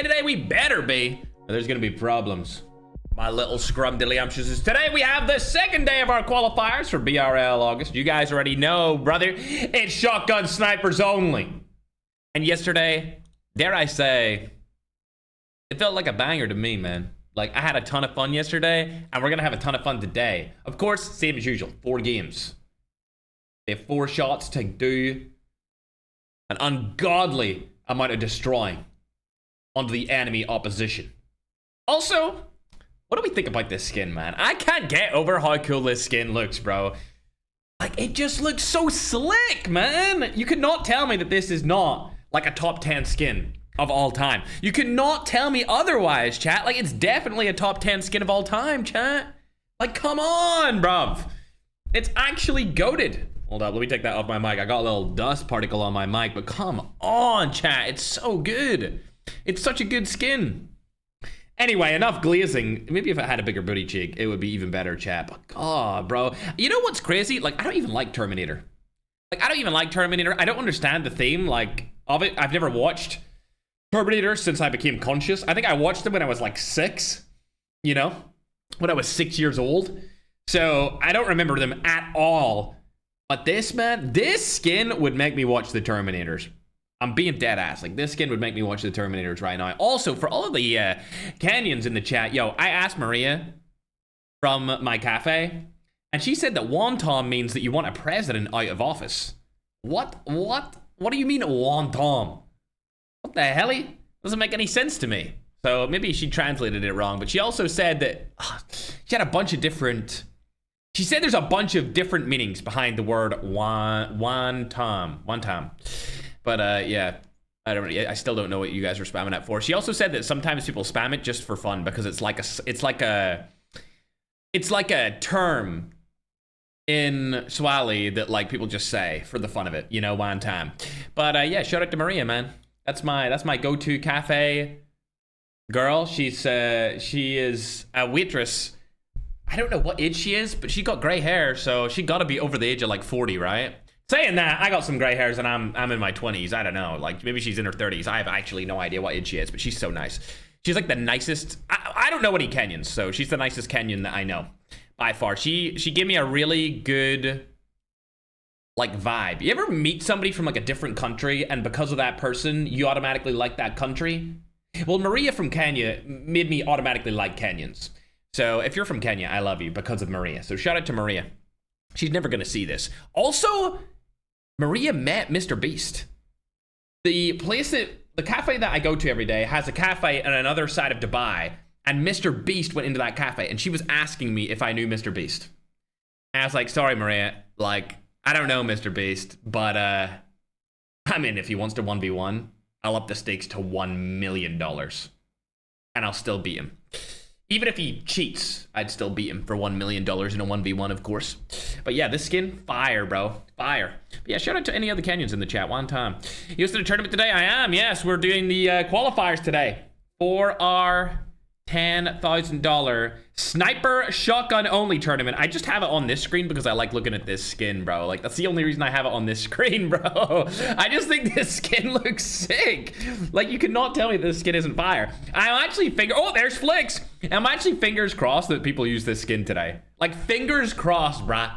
day today? We better be. There's gonna be problems. My little scrumdiddlyumptious. Today we have the second day of our qualifiers for BRL August. You guys already know, brother. It's shotgun snipers only. And yesterday, dare I say, it felt like a banger to me, man. Like, I had a ton of fun yesterday, and we're gonna have a ton of fun today. Of course, same as usual, 4 games. They have 4 shots to do an ungodly amount of destroying onto the enemy opposition. Also, what do we think about this skin, man? I can't get over how cool this skin looks, bro. Like, it just looks so slick, man. You could not tell me that this is not like a top 10 skin of all time. You cannot tell me otherwise, chat. Like, it's definitely a top 10 skin of all time, chat. Like, come on, bruv. It's actually goated. Hold up, let me take that off my mic. I got a little dust particle on my mic, but come on, chat. It's so good. It's such a good skin. Anyway, enough glazing. Maybe if it had a bigger booty cheek, it would be even better, chat. But God, bro. You know what's crazy? Like, I don't even like Terminator. Like, I don't even like Terminator. I don't understand the theme, like, of it. I've never watched Terminator since I became conscious. I think I watched them when I was like 6, you know? When I was 6 years old. So, I don't remember them at all. But this, man, this skin would make me watch the Terminators. I'm being dead ass. Like, this skin would make me watch the Terminators right now. Also, for all of the canyons in the chat, yo, I asked Maria from my cafe, and she said that wonton means that you want a president out of office. What? What? What do you mean wonton? What the hell? Doesn't make any sense to me. So maybe she translated it wrong, but she also said that she had a bunch of different... She said there's a bunch of different meanings behind the word wonton. But yeah, I still don't know what you guys are spamming that for. She also said that sometimes people spam it just for fun because it's like a term in Swahili that like people just say for the fun of it, you know, one time. But yeah, shout out to Maria, man. That's my go-to cafe girl. She is a waitress. I don't know what age she is, but she got gray hair, so she got to be over the age of like 40, right? Saying that, I got some gray hairs and I'm in my 20s. I don't know. Like, maybe she's in her 30s. I have actually no idea what age she is, but she's so nice. She's like the nicest. I don't know any Kenyans, so she's the nicest Kenyan that I know by far. She gave me a really good like vibe. You ever meet somebody from like a different country and because of that person, you automatically like that country? Well, Maria from Kenya made me automatically like Kenyans. So if you're from Kenya, I love you because of Maria. So shout out to Maria. She's never going to see this. Also, Maria met Mr. Beast. The cafe that I go to every day has a cafe on another side of Dubai, and Mr. Beast went into that cafe, and she was asking me if I knew Mr. Beast. And I was like, sorry, Maria, like, I don't know Mr. Beast, but, I mean, if he wants to 1v1, I'll up the stakes to $1 million, and I'll still beat him. Even if he cheats, I'd still beat him for $1 million in a 1v1, of course. But yeah, this skin, fire, bro. Fire. But yeah, shout out to any other Kenyans in the chat. One time. You guys to the tournament today? I am, yes. We're doing the qualifiers today for our $10,000 sniper shotgun only tournament. I just have it on this screen because I like looking at this skin, bro. Like, that's the only reason I have it on this screen, bro. I just think this skin looks sick. Like, you cannot tell me this skin isn't fire. I'm actually oh, there's Flicks. I'm actually fingers crossed that people use this skin today. Like, fingers crossed, bruh.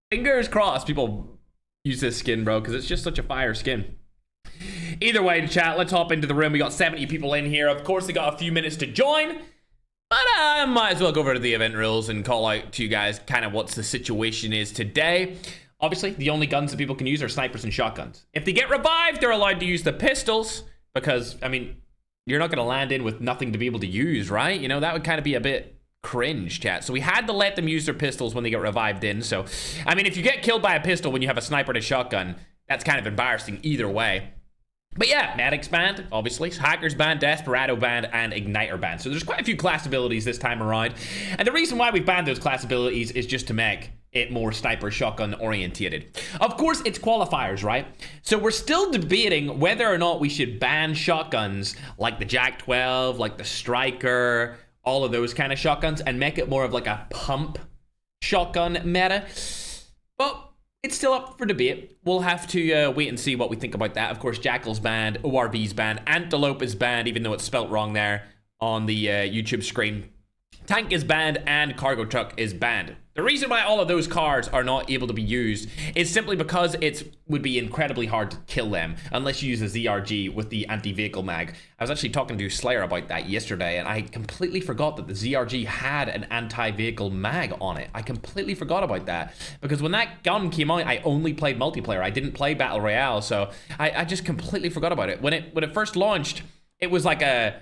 Fingers crossed people use this skin, bro, because it's just such a fire skin. Either way, chat, let's hop into the room. We got 70 people in here. Of course, they got a few minutes to join. But I might as well go over to the event rules and call out to you guys kind of what the situation is today. Obviously, the only guns that people can use are snipers and shotguns. If they get revived, they're allowed to use the pistols because, I mean, you're not going to land in with nothing to be able to use, right? You know, that would kind of be a bit cringe, chat. So we had to let them use their pistols when they get revived in. So, I mean, if you get killed by a pistol when you have a sniper and a shotgun, that's kind of embarrassing either way. But yeah, Medics banned, obviously. Hackers banned, Desperado banned, and Igniter banned. So there's quite a few class abilities this time around. And the reason why we've banned those class abilities is just to make it more sniper shotgun orientated. Of course, it's qualifiers, right? So we're still debating whether or not we should ban shotguns like the Jack 12, like the Striker, all of those kind of shotguns, and make it more of like a pump shotgun meta. But it's still up for debate. We'll have to wait and see what we think about that. Of course, Jackal's banned, ORV's banned, Antelope is banned, even though it's spelt wrong there on the YouTube screen. Tank is banned, and Cargo Truck is banned. The reason why all of those cars are not able to be used is simply because it would be incredibly hard to kill them unless you use a ZRG with the anti-vehicle mag. I was actually talking to Slayer about that yesterday, and I completely forgot that the ZRG had an anti-vehicle mag on it. I completely forgot about that, because when that gun came out, I only played multiplayer. I didn't play Battle Royale, so I just completely forgot about it. When it first launched, it was like a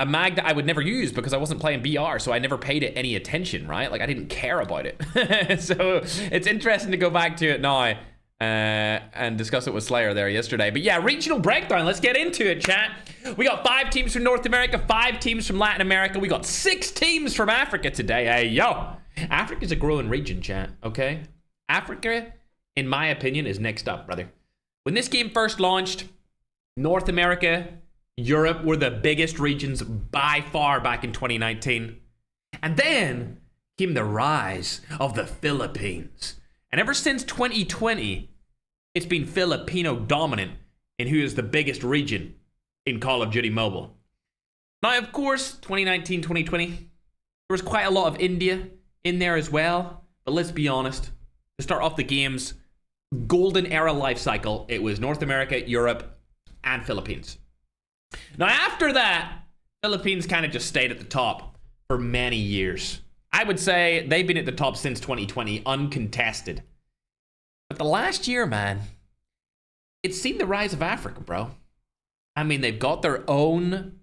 mag that I would never use because I wasn't playing BR, so I never paid it any attention, right? Like, I didn't care about it. So it's interesting to go back to it now and discuss it with Slayer there yesterday. But yeah, regional breakdown. Let's get into it, chat. We got 5 teams from North America, 5 teams from Latin America. We got 6 teams from Africa today. Hey, yo. Africa's a growing region, chat, okay? Africa, in my opinion, is next up, brother. When this game first launched, North America, Europe were the biggest regions by far back in 2019. And then came the rise of the Philippines. And ever since 2020, it's been Filipino dominant in who is the biggest region in Call of Duty Mobile. Now, of course, 2019, 2020, there was quite a lot of India in there as well. But let's be honest, to start off the game's golden era life cycle, it was North America, Europe, and Philippines. Now, after that, Philippines kind of just stayed at the top for many years. I would say they've been at the top since 2020, uncontested. But the last year, man, it's seen the rise of Africa, bro. I mean, they've got their own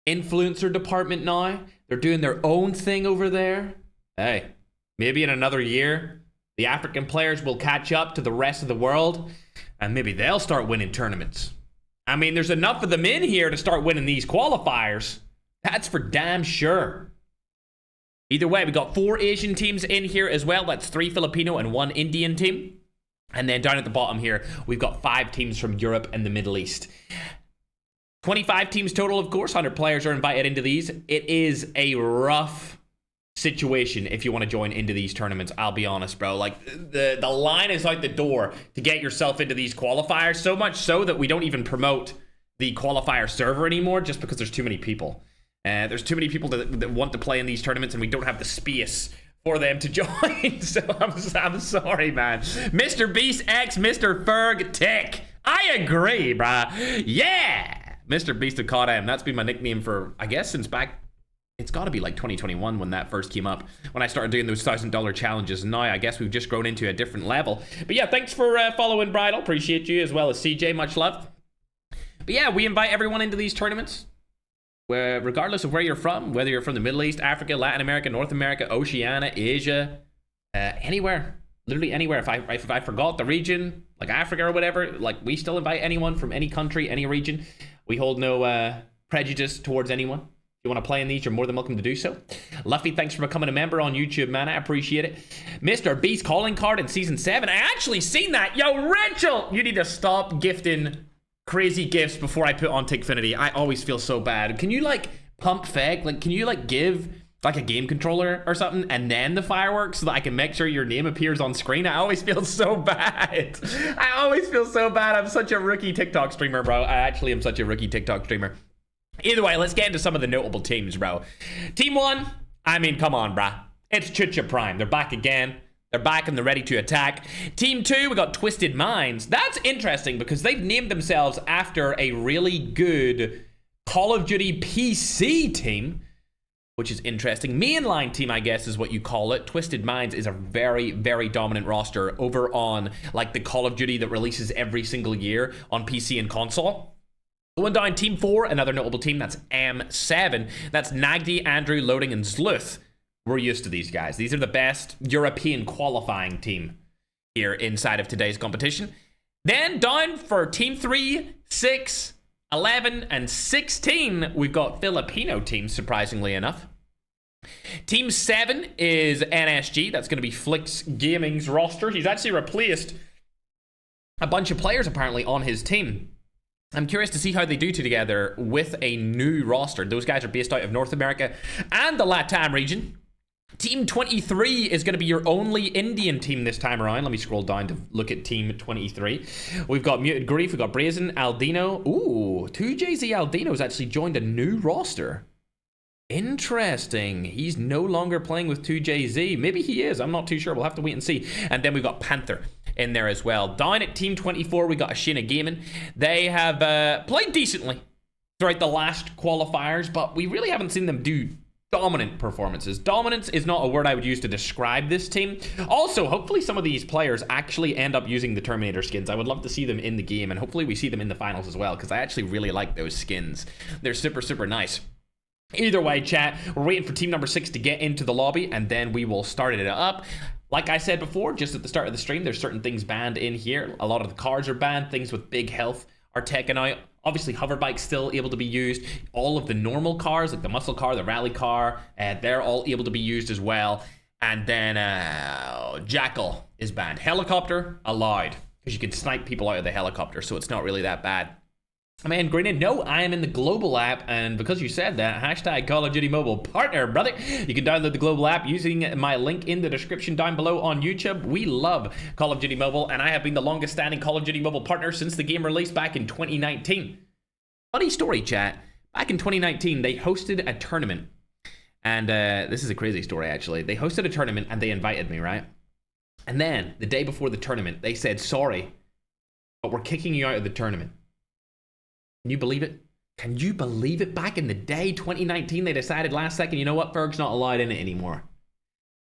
influencer department now. They're doing their own thing over there. Hey, maybe in another year, the African players will catch up to the rest of the world, and maybe they'll start winning tournaments. I mean, there's enough of them in here to start winning these qualifiers. That's for damn sure. Either way, we got 4 Asian teams in here as well. That's 3 Filipino and 1 Indian team. And then down at the bottom here, we've got 5 teams from Europe and the Middle East. 25 teams total, of course. 100 players are invited into these. It is a rough situation if you want to join into these tournaments, I'll be honest, bro. Like, the line is out the door to get yourself into these qualifiers, so much so that we don't even promote the qualifier server anymore just because there's too many people. There's too many people that want to play in these tournaments, and we don't have the space for them to join. So I'm sorry, man. Mr. Beast X, Mr. Ferg Tick. I agree, bruh. Yeah! Mr. Beast of COD, that's been my nickname for, I guess, since back... It's got to be like 2021 when that first came up, when I started doing those $1,000 challenges. Now I guess we've just grown into a different level. But yeah, thanks for following, Bridal. Appreciate you, as well as CJ. Much love. But yeah, we invite everyone into these tournaments, where regardless of where you're from, whether you're from the Middle East, Africa, Latin America, North America, Oceania, Asia, anywhere, literally anywhere. If I forgot the region, like Africa or whatever, like, we still invite anyone from any country, any region. We hold no prejudice towards anyone. You want to play in these, you're more than welcome to do so. Luffy, thanks for becoming a member on YouTube, man. I appreciate it. Mr. Beast calling card in Season 7. I actually seen that. Yo, Rachel, you need to stop gifting crazy gifts before I put on Tickfinity. I always feel so bad. Can you, like, pump fake? Like, can you, like, give, like, a game controller or something and then the fireworks so that I can make sure your name appears on screen? I always feel so bad. I always feel so bad. I'm such a rookie TikTok streamer, bro. I actually am such a rookie TikTok streamer. Either way, let's get into some of the notable teams, bro. Team 1, I mean, come on, bruh. It's Chucha Prime. They're back again. They're back and they're ready to attack. Team 2, we got Twisted Minds. That's interesting because they've named themselves after a really good Call of Duty PC team, which is interesting. Mainline team, I guess, is what you call it. Twisted Minds is a very, very dominant roster over on, like, the Call of Duty that releases every single year on PC and console. Going down, Team 4, another notable team, that's M7. That's Nagdi, Andrew, Loading, and Zluth. We're used to these guys. These are the best European qualifying team here inside of today's competition. Then down for Team 3, 6, 11, and 16, we've got Filipino teams, surprisingly enough. Team 7 is NSG. That's going to be Flix Gaming's roster. He's actually replaced a bunch of players, apparently, on his team. I'm curious to see how they do together with a new roster. Those guys are based out of North America and the LATAM region. Team 23 is going to be your only Indian team this time around. Let me scroll down to look at Team 23. We've got Muted Grief, we've got Brazen, Aldino. Ooh, 2JZ Aldino's actually joined a new roster. Interesting. He's no longer playing with 2JZ. Maybe he is. I'm not too sure. We'll have to wait and see. And then we've got Panther in there as well. Down at Team 24, we got Ashina Gaming. They have played decently throughout the last qualifiers, but we really haven't seen them do dominant performances. Dominance is not a word I would use to describe this team. Also, hopefully some of these players actually end up using the Terminator skins. I would love to see them in the game, and hopefully we see them in the finals as well, because I actually really like those skins. They're super, super nice. Either way, chat, we're waiting for team number 6 to get into the lobby, and then we will start it up. Like I said before, just at the start of the stream, there's certain things banned in here. A lot of the cars are banned. Things with big health are taken out. Obviously, hover bikes still able to be used. All of the normal cars, like the muscle car, the rally car, they're all able to be used as well. And then Jackal is banned. Helicopter allowed, because you can snipe people out of the helicopter, so it's not really that bad. Man, Grinning, no, I am in the global app, and because you said that, hashtag Call of Duty Mobile partner, brother. You can download the global app using my link in the description down below on YouTube. We love Call of Duty Mobile, and I have been the longest standing Call of Duty Mobile partner since the game released back in 2019. Funny story, chat. Back in 2019, they hosted a tournament, and this is a crazy story, actually. They hosted a tournament, and they invited me, right? And then, the day before the tournament, they said, sorry, but we're kicking you out of the tournament. Can you believe it? Can you believe it? Back in the day, 2019, they decided last second, you know what? Ferg's not allowed in it anymore.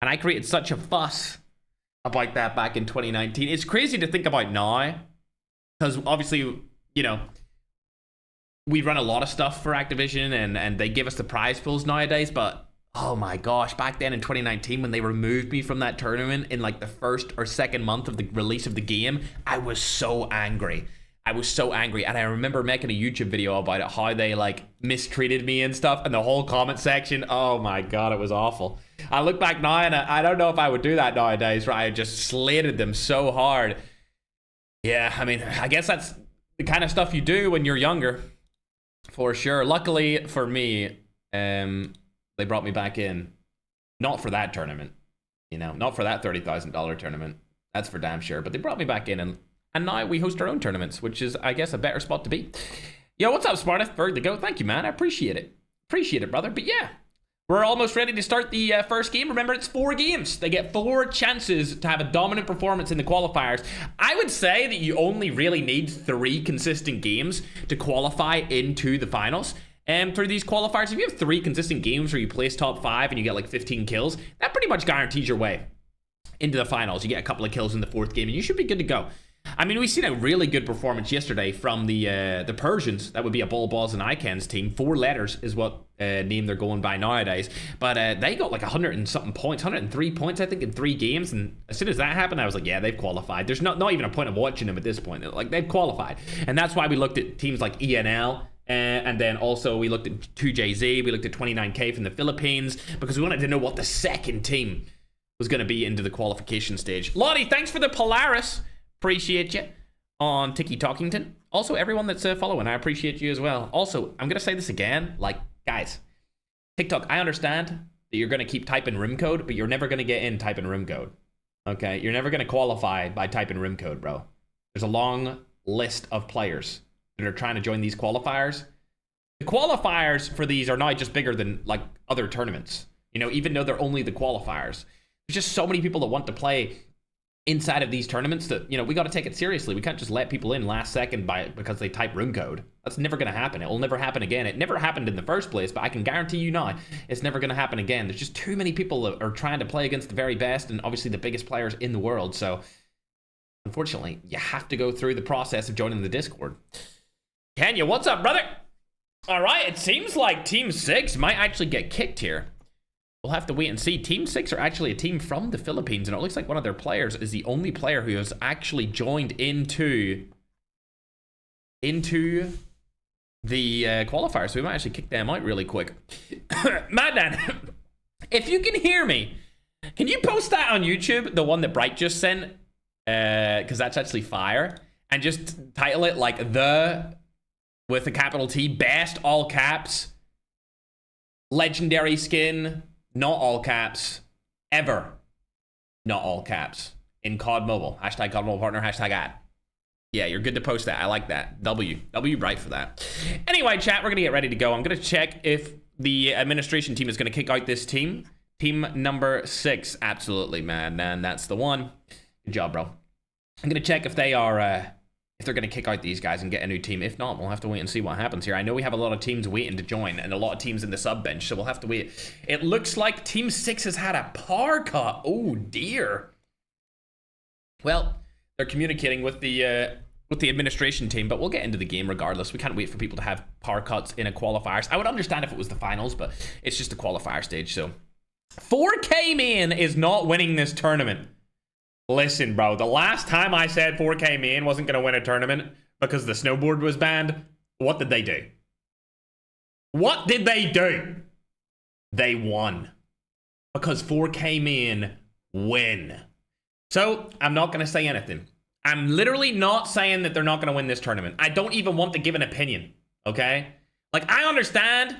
And I created such a fuss about that back in 2019. It's crazy to think about now, because obviously, you know, we run a lot of stuff for Activision, and they give us the prize pools nowadays, but oh my gosh, back then in 2019, when they removed me from that tournament in like the first or second month of the release of the game, I was so angry. I was so angry, and I remember making a YouTube video about it, how they like mistreated me and stuff, and the whole comment section, oh my god, it was awful. I look back now, and I don't know if I would do that nowadays, right? I just slated them so hard. Yeah, I mean, I guess that's the kind of stuff you do when you're younger, for sure. Luckily for me, they brought me back in, not for that tournament, you know, not for that $30,000 tournament, that's for damn sure, but they brought me back in, and now we host our own tournaments, which is, I guess, a better spot to be. Yo, what's up, Sparta? Berg the Goat. Thank you, man. I appreciate it. Appreciate it, brother. But yeah, we're almost ready to start the first game. Remember, it's 4 games. They get 4 chances to have a dominant performance in the qualifiers. I would say that you only really need 3 consistent games to qualify into the finals. And through these qualifiers, if you have 3 consistent games where you place top 5 and you get like 15 kills, that pretty much guarantees your way into the finals. You get a couple of kills in the 4th game, and you should be good to go. I mean, we've seen a really good performance yesterday from the Persians. That would be a Ball Balls and Icans team. 4 letters is what name they're going by nowadays. But they got like 100 and something points, 103 points, I think, in 3 games. And as soon as that happened, I was like, yeah, they've qualified. There's not even a point of watching them at this point. Like, they've qualified. And that's why we looked at teams like ENL. And then also we looked at 2JZ. We looked at 29K from the Philippines, because we wanted to know what the second team was going to be into the qualification stage. Lottie, thanks for the Polaris. Appreciate you on Tiki Talkington. Also, everyone that's following, I appreciate you as well. Also, I'm going to say this again. Like, guys, TikTok, I understand that you're going to keep typing room code, but you're never going to get in typing room code. Okay? You're never going to qualify by typing room code, bro. There's a long list of players that are trying to join these qualifiers. The qualifiers for these are now just bigger than, like, other tournaments. You know, even though they're only the qualifiers. There's just so many people that want to play inside of these tournaments that, you know, we got to take it seriously. We can't just let people in last second because they type room code. That's never going to happen. It will never happen again. It never happened in the first place, but I can guarantee you now it's never going to happen again. There's just too many people that are trying to play against the very best and obviously the biggest players in the world. So unfortunately, you have to go through the process of joining the Discord. Kenya, what's up, brother? All right, it seems like Team 6 might actually get kicked here. We'll have to wait and see. Team 6 are actually a team from the Philippines, and it looks like one of their players is the only player who has actually joined into the qualifier, so we might actually kick them out really quick. Madman, if you can hear me, can you post that on YouTube, the one that Bright just sent? Because that's actually fire. And just title it like with a capital T, best, all caps, legendary skin, not all caps, ever. Not all caps. In COD Mobile. Hashtag COD Mobile partner. Hashtag ad. Yeah, you're good to post that. I like that. W right for that. Anyway, chat, we're going to get ready to go. I'm going to check if the administration team is going to kick out this team. Team number 6. Absolutely, man. And that's the one. Good job, bro. I'm going to check if they are, if they're going to kick out these guys and get a new team. If not, we'll have to wait and see what happens here. I know we have a lot of teams waiting to join and a lot of teams in the sub bench, so we'll have to wait. It looks like Team 6 has had a power cut. Oh, dear. Well, they're communicating with the administration team, but we'll get into the game regardless. We can't wait for people to have power cuts in a qualifiers. I would understand if it was the finals, but it's just a qualifier stage, so. 4K Main is not winning this tournament. Listen, bro, the last time I said 4K Main wasn't going to win a tournament because the snowboard was banned, what did they do? What did they do? They won. Because 4K Main win. So, I'm not going to say anything. I'm literally not saying that they're not going to win this tournament. I don't even want to give an opinion, okay? Like, I understand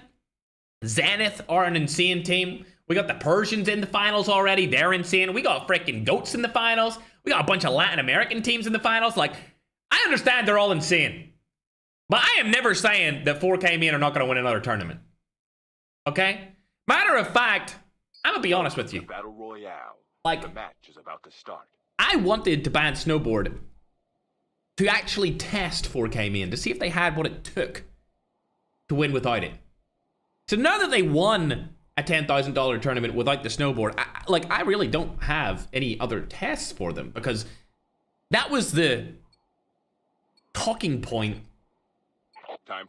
Zenith are an insane team. We got the Persians in the finals already. They're insane. We got freaking GOATs in the finals. We got a bunch of Latin American teams in the finals. Like, I understand they're all insane. But I am never saying that 4K Main are not going to win another tournament. Okay? Matter of fact, I'm going to be honest with you. Battle Royale. Like, the match is about to start. I wanted to ban snowboard to actually test 4K Main to see if they had what it took to win without it. So now that they won a $10,000 tournament without the snowboard, I really don't have any other tests for them because that was the talking point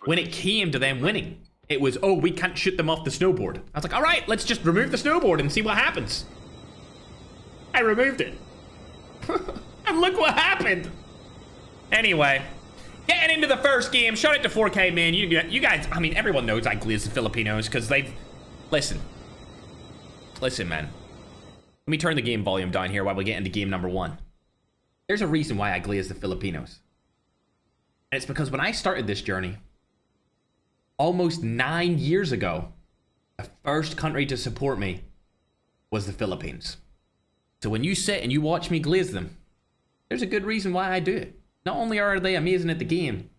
when it came to them winning. It was, oh, we can't shoot them off the snowboard. I was like, all right, let's just remove the snowboard and see what happens. I removed it. And look what happened. Anyway, getting into the first game. Shout out to 4K Main. You guys, I mean, everyone knows I glaze the Filipinos because they've... Listen, man. Let me turn the game volume down here while we get into game number 1. There's a reason why I glaze the Filipinos. And it's because when I started this journey, almost 9 years ago, the first country to support me was the Philippines. So when you sit and you watch me glaze them, there's a good reason why I do it. Not only are they amazing at the game,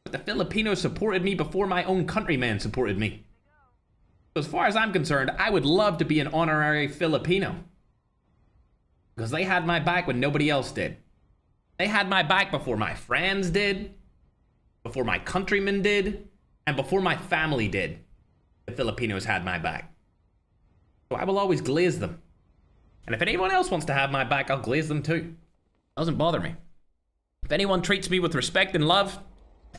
but the Filipinos supported me before my own countrymen supported me. So as far as I'm concerned, I would love to be an honorary Filipino. Because they had my back when nobody else did. They had my back before my friends did, before my countrymen did, and before my family did. The Filipinos had my back. So I will always glaze them. And if anyone else wants to have my back, I'll glaze them too. Doesn't bother me. If anyone treats me with respect and love,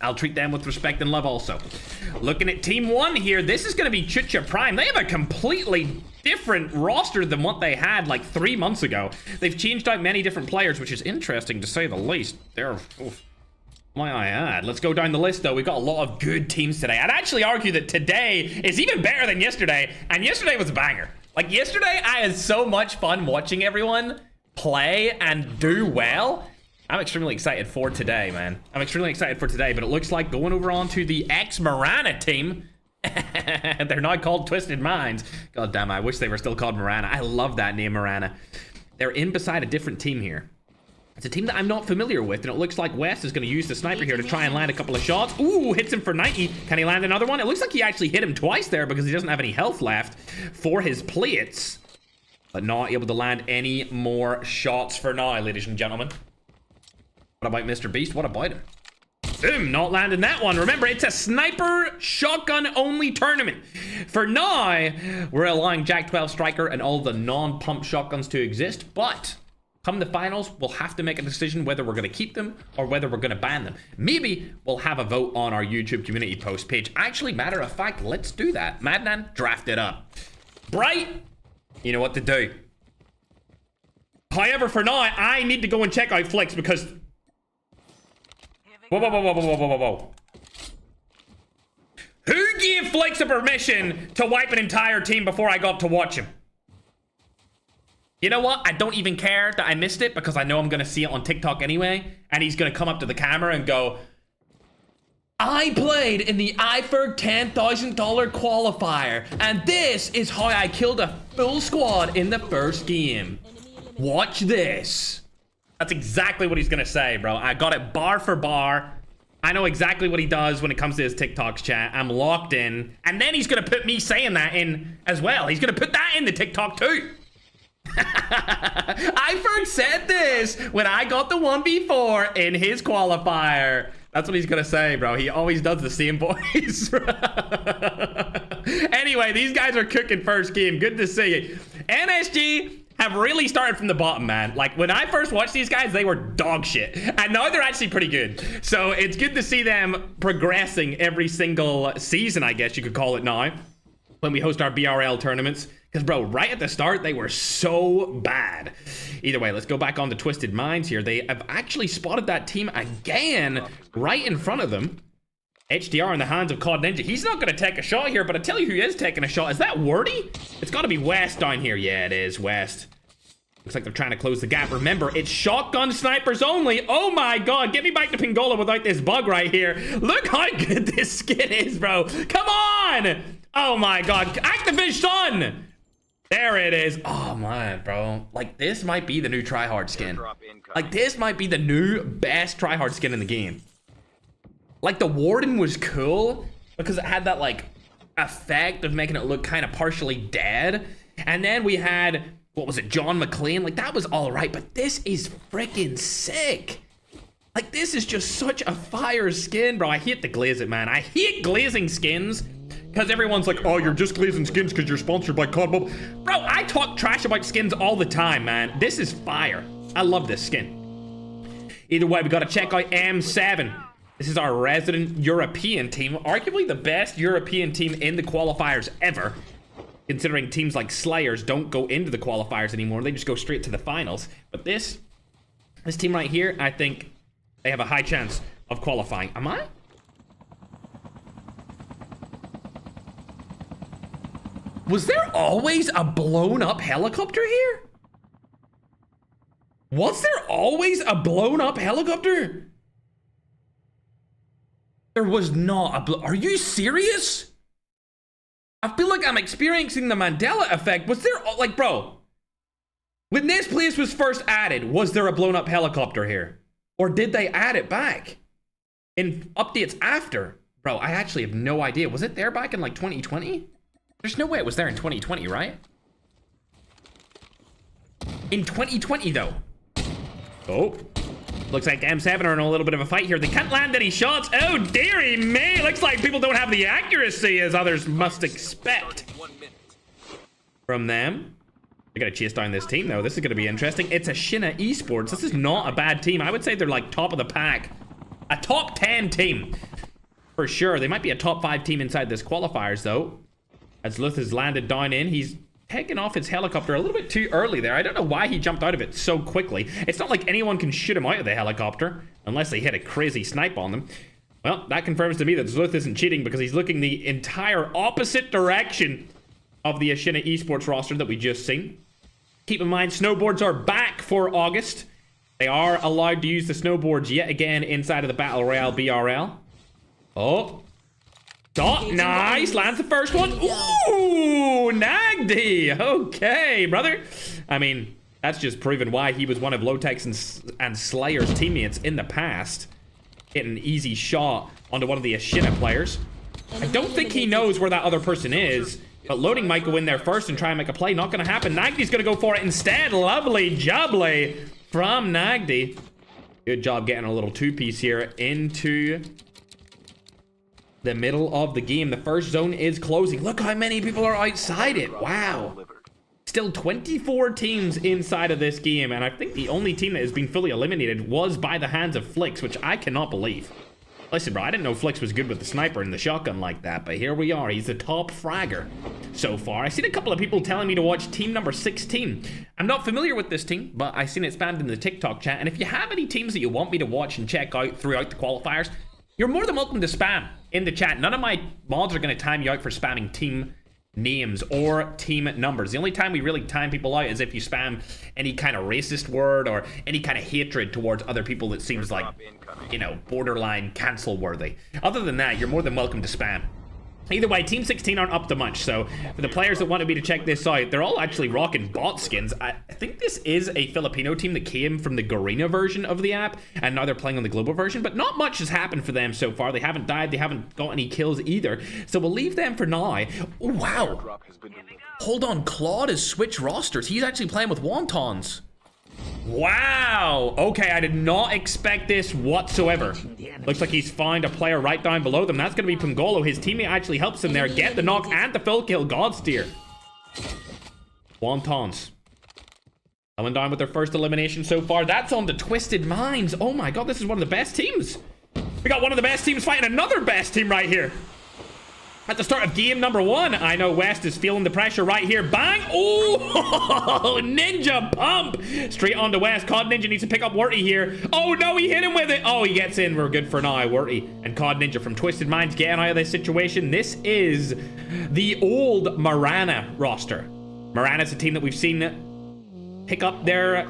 I'll treat them with respect and love also. Looking at Team 1 here, this is going to be Chucha Prime. They have a completely different roster than what they had like 3 months ago. They've changed out many different players, which is interesting to say the least. They're... Might I add. Let's go down the list, though. We've got a lot of good teams today. I'd actually argue that today is even better than yesterday, and yesterday was a banger. Like, yesterday, I had so much fun watching everyone play and do well. I'm extremely excited for today, man. I'm extremely excited for today, but it looks like going over onto the ex-Marana team. They're now called Twisted Minds. God damn, I wish they were still called Marana. I love that name, Marana. They're in beside a different team here. It's a team that I'm not familiar with, and it looks like West is going to use the sniper here to try and land a couple of shots. Ooh, hits him for 90. Can he land another one? It looks like he actually hit him twice there because he doesn't have any health left for his plates. But not able to land any more shots for now, ladies and gentlemen. What about Mr. Beast? What about him? Boom, not landing that one. Remember, it's a sniper shotgun only tournament. For now, we're allowing Jack 12 Striker and all the non-pump shotguns to exist, but... come the finals, we'll have to make a decision whether we're going to keep them or whether we're going to ban them. Maybe we'll have a vote on our YouTube community post page. Actually, matter of fact, let's do that. Madnan, draft it up. Bright, you know what to do. However, for now, I need to go and check out Flicks because... Whoa. Who gave Flicks a permission to wipe an entire team before I got to watch him? You know what? I don't even care that I missed it because I know I'm going to see it on TikTok anyway. And he's going to come up to the camera and go, I played in the iFerg $10,000 qualifier, and this is how I killed a full squad in the first game. Watch this. That's exactly what he's gonna say, bro. I got it bar for bar. I know exactly what he does when it comes to his TikToks, chat. I'm locked in. And then he's gonna put me saying that in as well. He's gonna put that in the TikTok too. iFerg said this when I got the 1v4 in his qualifier. That's what he's gonna say, bro. He always does the same voice. Anyway, these guys are cooking first game. Good to see you. NSG have really started from the bottom, man. Like, when I first watched these guys, they were dog shit. And now they're actually pretty good. So it's good to see them progressing every single season, I guess you could call it now, when we host our BRL tournaments. Because, bro, right at the start, they were so bad. Either way, let's go back on to Twisted Minds here. They have actually spotted that team again right in front of them. HDR in the hands of COD Ninja. He's not going to take a shot here, but I tell you who is taking a shot. Is that Wordy? It's got to be West down here. Yeah, it is West. Looks like they're trying to close the gap. Remember, it's shotgun snipers only. Oh my god, get me back to Pingola without this bug right here. Look how good this skin is, bro. Come on! Oh my god, Activision! There it is. Oh man, bro. Like, this might be the new tryhard skin. Like, this might be the new best tryhard skin in the game. Like, the Warden was cool because it had that, like, effect of making it look kind of partially dead. And then we had, what was it, John McClane? Like, that was all right, but this is freaking sick. Like, this is just such a fire skin, bro. I hate to glaze it, man. I hate glazing skins because everyone's like, oh, you're just glazing skins because you're sponsored by COD Mobile. Bro, I talk trash about skins all the time, man. This is fire. I love this skin. Either way, we got to check out M7. This is our resident European team, arguably the best European team in the qualifiers ever, considering teams like Slayers don't go into the qualifiers anymore. They just go straight to the finals. But this team right here, I think they have a high chance of qualifying. Am I? Was there always a blown up helicopter here? Was there always a blown up helicopter? There was not a are you serious? I feel like I'm experiencing the Mandela effect. Was there, like, bro, when this place was first added, was there a blown up helicopter here? Or did they add it back in updates after? Bro, I actually have no idea. Was it there back in like 2020? There's no way it was there in 2020, right? In 2020 though. Oh. Looks like M7 are in a little bit of a fight here. They can't land any shots. Oh, dearie me. Looks like people don't have the accuracy as others must expect from them. They gotta chase down this team, though. This is gonna be interesting. It's Ashina Esports. This is not a bad team. I would say they're like top of the pack. A top 10 team. For sure. They might be a top 5 team inside this qualifiers, though. As Luth has landed down in, he's taken off his helicopter a little bit too early there. I don't know why he jumped out of it so quickly. It's not like anyone can shoot him out of the helicopter unless they hit a crazy snipe on them. Well, that confirms to me that Zluth isn't cheating because he's looking the entire opposite direction of the Ashina Esports roster that we just seen. Keep in mind, snowboards are back for August. They are allowed to use the snowboards yet again inside of the Battle Royale BRL. Oh. Oh, nice. Lands the first one. Ooh, Nagdi. Okay, brother. I mean, that's just proven why he was one of Lowtech's and Slayer's teammates in the past. Hitting an easy shot onto one of the Ashina players. I don't think he knows where that other person is, but Loading might go in there first and try and make a play. Not going to happen. Nagdi's going to go for it instead. Lovely jubbly from Nagdi. Good job getting a little two-piece here into the middle of the game. The first zone is closing. Look how many people are outside it. Wow. Still 24 teams inside of this game, and I think the only team that has been fully eliminated was by the hands of Flix, which I cannot believe. Listen, bro, I didn't know Flix was good with the sniper and the shotgun like that, but here we are. He's the top fragger so far. I've seen a couple of people telling me to watch team number 16. I'm not familiar with this team, but I've seen it spammed in the TikTok chat, and if you have any teams that you want me to watch and check out throughout the qualifiers, you're more than welcome to spam in the chat. None of my mods are going to time you out for spamming team names or team numbers. The only time we really time people out is if you spam any kind of racist word or any kind of hatred towards other people that seems like, you know, borderline cancel worthy. Other than that, you're more than welcome to spam. Either way, Team 16 aren't up to much, so for the players that wanted me to check this out, they're all actually rocking bot skins. I think this is a Filipino team that came from the Garena version of the app, and now they're playing on the global version, but not much has happened for them so far. They haven't died, they haven't got any kills either, so we'll leave them for now. Oh, wow. Hold on, Claude has switched rosters. He's actually playing with Wontons. Wow. Okay, I did not expect this whatsoever. Looks like he's found a player right down below them. That's going to be Pangolo. His teammate actually helps him there get the knock and the full kill. Godsteer. Wontons coming down with their first elimination so far. That's on the Twisted Minds. Oh my god, this is one of the best teams. We got one of the best teams fighting another best team right here. At the start of game number 1, I know West is feeling the pressure right here. Bang! Oh, Ninja pump! Straight on to West. COD Ninja needs to pick up Wurty here. Oh no, he hit him with it. Oh, he gets in. We're good for now. Wurty and COD Ninja from Twisted Minds getting out of this situation. This is the old Marana roster. Marana's a team that we've seen pick up their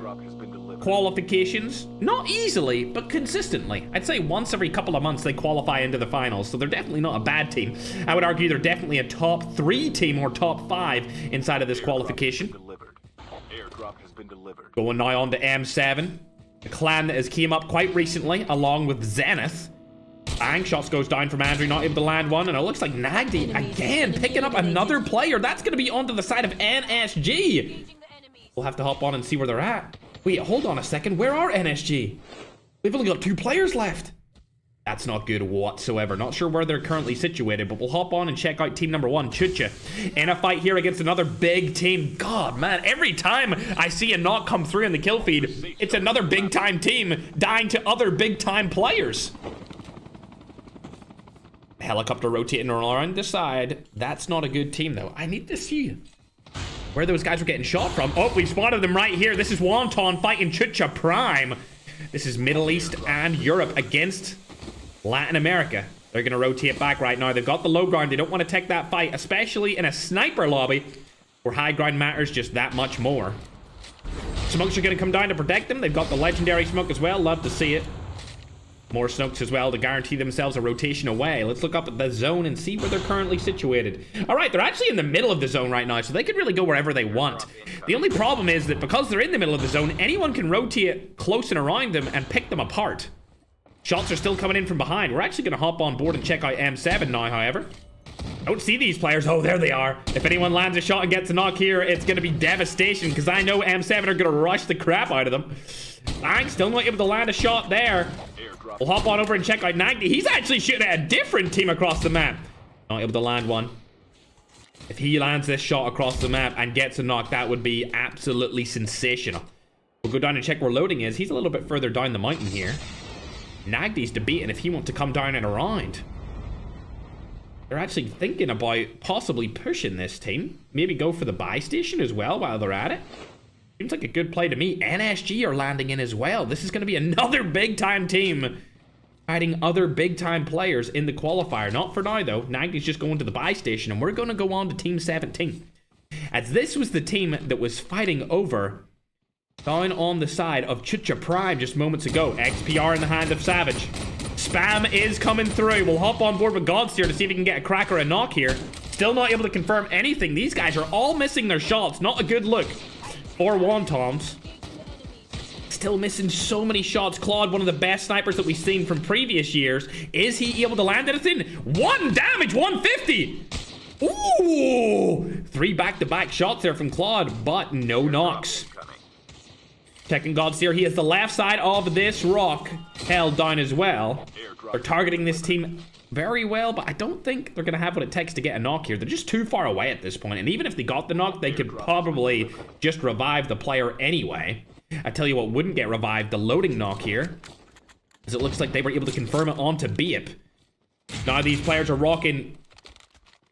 qualifications, not easily, but consistently. I'd say once every couple of months they qualify into the finals, so they're definitely not a bad team. I would argue they're definitely a top 3 team or top 5 inside of this qualification. Going now on to M7, a clan that has came up quite recently, along with Zenith. Bang, shots goes down from Andrew, not able to land one, and it looks like Nagdi again picking up another player. That's going to be onto the side of NSG. We'll have to hop on and see where they're at. Wait, hold on a second. Where are NSG? They've only got 2 players left. That's not good whatsoever. Not sure where they're currently situated, but we'll hop on and check out team number 1, Chucha. In a fight here against another big team. God, man, every time I see a knock come through in the kill feed, it's another big-time team dying to other big-time players. Helicopter rotating around the side. That's not a good team, though. I need to see where those guys were getting shot from. Oh, we've spotted them right here. This is Wonton fighting Chucha Prime. This is Middle East and Europe against Latin America. They're going to rotate back right now. They've got the low ground. They don't want to take that fight, especially in a sniper lobby where high ground matters just that much more. Smokes are going to come down to protect them. They've got the legendary smoke as well. Love to see it. More smokes as well to guarantee themselves a rotation away. Let's look up at the zone and see where they're currently situated. All right, they're actually in the middle of the zone right now, so they could really go wherever they want. The only problem is that because they're in the middle of the zone, anyone can rotate close and around them and pick them apart. Shots are still coming in from behind. We're actually going to hop on board and check out M7 now, however. Don't see these players. Oh, there they are. If anyone lands a shot and gets a knock here, it's going to be devastation because I know M7 are going to rush the crap out of them. Bang, still not able to land a shot there. We'll hop on over and check out Nagdi. He's actually shooting at a different team across the map. Not able to land one. If he lands this shot across the map and gets a knock, that would be absolutely sensational. We'll go down and check where loading is. He's a little bit further down the mountain here. Nagdi's debating if he wants to come down and around. They're actually thinking about possibly pushing this team. Maybe go for the buy station as well while they're at it. Seems like a good play to me. NSG are landing in as well. This is going to be another big-time team fighting other big-time players in the qualifier. Not for now, though. Nagdi's just going to the buy station, and we're going to go on to Team 17. As this was the team that was fighting over down on the side of Chucha Prime just moments ago. XPR in the hand of Savage. Spam is coming through. We'll hop on board with Godsteer to see if he can get a crack or a knock here. Still not able to confirm anything. These guys are all missing their shots. Not a good look for Wontons. Still missing so many shots. Claude, one of the best snipers that we've seen from previous years. Is he able to land anything? 1 damage, 150. Ooh! 3 back-to-back shots there from Claude, but no knocks. Checking Godsteer, he has the left side of this rock held down as well. They're targeting this team very well, but I don't think they're going to have what it takes to get a knock here. They're just too far away at this point, and even if they got the knock, they could probably just revive the player anyway. I tell you what wouldn't get revived, the loading knock here, as it looks like they were able to confirm it onto Beep. Now these players are rocking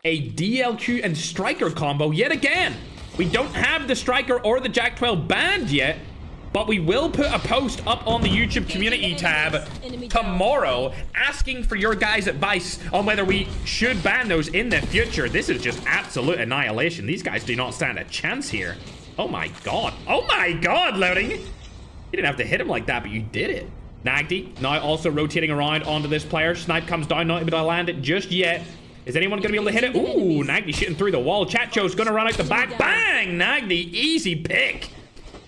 a DLQ and Striker combo yet again. We don't have the Striker or the Jack 12 banned yet, But we will put a post up on the YouTube community tab tomorrow asking for your guys' advice on whether we should ban those in the future. This is just absolute annihilation. These guys do not stand a chance here. Oh my god. Oh my god, Loading. You didn't have to hit him like that, but you did it. Nagdi now also rotating around onto this player. Snipe comes down, not able to land it just yet. Is anyone going to be able to hit it? Ooh, Nagdi shooting through the wall. Chacho's going to run out the back. Bang! Nagdi, easy pick.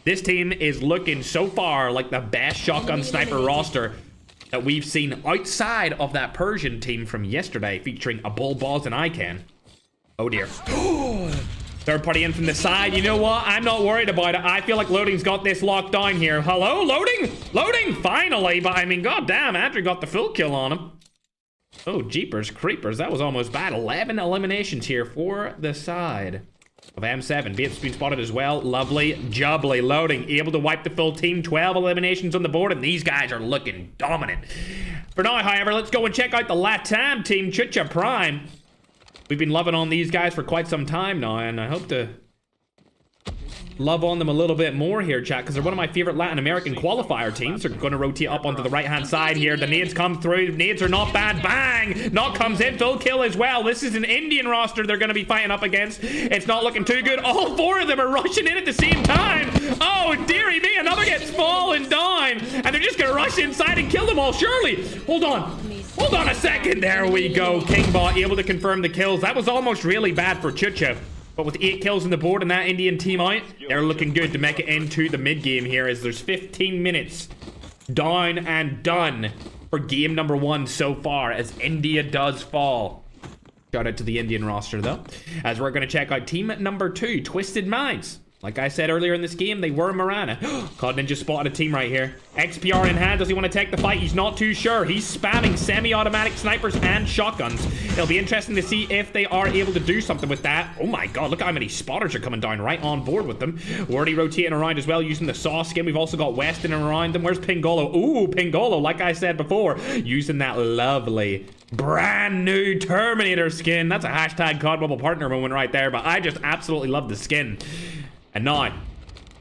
This team is looking so far like the best shotgun sniper roster that we've seen outside of that Persian team from yesterday, featuring a Bull, Balls, and Ican. Oh dear. Third party in from the side. You know what? I'm not worried about it. I feel like Loading's got this locked down here. Hello, Loading? Loading, finally. But I mean, goddamn, Andrew got the full kill on him. Oh, jeepers creepers. That was almost bad. 11 eliminations here for the side of M7. Bates been spotted as well. Lovely jubbly. Loading, able to wipe the full team. 12 eliminations on the board, and these guys are looking dominant. For now, however, let's go and check out the Latam team, Chucha Prime. We've been loving on these guys for quite some time now, and I hope to love on them a little bit more here, chat, because they're one of my favorite Latin American qualifier teams. They're going to rotate up onto the right-hand side here. The nades come through. Nades are not bad. Bang! Knock comes in. Full kill as well. This is an Indian roster they're going to be fighting up against. It's not looking too good. All four of them are rushing in at the same time. Oh, dearie me. Another gets fallen down, and they're just going to rush inside and kill them all, surely. Hold on. Hold on a second. There we go. Kingbot able to confirm the kills. That was almost really bad for Chucha. But with 8 kills on the board and that Indian team out, they're looking good to make it into the mid-game here, as there's 15 minutes down and done for game number 1 so far, as India does fall. Shout out to the Indian roster, though, as we're going to check out team number 2, Twisted Minds. Like I said earlier in this game, they were Marana. COD Ninja spotted a team right here. XPR in hand. Does he want to take the fight? He's not too sure. He's spamming semi-automatic snipers and shotguns. It'll be interesting to see if they are able to do something with that. Oh my god, look how many spotters are coming down right on board with them. We're already rotating around as well using the Saw skin. We've also got Weston around them. Where's Pingolo? Ooh, Pingolo, like I said before, using that lovely brand new Terminator skin. That's a hashtag COD Mobile partner moment right there, but I just absolutely love the skin. And now,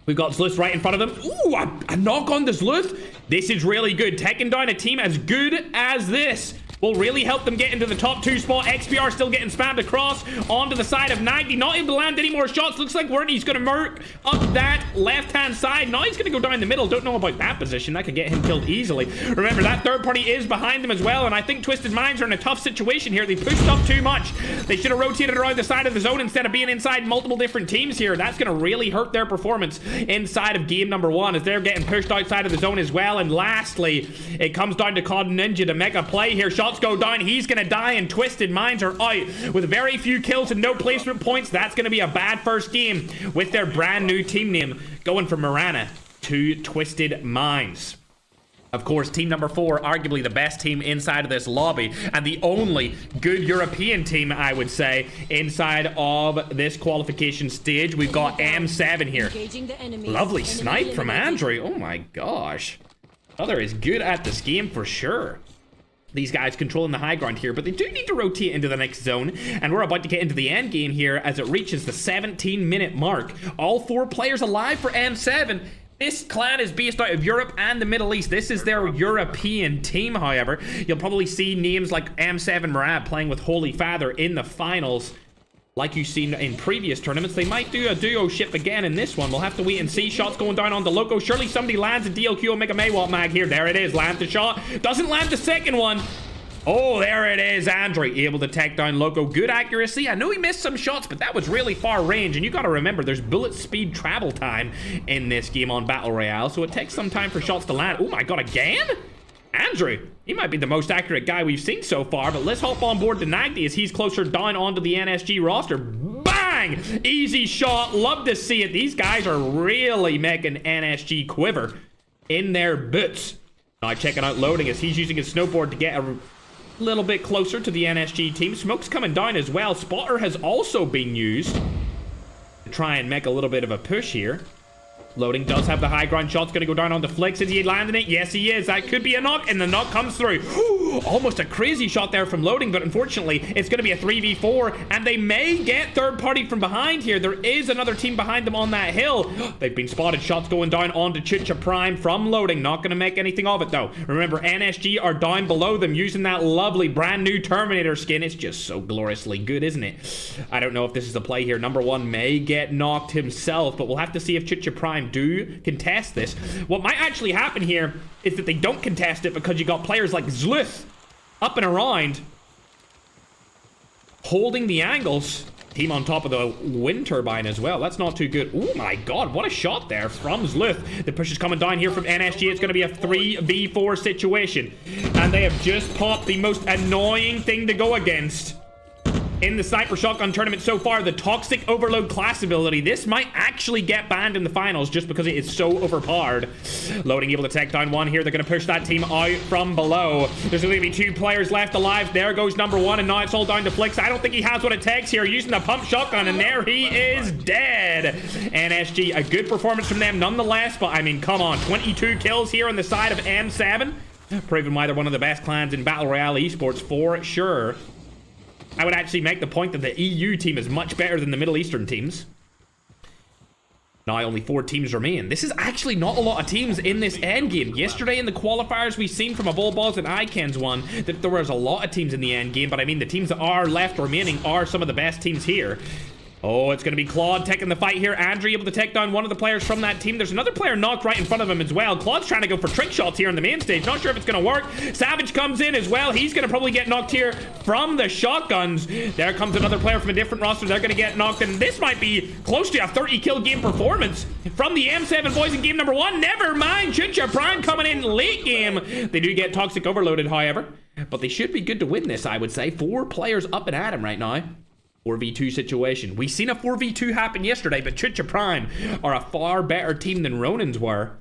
we've got Zluth right in front of them. Ooh, a knock on the Zluth. This is really good. Taking down a team as good as this will really help them get into the top 2 spot. XPR still getting spammed across onto the side of 90. Not able to land any more shots. Looks like Wernie's going to murk up that left-hand side. Now he's going to go down the middle. Don't know about that position. That could get him killed easily. Remember, that third party is behind them as well, and I think Twisted Minds are in a tough situation here. They pushed up too much. They should have rotated around the side of the zone instead of being inside multiple different teams here. That's going to really hurt their performance inside of game number 1, as they're getting pushed outside of the zone as well. And lastly, it comes down to COD Ninja to make a play here. Shots go down. He's gonna die, and Twisted Minds are out with very few kills and no placement points. That's gonna be a bad first game with their brand new team name going from Marana to Twisted Minds. Of course, team number 4, arguably the best team inside of this lobby, and the only good European team, I would say, inside of this qualification stage. We've got M7 here. Lovely snipe from Andrew. Oh my gosh. Other is good at this game for sure. These guys controlling the high ground here, but they do need to rotate into the next zone, and we're about to get into the end game here as it reaches the 17-minute mark. All 4 players alive for M7. This clan is based out of Europe and the Middle East. This is their European team, however. You'll probably see names like M7 Marab playing with Holy Father in the finals. Like you've seen in previous tournaments, they might do a duo ship again in this one. We'll have to wait and see. Shots going down on the Loco. Surely somebody lands a DLQ Omega Maywalt mag here. There it is. Lands the shot. Doesn't land the second one. Oh, there it is. Andre able to take down Loco. Good accuracy. I know he missed some shots, but that was really far range. And you got to remember, there's bullet speed travel time in this game on Battle Royale, so it takes some time for shots to land. Oh my god, again? Andrew, he might be the most accurate guy we've seen so far, but let's hop on board to Nagdi as he's closer down onto the NSG roster. Bang! Easy shot. Love to see it. These guys are really making NSG quiver in their boots. Now checking out Loading as he's using his snowboard to get a little bit closer to the NSG team. Smoke's coming down as well. Spotter has also been used to try and make a little bit of a push here. Loading does have the high ground. Shot's going to go down on the Flicks. Is he landing it? Yes, he is. That could be a knock, and the knock comes through. Almost a crazy shot there from Loading, but unfortunately, it's going to be a 3v4, and they may get third party from behind here. There is another team behind them on that hill. They've been spotted. Shots going down onto Chucha Prime from Loading. Not going to make anything of it, though. Remember, NSG are down below them using that lovely brand new Terminator skin. It's just so gloriously good, isn't it? I don't know if this is the play here. Number one may get knocked himself, but we'll have to see if Chucha Prime do contest this. What might actually happen here is that they don't contest it because you got players like Zluth up and around holding the angles. Team on top of the wind turbine as well. That's not too good. Oh my god, what a shot there from Zluth. The push is coming down here from NSG. It's going to be a 3v4 situation. And they have just popped the most annoying thing to go against in the Sniper Shotgun tournament so far, the Toxic Overload class ability. This might actually get banned in the finals just because it is so overpowered. Loading able to take down one here. They're going to push that team out from below. There's only going to be 2 players left alive. There goes number one, and now it's all down to Flix. I don't think he has what it takes here, using the pump shotgun, and there he is dead. NSG, a good performance from them nonetheless, but I mean, come on. 22 kills here on the side of M7. Proving why they're one of the best clans in Battle Royale esports for sure. I would actually make the point that the EU team is much better than the Middle Eastern teams. Now only 4 teams remain. This is actually not a lot of teams in this endgame. Yesterday in the qualifiers, we've seen from a Bull Balls and Icans one that there was a lot of teams in the endgame, but I mean the teams that are left remaining are some of the best teams here. Oh, it's going to be Claude taking the fight here. Andrew able to take down one of the players from that team. There's another player knocked right in front of him as well. Claude's trying to go for trick shots here on the main stage. Not sure if it's going to work. Savage comes in as well. He's going to probably get knocked here from the shotguns. There comes another player from a different roster. They're going to get knocked, and this might be close to a 30-kill game performance from the M7 boys in game number 1. Never mind. Chucha Prime coming in late game. They do get Toxic Overloaded, however, but they should be good to win this, I would say. 4 players up and at him right now. 4v2 situation. We seen a 4v2 happen yesterday, but Chucha Prime are a far better team than Ronins were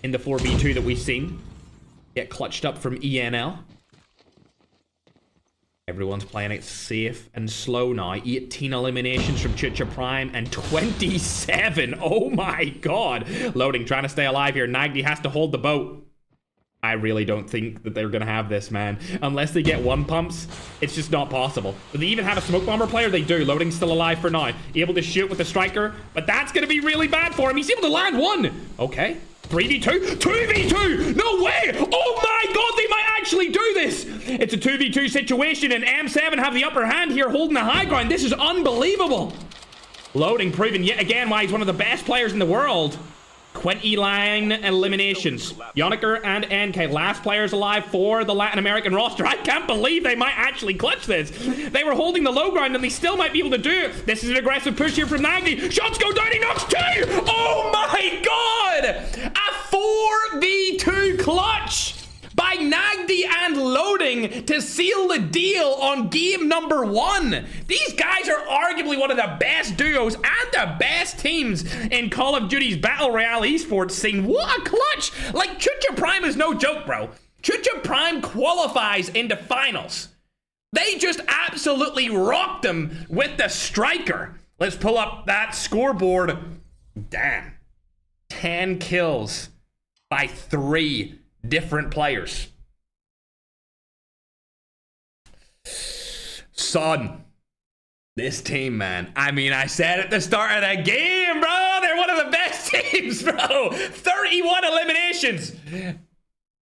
in the 4v2 that we've seen. Get clutched up from ENL. Everyone's playing it safe and slow now. 18 eliminations from Chucha Prime and 27. Oh my god. Loading, trying to stay alive here. Nagdi has to hold the boat. I really don't think that they're going to have this, man. Unless they get 1 pumps, it's just not possible. Do they even have a smoke bomber player? They do. Loading's still alive for now. Able to shoot with the striker, but that's going to be really bad for him. He's able to land 1. Okay. 3v2? 2v2! No way! Oh my god, they might actually do this! It's a 2v2 situation, and M7 have the upper hand here, holding the high ground. This is unbelievable. Loading proving yet again why he's one of the best players in the world. 29 eliminations. Yoniker and NK, last players alive for the Latin American roster. I can't believe they might actually clutch this. They were holding the low ground and they still might be able to do it. This is an aggressive push here from Nagdi. Shots go down, he knocks 2! Oh my god! A 4v2 clutch by Nagdi and Loading to seal the deal on game number 1. These guys are arguably one of the best duos and the best teams in Call of Duty's Battle Royale esports scene. What a clutch! Like, Chucha Prime is no joke, bro. Chucha Prime qualifies into finals. They just absolutely rocked them with the striker. Let's pull up that scoreboard. Damn. 10 kills by 3 different players. Son, this team, man. I mean, I said at the start of the game, bro, they're one of the best teams, bro. 31 eliminations.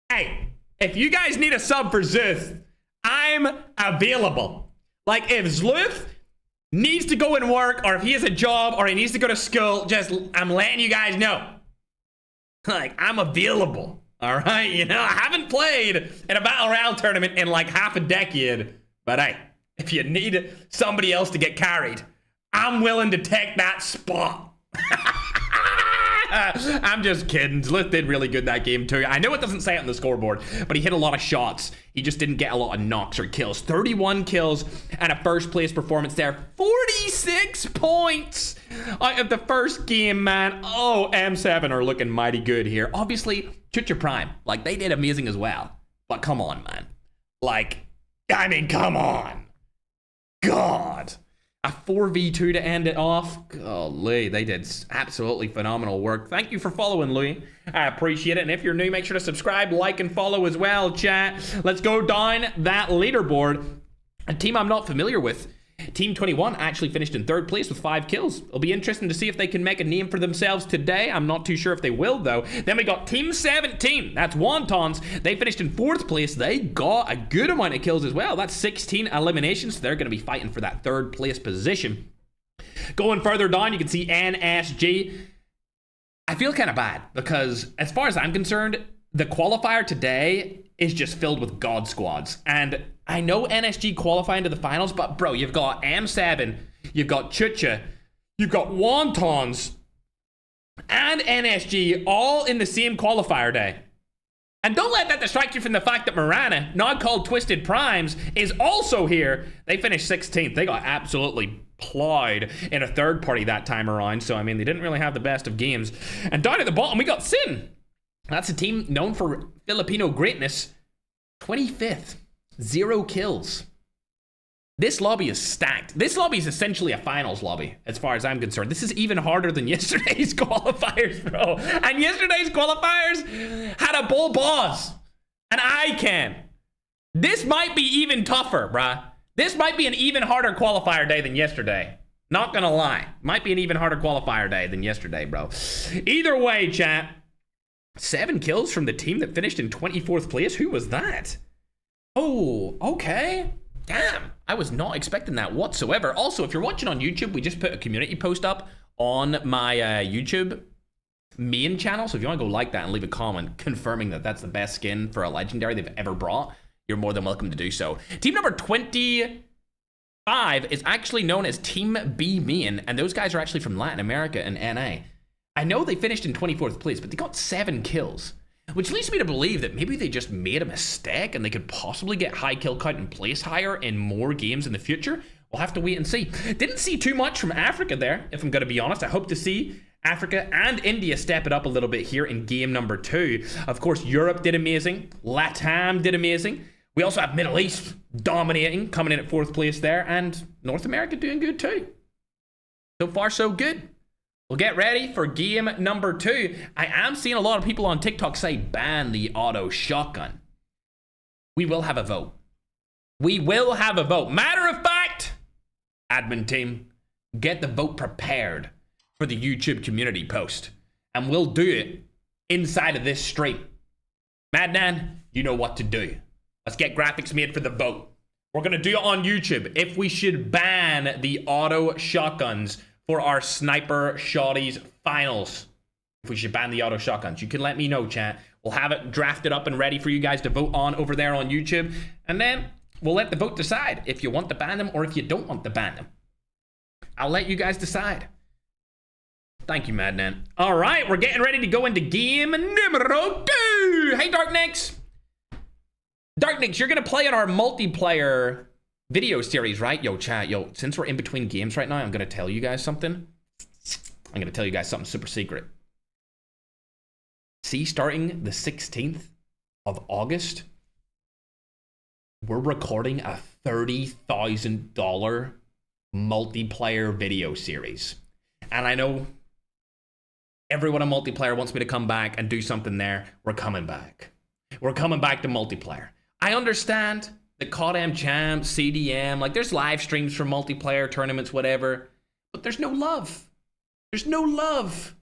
Hey, if you guys need a sub for Zuth, I'm available. Like, if Zluth needs to go and work, or if he has a job, or he needs to go to school, just, I'm letting you guys know. Like, I'm available. All right, you know, I haven't played in a Battle Royale tournament in like half a decade, but hey, if you need somebody else to get carried, I'm willing to take that spot. I'm just kidding. Zlith did really good that game too. I know it doesn't say it on the scoreboard, but he hit a lot of shots. He just didn't get a lot of knocks or kills. 31 kills and a first place performance there. 46 points out of the first game, man. Oh, M7 are looking mighty good here. Obviously, Chucha Prime, like, they did amazing as well. But come on, man. Like, I mean, come on. God. A 4v2 to end it off. Golly, they did absolutely phenomenal work. Thank you for following, Louis. I appreciate it. And if you're new, make sure to subscribe, like, and follow as well, chat. Let's go down that leaderboard. A team I'm not familiar with. Team 21 actually finished in 3rd place with 5 kills. It'll be interesting to see if they can make a name for themselves today. I'm not too sure if they will, though. Then we got Team 17. That's Wontons. They finished in 4th place. They got a good amount of kills as well. That's 16 eliminations. So they're going to be fighting for that 3rd place position. Going further down, you can see NSG. I feel kind of bad because as far as I'm concerned, the qualifier today is just filled with God squads. And I know NSG qualifying to the finals, but bro, you've got M7, you've got Chucha, you've got Wontons, and NSG all in the same qualifier day. And don't let that distract you from the fact that Marana, now called Twisted Primes, is also here. They finished 16th. They got absolutely plowed in a 3rd party that time around. So, I mean, they didn't really have the best of games. And down at the bottom, we got Sin. That's a team known for Filipino greatness. 25th. 0 kills. This lobby is stacked. This lobby is essentially a finals lobby, as far as I'm concerned. This is even harder than yesterday's qualifiers, bro. And yesterday's qualifiers had a bull boss. An ICANN. This might be even tougher, bruh. This might be an even harder qualifier day than yesterday. Not gonna lie. Might be an even harder qualifier day than yesterday, bro. Either way, chat. 7 kills from the team that finished in 24th place. Who was that? Oh, okay. Damn, I was not expecting that whatsoever. Also, if you're watching on YouTube, we just put a community post up on my YouTube main channel. So if you want to go like that and leave a comment confirming that that's the best skin for a legendary they've ever brought, you're more than welcome to do so. Team number 25 is actually known as Team B Main, and those guys are actually from Latin America and NA. I know they finished in 24th place, but they got 7 kills. Which leads me to believe that maybe they just made a mistake and they could possibly get high kill count and place higher in more games in the future. We'll have to wait and see. Didn't see too much from Africa there, if I'm going to be honest. I hope to see Africa and India step it up a little bit here in game number 2. Of course, Europe did amazing. LATAM did amazing. We also have Middle East dominating, coming in at 4th place there. And North America doing good too. So far, so good. Well, get ready for game number 2. I am seeing a lot of people on TikTok say ban the auto shotgun. We will have a vote. We will have a vote. Matter of fact, admin team, get the vote prepared for the YouTube community post. And we'll do it inside of this stream. Madnan, you know what to do. Let's get graphics made for the vote. We're going to do it on YouTube. If we should ban the auto shotguns for our Sniper Shotties finals. If we should ban the auto shotguns, you can let me know, chat. We'll have it drafted up and ready for you guys to vote on over there on YouTube. And then we'll let the vote decide if you want to ban them or if you don't want to ban them. I'll let you guys decide. Thank you, Madman. All right, we're getting ready to go into game numero 2. Hey, Darknix. Darknix, you're going to play in our multiplayer video series, right? Yo, chat, yo, since we're in between games right now, I'm going to tell you guys something. I'm going to tell you guys something super secret. See, starting the 16th of August, we're recording a $30,000 multiplayer video series. And I know everyone in multiplayer wants me to come back and do something there. We're coming back. We're coming back to multiplayer. I understand the COD champs, CDM, like there's live streams for multiplayer tournaments, whatever, but there's no love. There's no love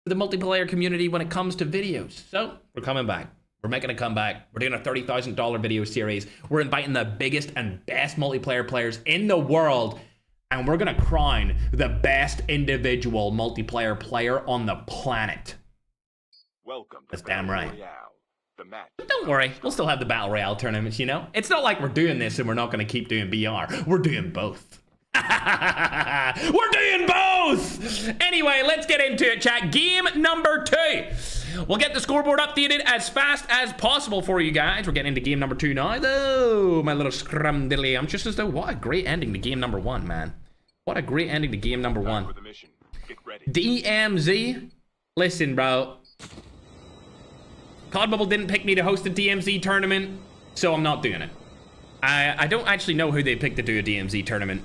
for the multiplayer community when it comes to videos. So we're coming back. We're making a comeback. We're doing a $30,000 video series. We're inviting the biggest and best multiplayer players in the world, and we're gonna crown the best individual multiplayer player on the planet. Welcome to That's damn right. Royale. The match. But don't worry, we'll still have the Battle Royale tournaments, you know? It's not like we're doing this and we're not going to keep doing BR. We're doing both. We're doing both! Anyway, let's get into it, chat. Game number 2. We'll get the scoreboard updated as fast as possible for you guys. We're getting into game number 2 now, though. My little scrumdiddly. I'm just as though, what a great ending to game number 1, man. What a great ending to game number 1. For the mission. Get ready. DMZ. Listen, bro. COD Mobile didn't pick me to host a DMZ tournament, so I'm not doing it. I don't actually know who they picked to do a DMZ tournament,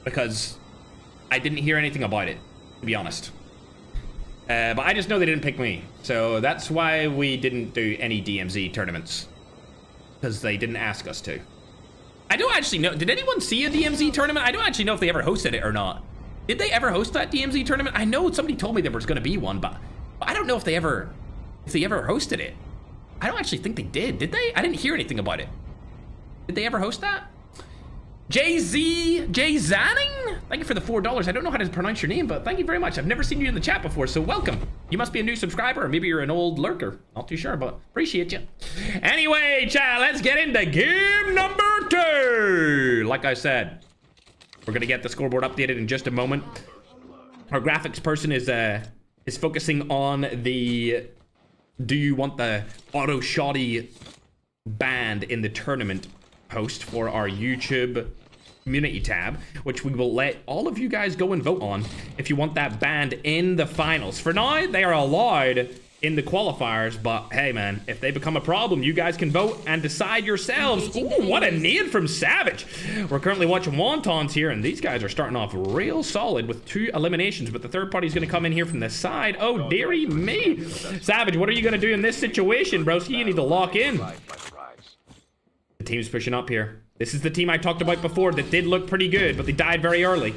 because I didn't hear anything about it, to be honest. But I just know they didn't pick me. So that's why we didn't do any DMZ tournaments. Because they didn't ask us to. I don't actually know. Did anyone see a DMZ tournament? I don't actually know if they ever hosted it or not. Did they ever host that DMZ tournament? I know somebody told me there was going to be one, but I don't know if they ever hosted it. I don't actually think they did. Did they? I didn't hear anything about it. Did they ever host that? Jay Zanning? Thank you for the $4. I don't know how to pronounce your name, but thank you very much. I've never seen you in the chat before, so welcome. You must be a new subscriber, or maybe you're an old lurker. Not too sure, but appreciate you. Anyway, chat, let's get into game number 2. Like I said, we're gonna get the scoreboard updated in just a moment. Our graphics person is focusing on the do you want the auto shoddy band in the tournament post for our YouTube community tab, which we will let all of you guys go and vote on if you want that band in the finals. For now, they are allowed in the qualifiers, but hey man, if they become a problem, you guys can vote and decide yourselves. Ooh, what a nade from Savage. We're currently watching Wontons here, and these guys are starting off real solid with 2 eliminations, but the third party's gonna come in here from the side. Oh, dearie me. Savage, what are you gonna do in this situation, bro? So you need to lock in. The team's pushing up here. This is the team I talked about before that did look pretty good, but they died very early.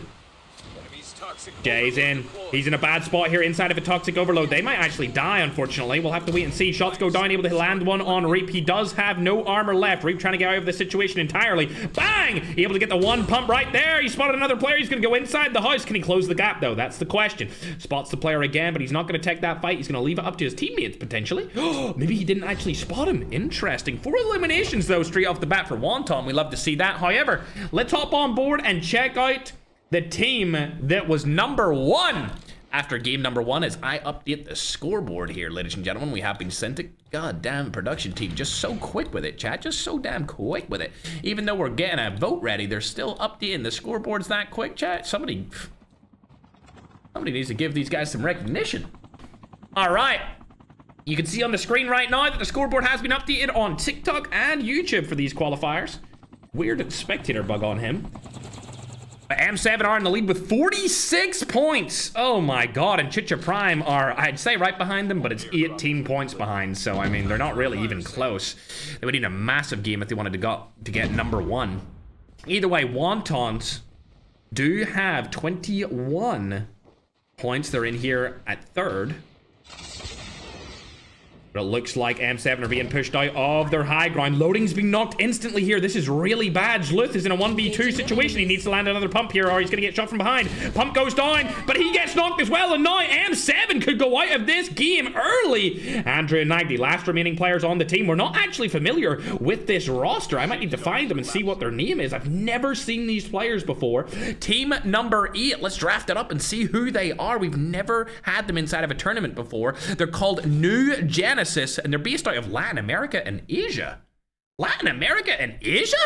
Jay's in. He's in a bad spot here inside of a toxic overload. They might actually die, unfortunately. We'll have to wait and see. Shots go down, able to land one on Reap. He does have no armor left. Reap trying to get out of the situation entirely. Bang! Able to get the one pump right there. He spotted another player. He's going to go inside the house. Can he close the gap, though? That's the question. Spots the player again, but he's not going to take that fight. He's going to leave it up to his teammates, potentially. Maybe he didn't actually spot him. Interesting. 4 eliminations, though, straight off the bat for Wonton. We love to see that. However, let's hop on board and check out the team that was number 1 after game number 1 as I update the scoreboard here, ladies and gentlemen. We have been sent to goddamn production team. Just so quick with it, chat. Just so damn quick with it. Even though we're getting a vote ready, they're still updating the scoreboards that quick, chat. Somebody needs to give these guys some recognition. All right. You can see on the screen right now that the scoreboard has been updated on TikTok and YouTube for these qualifiers. Weird spectator bug on him. M7 are in the lead with 46 points. Oh my god, and Chicha Prime are, I'd say, right behind them, but it's 18 points behind, so I mean, they're not really even close. They would need a massive game if they wanted to get number 1. Either way, Wontons do have 21 points. They're in here at 3rd. But it looks like M7 are being pushed out of their high ground. Loading's being knocked instantly here. This is really bad. Zluth is in a 1v2 situation. He needs to land another pump here or he's going to get shot from behind. Pump goes down, but he gets knocked as well. And now M7 could go out of this game early. Andrew and Nagdi, last remaining players on the team. We're not actually familiar with this roster. I might need to find them and see what their name is. I've never seen these players before. Team number 8. Let's draft it up and see who they are. We've never had them inside of a tournament before. They're called New Genesis. And they're based out of Latin America and Asia. Latin America and Asia?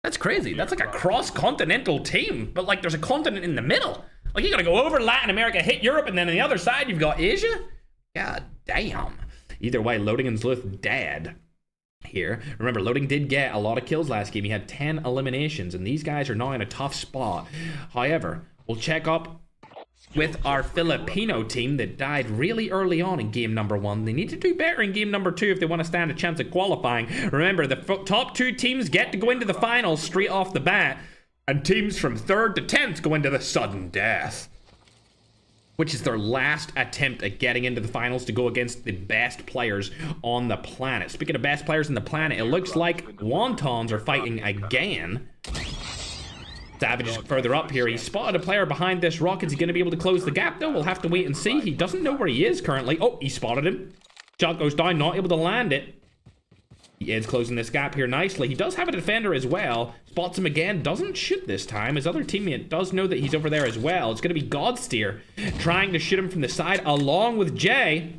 That's crazy. That's like a cross-continental team, but like there's a continent in the middle. Like you gotta go over Latin America, hit Europe, and then on the other side you've got Asia? God damn. Either way, Loading and Zluth dead here. Remember, Loading did get a lot of kills last game. He had 10 eliminations, and these guys are now in a tough spot. However, we'll check up with our Filipino team that died really early on in game number 1. They need to do better in game number 2 if they want to stand a chance at qualifying. Remember, the top 2 teams get to go into the finals straight off the bat, and teams from 3rd to 10th go into the sudden death, which is their last attempt at getting into the finals to go against the best players on the planet. Speaking of best players on the planet, it looks like Wontons are fighting again. Savage is further up here. He spotted a player behind this rock. Is he going to be able to close the gap, though? We'll have to wait and see. He doesn't know where he is currently. Oh, he spotted him. Shot goes down, not able to land it. He is closing this gap here nicely. He does have a defender as well. Spots him again. Doesn't shoot this time. His other teammate does know that he's over there as well. It's going to be Godsteer trying to shoot him from the side along with Jay.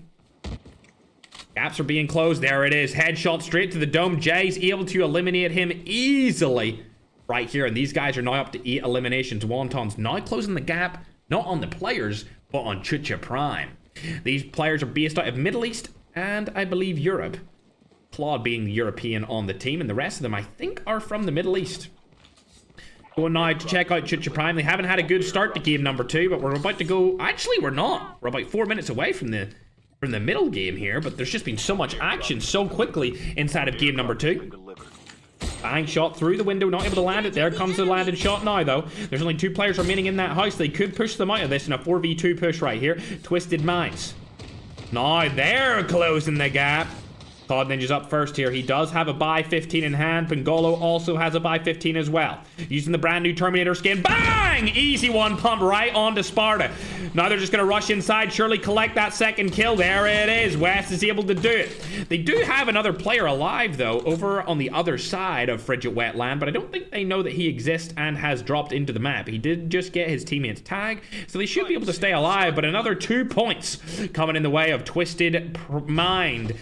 Gaps are being closed. There it is. Headshot straight to the dome. Jay's able to eliminate him easily right here, and these guys are now up to 8 eliminations. Wonton's now closing the gap, not on the players, but on Chucha Prime. These players are based out of Middle East and I believe Europe. Claude being the European on the team, and the rest of them I think are from the Middle East. Going now to check out Chucha Prime. They haven't had a good start to game number 2, but we're about to go... Actually, we're not. We're about 4 minutes away from the middle game here, but there's just been so much action so quickly inside of game number 2. Bang, shot through the window, not able to land it. There comes the landed shot now, though. There's only 2 players remaining in that house. They could push them out of this in a 4v2 push right here. Twisted Minds. Now they're closing the gap. COD Ninja's up first here. He does have a buy 15 in hand. Pangolo also has a buy 15 as well. Using the brand new Terminator skin. Bang! Easy one pump right onto Sparta. Now they're just going to rush inside. Surely collect that second kill. There it is. West is able to do it. They do have another player alive, though, over on the other side of Frigid Wetland, but I don't think they know that he exists and has dropped into the map. He did just get his teammate's tag, so they should be able to stay alive, but another 2 points coming in the way of Twisted Mind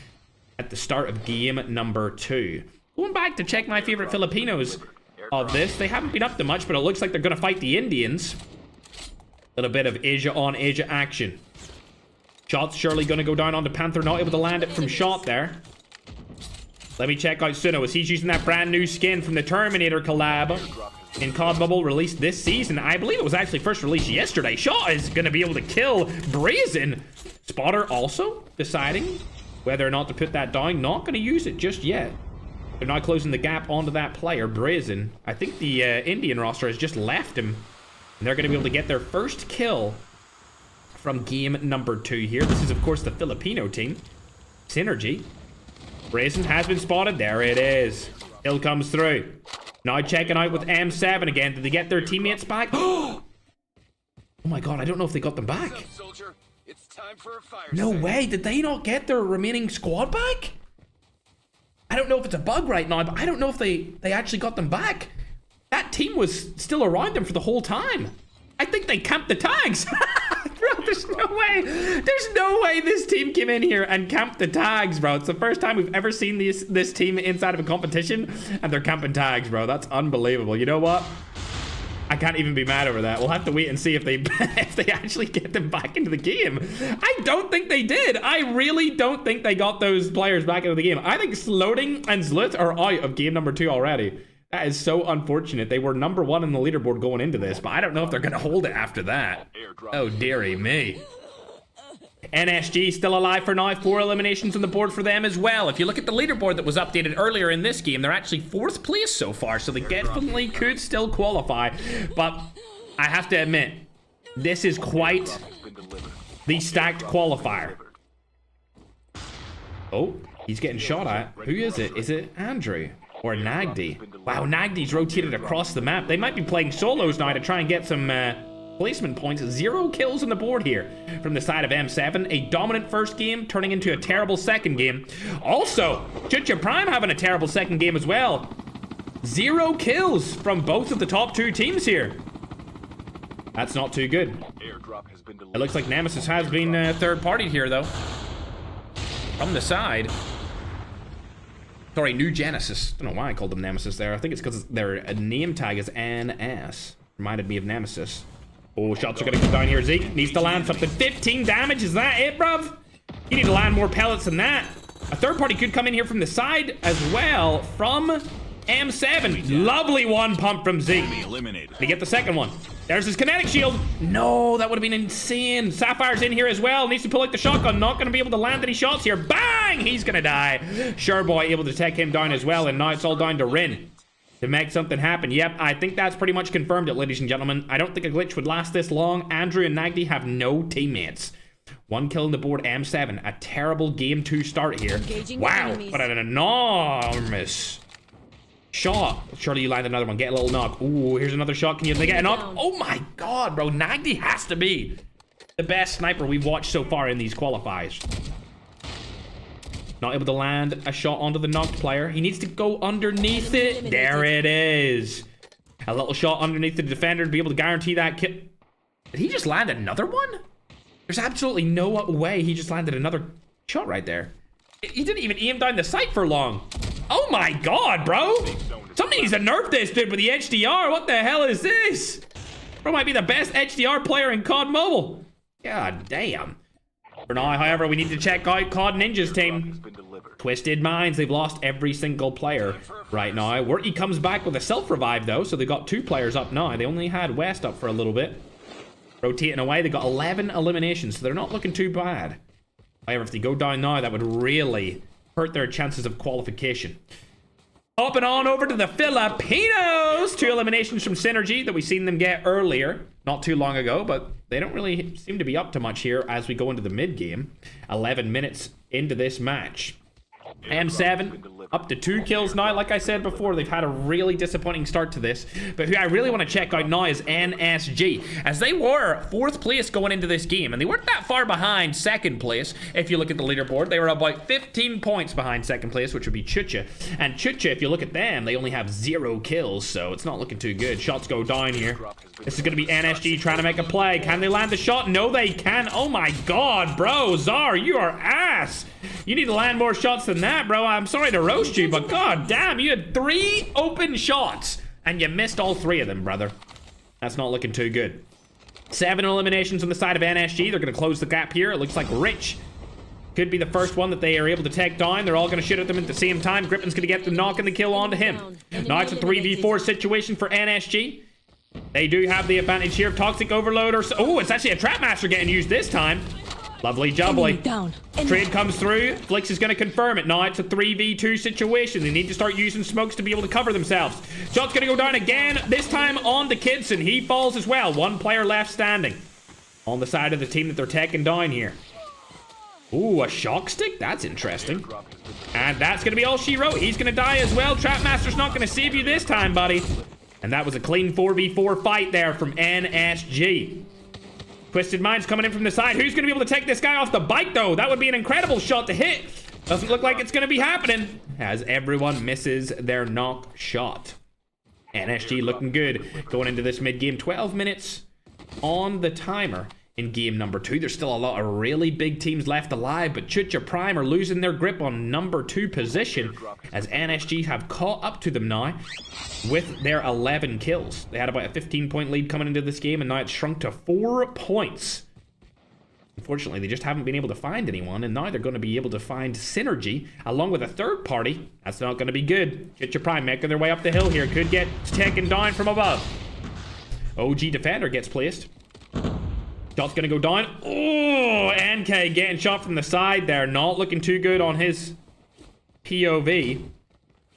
at the start of game number 2. Going back to check my favorite Filipinos of this. They haven't been up to much, but it looks like they're going to fight the Indians. A little bit of Asia on Asia action. Shot's surely going to go down onto Panther. Not able to land it from shot there. Let me check out Suno as he's using that brand new skin from the Terminator collab in COD Mobile, released this season. I believe it was actually first released yesterday. Shot is going to be able to kill Brazen. Spotter also deciding whether or not to put that down. Not going to use it just yet. They're now closing the gap onto that player, Brazen. I think the Indian roster has just left him. And they're going to be able to get their first kill from game number 2 here. This is, of course, the Filipino team. Synergy. Brazen has been spotted. There it is. Kill comes through. Now checking out with M7 again. Did they get their teammates back? Oh my god, I don't know if they got them back. No way, did they not get their remaining squad back? I don't know if it's a bug right now, but I don't know if they actually got them back. That team was still around them for the whole time. I think they camped the tags. Bro, there's no way. There's no way this team came in here and camped the tags, bro. It's the first time we've ever seen this team inside of a competition, and they're camping tags, bro. That's unbelievable. You know what? I can't even be mad over that. We'll have to wait and see if they if they actually get them back into the game. I don't think they did. I really don't think they got those players back into the game. I think Sloating and Zlut are out of game number 2 already. That is so unfortunate. They were number 1 in the leaderboard going into this, but I don't know if they're going to hold it after that. Oh, dearie me. NSG still alive for now. 4 eliminations on the board for them as well. If you look at the leaderboard that was updated earlier in this game, they're actually 4th place so far, so they definitely could still qualify. But I have to admit, this is quite the stacked qualifier. Oh, he's getting shot at. Who is it? Is it Andrew or Nagdi? Wow, Nagdi's rotated across the map. They might be playing solos now to try and get some placement points. 0 kills on the board here from the side of M7. A dominant first game turning into a terrible second game. Also, Chucha Prime having a terrible second game as well. 0 kills from both of the top 2 teams here. That's not too good. It looks like Nemesis has been third-partied here, though. From the side. Sorry, New Genesis. I don't know why I called them Nemesis there. I think it's because their name tag is NS. Reminded me of Nemesis. Oh, shots are going to come down here. Zeke needs to land something. 15 damage. Is that it, bruv? You need to land more pellets than that. A third party could come in here from the side as well from M7. Lovely one pump from Zeke. They get the second one. There's his kinetic shield. No, that would have been insane. Sapphire's in here as well. Needs to pull out the shotgun. Not going to be able to land any shots here. Bang! He's going to die. Sure boy able to take him down as well. And now it's all down to Rin to make something happen. Yep, I think that's pretty much confirmed it, ladies and gentlemen. I don't think a glitch would last this long. Andrew and Nagdi have no teammates. 1 kill on the board, M7. A terrible game 2 start here. Wow, but an enormous shot. Surely you land another one. Get a little knock. Ooh, here's another shot. Can you get a knock? Oh my god, bro. Nagdi has to be the best sniper we've watched so far in these qualifiers. Not able to land a shot onto the knocked player. He needs to go underneath it. There it is. A little shot underneath the defender to be able to guarantee that kill. Did he just land another one? There's absolutely no way he just landed another shot right there. He didn't even aim down the sight for long. Oh my god, bro. Somebody needs to nerf this dude with the HDR. What the hell is this? Bro might be the best HDR player in COD Mobile. God damn. For now, however, we need to check out COD Ninja's team. Twisted Minds, they've lost every single player right now. Worky comes back with a self-revive, though, so they've got 2 players up now. They only had West up for a little bit. Rotating away, they got 11 eliminations, so they're not looking too bad. However, if they go down now, that would really hurt their chances of qualification. Hopping on over to the Filipinos. 2 eliminations from Synergy that we've seen them get earlier, not too long ago, but they don't really seem to be up to much here as we go into the mid-game. 11 minutes into this match. M7 up to 2 kills now. Like I said before, they've had a really disappointing start to this, but who I really want to check out now is NSG, as they were 4th place going into this game, and they weren't that far behind 2nd place. If you look at the leaderboard, they were about 15 points behind 2nd place, which would be Chucha. And Chucha, if you look at them, they only have 0 kills, so it's not looking too good. Shots go down here. This is going to be NSG trying to make a play. Can they land the shot? No, they can. Oh my god, bro. Czar, you are ass. You need to land more shots than that, bro. I'm sorry to roast you, but god damn, you had 3 open shots and you missed all 3 of them, brother. That's not looking too good. 7 eliminations on the side of NSG. They're going to close the gap here. It looks like Rich could be the first one that they are able to take down. They're all going to shoot at them at the same time. Grippen's going to get the knock and the kill onto him. Now it's a 3v4 situation for NSG. They do have the advantage here of Toxic Overload or... Oh, it's actually a Trapmaster getting used this time. Lovely jubbly. Trade comes through. Flix is going to confirm it. Now it's a 3v2 situation. They need to start using smokes to be able to cover themselves. Shot's going to go down again. This time on to Kidson. He falls as well. 1 player left standing on the side of the team that they're taking down here. Ooh, a shock stick? That's interesting. And that's going to be all she wrote. He's going to die as well. Trapmaster's not going to save you this time, buddy. And that was a clean 4v4 fight there from NSG. Twisted Minds coming in from the side. Who's going to be able to take this guy off the bike, though? That would be an incredible shot to hit. Doesn't look like it's going to be happening, as everyone misses their knock shot. NSG looking good going into this mid-game. 12 minutes on the timer in game number 2. There's still a lot of really big teams left alive, but Chucha Prime are losing their grip on number 2 position, as NSG have caught up to them now with their 11 kills. They had about a 15-point lead coming into this game, and now it's shrunk to 4 points. Unfortunately, they just haven't been able to find anyone, and now they're going to be able to find Synergy along with a third party. That's not going to be good. Chucha Prime making their way up the hill here. Could get taken down from above. OG Defender gets placed. Shot's gonna go down. Oh, NK getting shot from the side there. Not looking too good on his POV.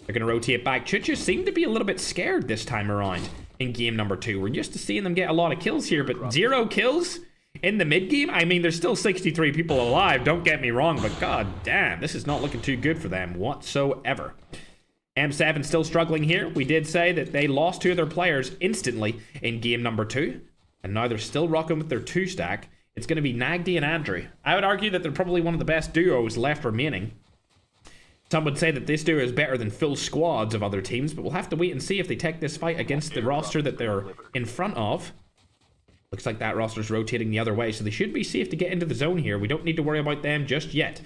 They're gonna rotate back. Chucha seem to be a little bit scared this time around in game number 2. We're used to seeing them get a lot of kills here, but 0 kills in the mid game? I mean, there's still 63 people alive, don't get me wrong, but god damn, this is not looking too good for them whatsoever. M7 still struggling here. We did say that they lost 2 of their players instantly in game number 2. And now they're still rocking with their 2-stack. It's going to be Nagdi and Andrew. I would argue that they're probably one of the best duos left remaining. Some would say that this duo is better than full squads of other teams, but we'll have to wait and see if they take this fight against the roster that they're in front of. Looks like that roster's rotating the other way, so they should be safe to get into the zone here. We don't need to worry about them just yet.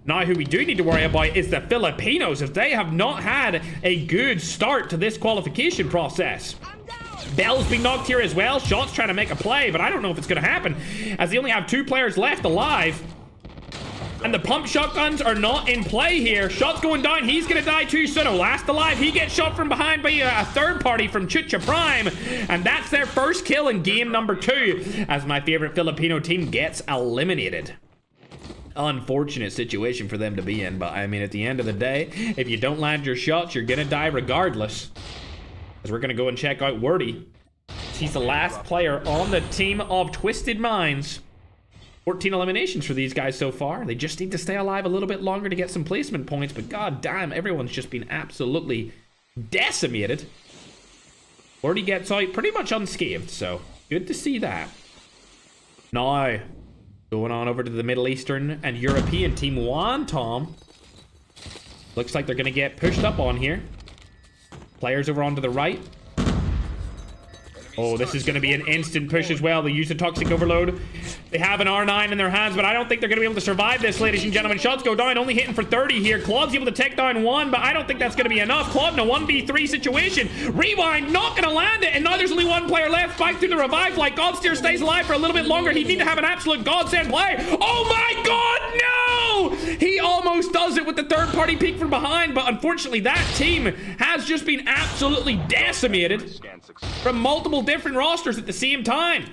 Now, who we do need to worry about is the Filipinos, as they have not had a good start to this qualification process. Bell's being knocked here as well. Shot's trying to make a play, but I don't know if it's going to happen, as they only have 2 players left alive. And the pump shotguns are not in play here. Shot's going down. He's going to die too. Suno last alive. He gets shot from behind by a third party from Chucha Prime. And that's their first kill in game number 2, as my favorite Filipino team gets eliminated. Unfortunate situation for them to be in, but I mean, at the end of the day, if you don't land your shots, you're going to die regardless. As we're going to go and check out Wordy. He's the last player on the team of Twisted Minds. 14 eliminations for these guys so far. They just need to stay alive a little bit longer to get some placement points, but god damn, everyone's just been absolutely decimated. Wordy gets out pretty much unscathed, so good to see that. Now, going on over to the Middle Eastern and European team, Tom. Looks like they're going to get pushed up on here. Players over onto the right. Oh, this is going to be an instant push as well. They use the Toxic Overload. They have an R9 in their hands, but I don't think they're going to be able to survive this, ladies and gentlemen. Shots go down, only hitting for 30 here. Claude's able to take down 1, but I don't think that's going to be enough. Claude in a 1v3 situation. Rewind, not going to land it, and now there's only 1 player left. Spike through the revive like Godsteer stays alive for a little bit longer. He'd need to have an absolute godsend play. Oh my god, no! no! He almost does it with the third-party peek from behind, but unfortunately that team has just been absolutely decimated from multiple different rosters at the same time.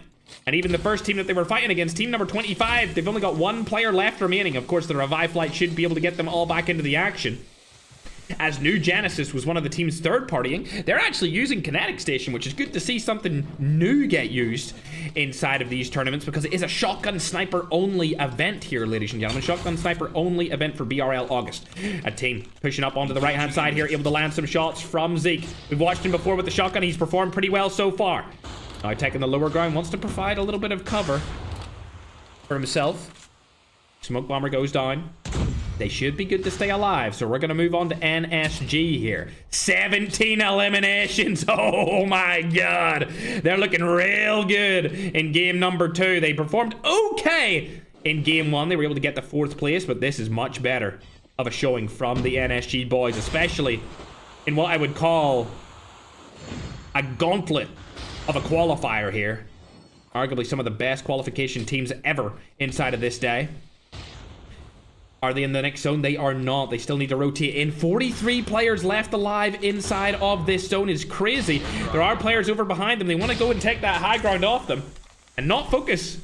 And even the first team that they were fighting against, team number 25, they've only got one player left remaining. Of course, the revive flight should be able to get them all back into the action. As New Genesis was one of the teams third partying, they're actually using Kinetic Station, which is good to see something new get used inside of these tournaments, because it is a shotgun sniper only event here, ladies and gentlemen. Shotgun sniper only event for BRL August. A team pushing up onto the right hand side here, able to land some shots from Zeke. We've watched him before with the shotgun. He's performed pretty well so far. Now taking the lower ground, wants to provide a little bit of cover for himself. Smoke bomber goes down. They should be good to stay alive, so we're going to move on to NSG here. 17 eliminations. Oh my god. They're looking real good in game number 2. They performed okay in game 1. They were able to get the 4th place, but this is much better of a showing from the NSG boys, especially in what I would call a gauntlet of a qualifier here. Arguably some of the best qualification teams ever inside of this day. Are they in the next zone? They are not. They still need to rotate in. 43 players left alive inside of this zone is crazy. There are players over behind them. They want to go and take that high ground off them and not focus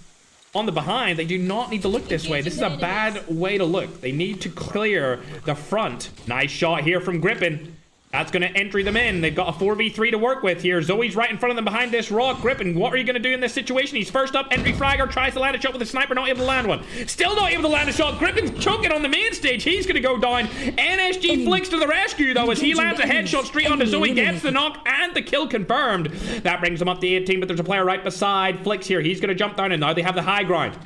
on the behind. They do not need to look this way. This is a bad way to look. They need to clear the front. Nice shot here from Grippin. That's going to entry them in. They've got a 4v3 to work with here. Zoe's right in front of them behind this rock. Grippin, what are you going to do in this situation? He's first up. Entry fragger tries to land a shot with a sniper. Not able to land one. Still not able to land a shot. Grippin's choking on the main stage. He's going to go down. NSG flicks to the rescue, though, as he lands a headshot straight onto Zoe. Gets the knock and the kill confirmed. That brings him up to 18, but there's a player right beside Flicks here. He's going to jump down, and now they have the high ground.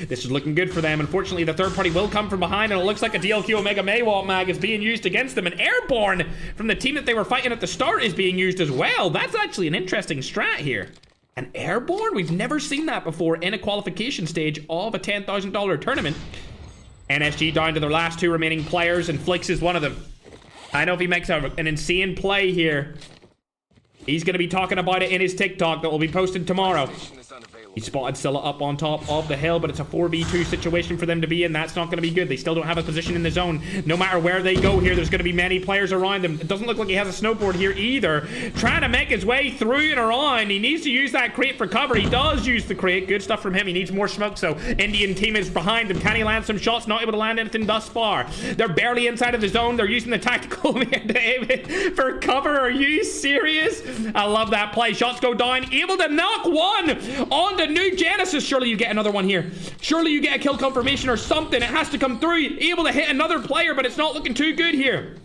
This is looking good for them. Unfortunately, the third party will come from behind, and it looks like a DLQ Omega Maywalt mag is being used against them. And Airborne from the team that they were fighting at the start is being used as well. That's actually an interesting strat here. An Airborne? We've never seen that before in a qualification stage of a $10,000 tournament. NSG down to their last 2 remaining players, and Flix is one of them. I know if he makes an insane play here, he's going to be talking about it in his TikTok that will be posted tomorrow. He spotted Scylla up on top of the hill, but it's a 4v2 situation for them to be in. That's not going to be good. They still don't have a position in the zone. No matter where they go here, there's going to be many players around them. It doesn't look like he has a snowboard here either. Trying to make his way through and around. He needs to use that crate for cover. He does use the crate. Good stuff from him. He needs more smoke, so Indian team is behind him. Can he land some shots? Not able to land anything thus far. They're barely inside of the zone. They're using the tactical for cover. Are you serious? I love that play. Shots go down. Able to knock one on the New Genesis. Surely you get another one here. Surely you get a kill confirmation or something. It has to come through. Able to hit another player, but it's not looking too good here.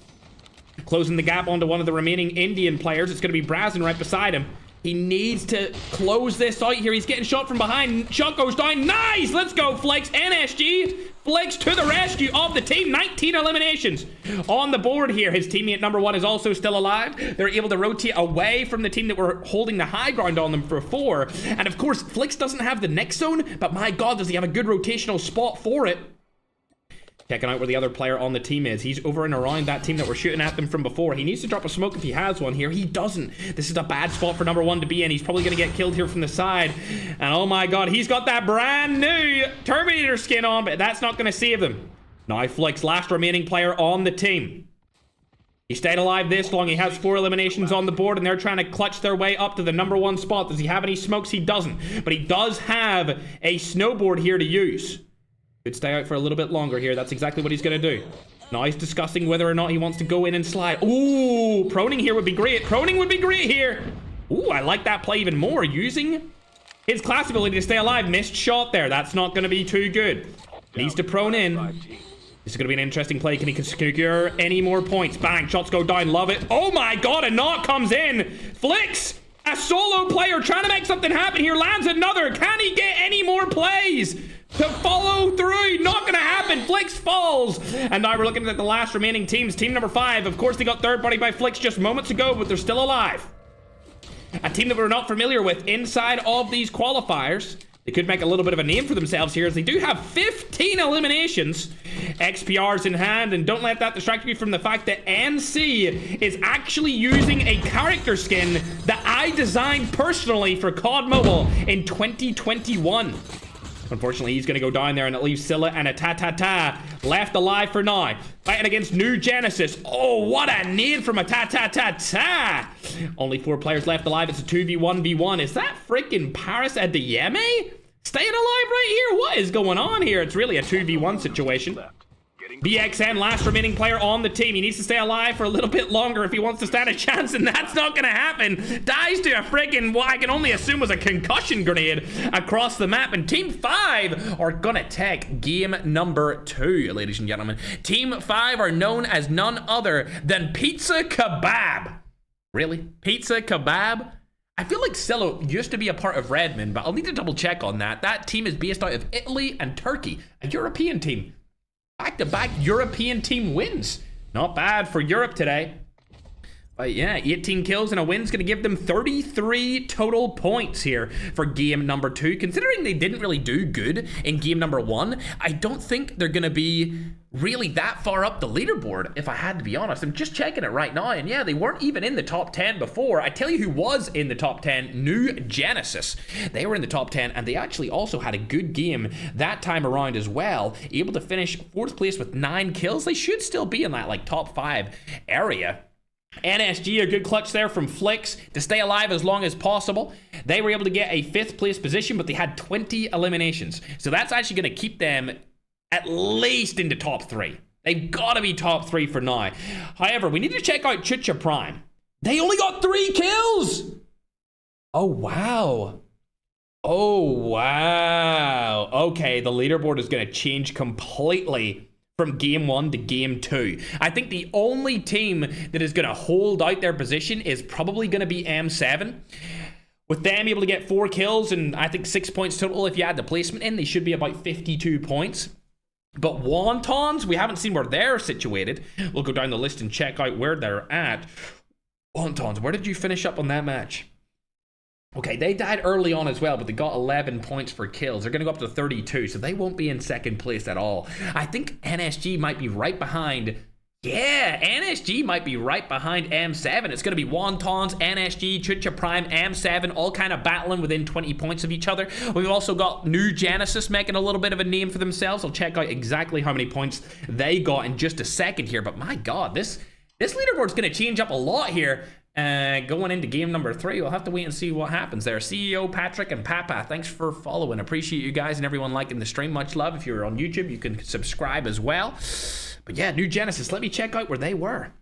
Closing the gap onto one of the remaining Indian players. It's going to be Brazen right beside him. He needs to close this out here. He's getting shot from behind. Shot goes down. Nice! Let's go, Flex. NSG Flex to the rescue of the team. 19 eliminations on the board here. His teammate number 1 is also still alive. They're able to rotate away from the team that were holding the high ground on them for 4. And of course, Flex doesn't have the next zone, but my god, does he have a good rotational spot for it. Checking out where the other player on the team is. He's over and around that team that were shooting at them from before. He needs to drop a smoke if he has one here. He doesn't. This is a bad spot for number 1 to be in. He's probably going to get killed here from the side. And oh my god, he's got that brand new Terminator skin on, but that's not going to save them. Now Flex, last remaining player on the team. He stayed alive this long. He has 4 eliminations on the board, and they're trying to clutch their way up to the number 1 spot. Does he have any smokes? He doesn't. But he does have a snowboard here to use. Could stay out for a little bit longer here. That's exactly what he's going to do. Now he's discussing whether or not he wants to go in and slide. Ooh, proning here would be great. Proning would be great here. Ooh, I like that play even more. Using his class ability to stay alive. Missed shot there. That's not going to be too good. Needs to prone in. This is going to be an interesting play. Can he secure any more points? Bang, shots go down. Love it. Oh my god, a knock comes in. Flicks, a solo player trying to make something happen here. Lands another. Can he get any more plays to follow through? Not gonna happen. Flicks falls. And now we're looking at the last remaining teams. Team number 5, of course, they got third party by Flicks just moments ago, but they're still alive. A team that we're not familiar with inside of these qualifiers. They could make a little bit of a name for themselves here, as they do have 15 eliminations. XPRs in hand, and don't let that distract you from the fact that NC is actually using a character skin that I designed personally for COD Mobile in 2021. Unfortunately, he's going to go down there, and it leaves Scylla and a Ta-Ta-Ta left alive for now. Fighting against New Genesis. Oh, what a nade from a Ta-Ta-Ta-Ta. Only 4 players left alive. It's a 2v1v1. Is that freaking Paris Adeyemi staying alive right here? What is going on here? It's really a 2v1 situation. BXN, last remaining player on the team. He needs to stay alive for a little bit longer if he wants to stand a chance, and that's not going to happen. Dies to a freaking, what I can only assume was a concussion grenade across the map, and Team 5 are going to take game number 2, ladies and gentlemen. Team 5 are known as none other than Pizza Kebab. Really? Pizza Kebab? I feel like Cello used to be a part of Redmond, but I'll need to double check on that. That team is based out of Italy and Turkey, a European team. Back-to-back European team wins. Not bad for Europe today. But yeah, 18 kills and a win's going to give them 33 total points here for game number 2. Considering they didn't really do good in game number 1, I don't think they're going to be really that far up the leaderboard, if I had to be honest. I'm just checking it right now, and yeah, they weren't even in the top 10 before. I tell you who was in the top 10, New Genesis. They were in the top 10, and they actually also had a good game that time around as well. Able to finish 4th place with 9 kills. They should still be in that like top 5 area. NSG, a good clutch there from Flicks to stay alive as long as possible. They were able to get a 5th place position, but they had 20 eliminations. So that's actually going to keep them at least into top 3. They've got to be top 3 for now. However, we need to check out Chucha Prime. They only got 3 kills! Oh, wow. Oh, wow. Okay, the leaderboard is going to change completely from game 1 to game 2. I think the only team that is going to hold out their position is probably going to be M7. With them able to get 4 kills and I think 6 points total if you add the placement in, they should be about 52 points. But Wontons, we haven't seen where they're situated. We'll go down the list and check out where they're at. Wontons, where did you finish up on that match? Okay, they died early on as well, but they got 11 points for kills. They're going to go up to 32, so they won't be in 2nd place at all. I think NSG might be right behind. Yeah, NSG might be right behind M7. It's going to be Wontons, NSG, Chucha Prime, M7, all kind of battling within 20 points of each other. We've also got New Genesis making a little bit of a name for themselves. I'll check out exactly how many points they got in just a second here. But my God, this leaderboard's going to change up a lot here. Going into game number 3, we'll have to wait and see what happens there. CEO, Patrick, and Papa, thanks for following. Appreciate you guys and everyone liking the stream. Much love. If you're on YouTube, you can subscribe as well. But yeah, New Genesis, let me check out where they were.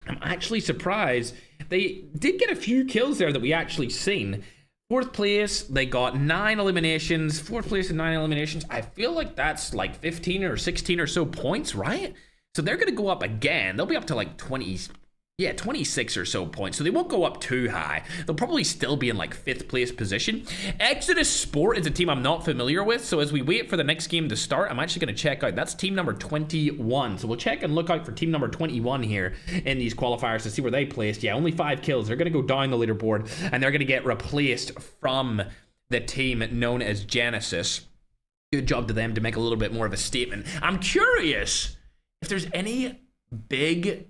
I'm actually surprised. They did get a few kills there that we actually seen. 4th place, they got 9 eliminations. 4th place and 9 eliminations. I feel like that's like 15 or 16 or so points, right? So they're going to go up again. They'll be up to like 26 or so points, so they won't go up too high. They'll probably still be in like 5th place position. Exodus Sport is a team I'm not familiar with, so as we wait for the next game to start, I'm actually going to check out. That's team number 21, so we'll check and look out for team number 21 here in these qualifiers to see where they placed. Yeah, only 5 kills. They're going to go down the leaderboard, and they're going to get replaced from the team known as Genesis. Good job to them to make a little bit more of a statement. I'm curious if there's any big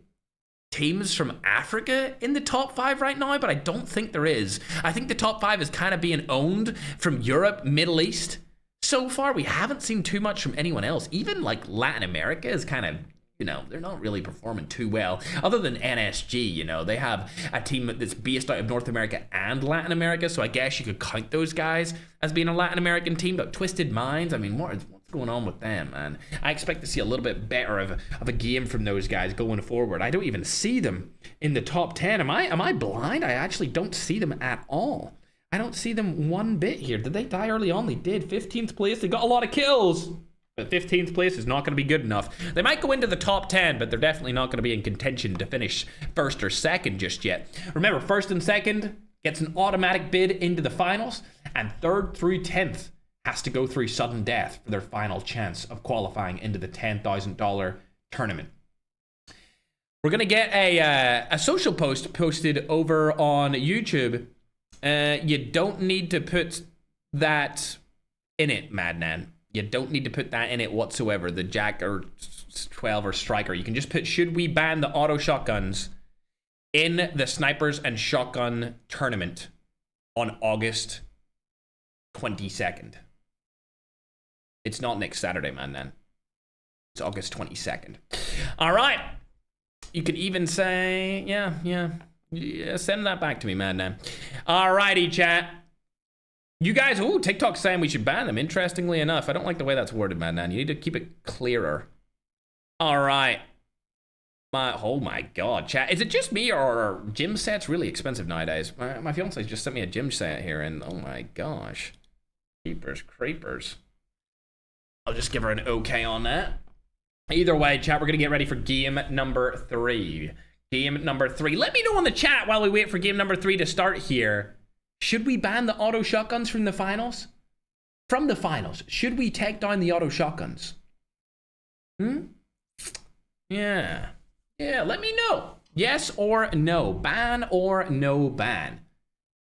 teams from Africa in the top 5 right now, but I don't think there is. I think the top 5 is kind of being owned from Europe, Middle East. So far, we haven't seen too much from anyone else. Even like Latin America is kind of, you know, they're not really performing too well. Other than NSG, you know, they have a team that's based out of North America and Latin America, so I guess you could count those guys as being a Latin American team. But Twisted Minds, I mean, what's going on with them, man? I expect to see a little bit better of a game from those guys going forward. I don't even see them in the top 10. Am I blind? I actually don't see them at all. I don't see them one bit here. Did they die early on? They did. 15th place. They got a lot of kills. But 15th place is not going to be good enough. They might go into the top 10, but they're definitely not going to be in contention to finish 1st or 2nd just yet. Remember, 1st and 2nd gets an automatic bid into the finals, and 3rd through 10th has to go through sudden death for their final chance of qualifying into the $10,000 tournament. We're going to get a social post posted over on YouTube. You don't need to put that in it, Madnan. You don't need to put that in it whatsoever. The Jack or 12 or Striker. You can just put, should we ban the auto shotguns in the snipers and shotgun tournament on August 22nd? It's not next Saturday, man, then. It's August 22nd. All right. You could even say, yeah, send that back to me, man. All righty, chat. You guys, TikTok's saying we should ban them. Interestingly enough, I don't like the way that's worded, man. You need to keep it clearer. All right. Oh my God, chat. Is it just me, or are gym sets really expensive nowadays? My fiance just sent me a gym set here, and oh my gosh. Keepers, creepers. I'll just give her an okay on that. Either way, chat, we're going to get ready for game number 3. Game number 3. Let me know in the chat while we wait for game number 3 to start here. Should we ban the auto shotguns from the finals? From the finals, should we take down the auto shotguns? Yeah, let me know. Yes or no. Ban or no ban?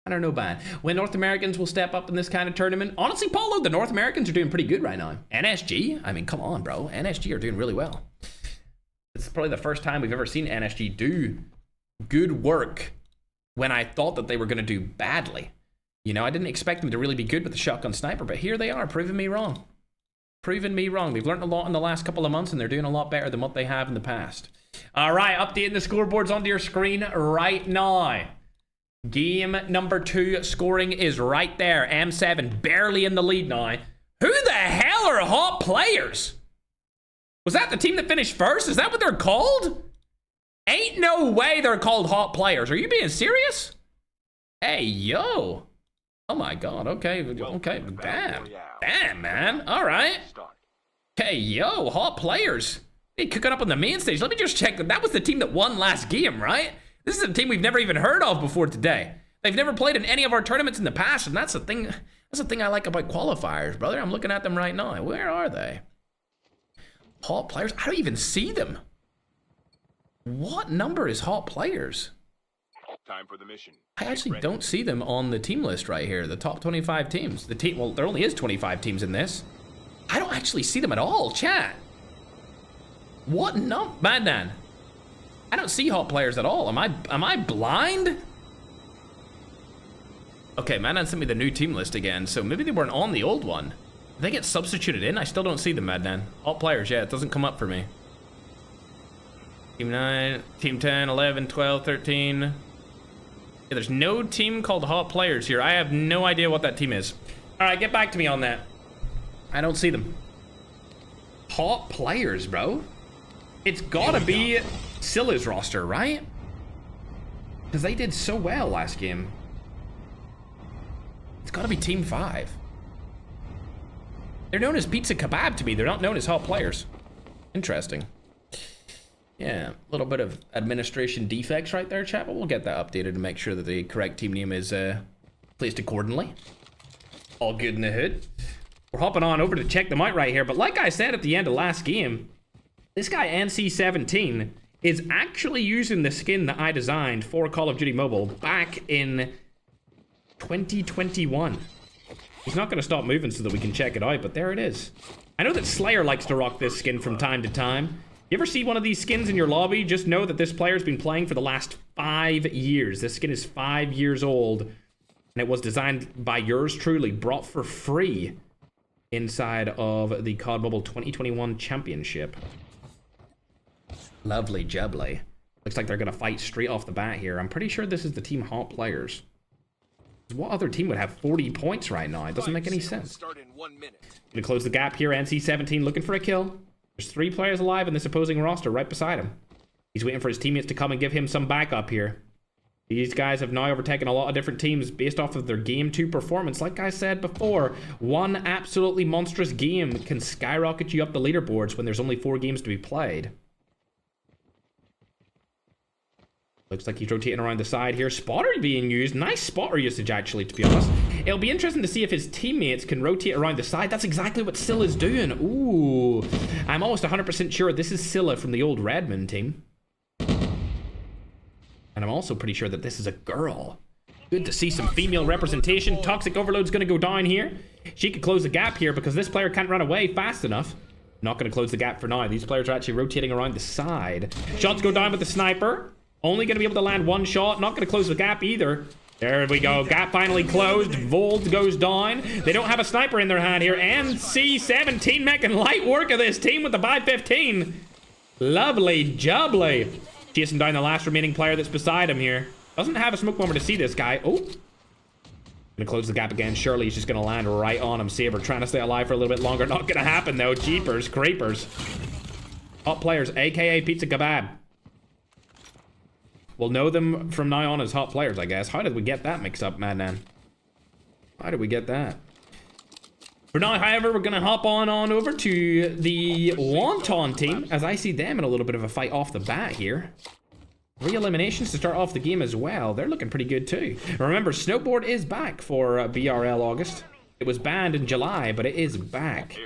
Ban or no ban? When North Americans will step up in this kind of tournament? Honestly, Paulo, the North Americans are doing pretty good right now. NSG? I mean, come on, bro. NSG are doing really well. It's probably the first time we've ever seen NSG do good work when I thought that they were going to do badly. You know, I didn't expect them to really be good with the shotgun sniper, but here they are, proving me wrong. Proving me wrong. They've learned a lot in the last couple of months, and they're doing a lot better than what they have in the past. All right, updating the scoreboards onto your screen right now. Game number 2 scoring is right there. M7 barely in the lead now. Who the hell are hot players? Was that the team that finished first? Is that what they're called? Ain't no way they're called hot players. Are you being serious? Hey, yo. Oh my God. Okay. Damn, man. All right. Hey, yo, hot players. Hey, cooking up on the main stage. Let me just check. That was the team that won last game, right? This is a team we've never even heard of before today. They've never played in any of our tournaments in the past, and that's the thing. That's the thing I like about qualifiers, brother. I'm looking at them right now. Where are they? Hot players? I don't even see them. What number is hot players? Time for the mission. I actually don't see them on the team list right here. The top 25 teams. Well, there only is 25 teams in this. I don't actually see them at all, chat. What Madman? I don't see hot players at all. Am I blind? Okay, Madman sent me the new team list again, so maybe they weren't on the old one. Did they get substituted in? I still don't see them, Madman. Hot players, yeah, it doesn't come up for me. Team 9, Team 10, 11, 12, 13. Yeah, there's no team called Hot Players here. I have no idea what that team is. All right, get back to me on that. I don't see them. Hot Players, bro. It's gotta be Scylla's roster, right? Because they did so well last game. It's gotta be Team 5. They're known as Pizza Kebab to me. They're not known as Hot Players. Interesting. Yeah, a little bit of administration defects right there, chat, but we'll get that updated to make sure that the correct team name is placed accordingly. All good in the hood. We're hopping on over to check them out right here, but like I said at the end of last game, this guy NC17 is actually using the skin that I designed for Call of Duty Mobile back in 2021. He's not going to stop moving so that we can check it out, but there it is. I know that Slayer likes to rock this skin from time to time. You ever see one of these skins in your lobby? Just know that this player's been playing for the last 5 years. This skin is 5 years old, and it was designed by yours truly, brought for free inside of the COD Mobile 2021 Championship. Lovely jubbly. Looks like they're going to fight straight off the bat here. I'm pretty sure this is the team Hot Players. What other team would have 40 points right now? It doesn't make any sense. Gonna close the gap here. NC17 looking for a kill. There's 3 players alive in this opposing roster right beside him. He's waiting for his teammates to come and give him some backup here. These guys have now overtaken a lot of different teams based off of their Game 2 performance. Like I said before, one absolutely monstrous game can skyrocket you up the leaderboards when there's only 4 games to be played. Looks like he's rotating around the side here. Spotter being used. Nice spotter usage, actually, to be honest. It'll be interesting to see if his teammates can rotate around the side. That's exactly what Scylla's doing. Ooh. I'm almost 100% sure this is Scylla from the old Redmond team. And I'm also pretty sure that this is a girl. Good to see some female representation. Toxic Overload's going to go down here. She could close the gap here because this player can't run away fast enough. Not going to close the gap for now. These players are actually rotating around the side. Shots go down with the sniper. Only going to be able to land 1 shot. Not going to close the gap either. There we go. Gap finally closed. Vold goes down. They don't have a sniper in their hand here. NC-17 making light work of this team with the 5-15. Lovely jubbly. Chasing down the last remaining player that's beside him here. Doesn't have a smoke bomber to see this guy. Oh. Gonna close the gap again. Surely he's just gonna land right on him. Saber trying to stay alive for a little bit longer. Not gonna happen though. Jeepers creepers. Hot players, aka Pizza Kebab. We'll know them from now on as hot players, I guess. How did we get that mixed up, Madman? How did we get that? For now, however, we're gonna hop on over to the Wonton team, as I see them in a little bit of a fight off the bat here. 3 eliminations to start off the game as well. They're looking pretty good too. Remember, Snowboard is back for BRL August. It was banned in July, but it is back.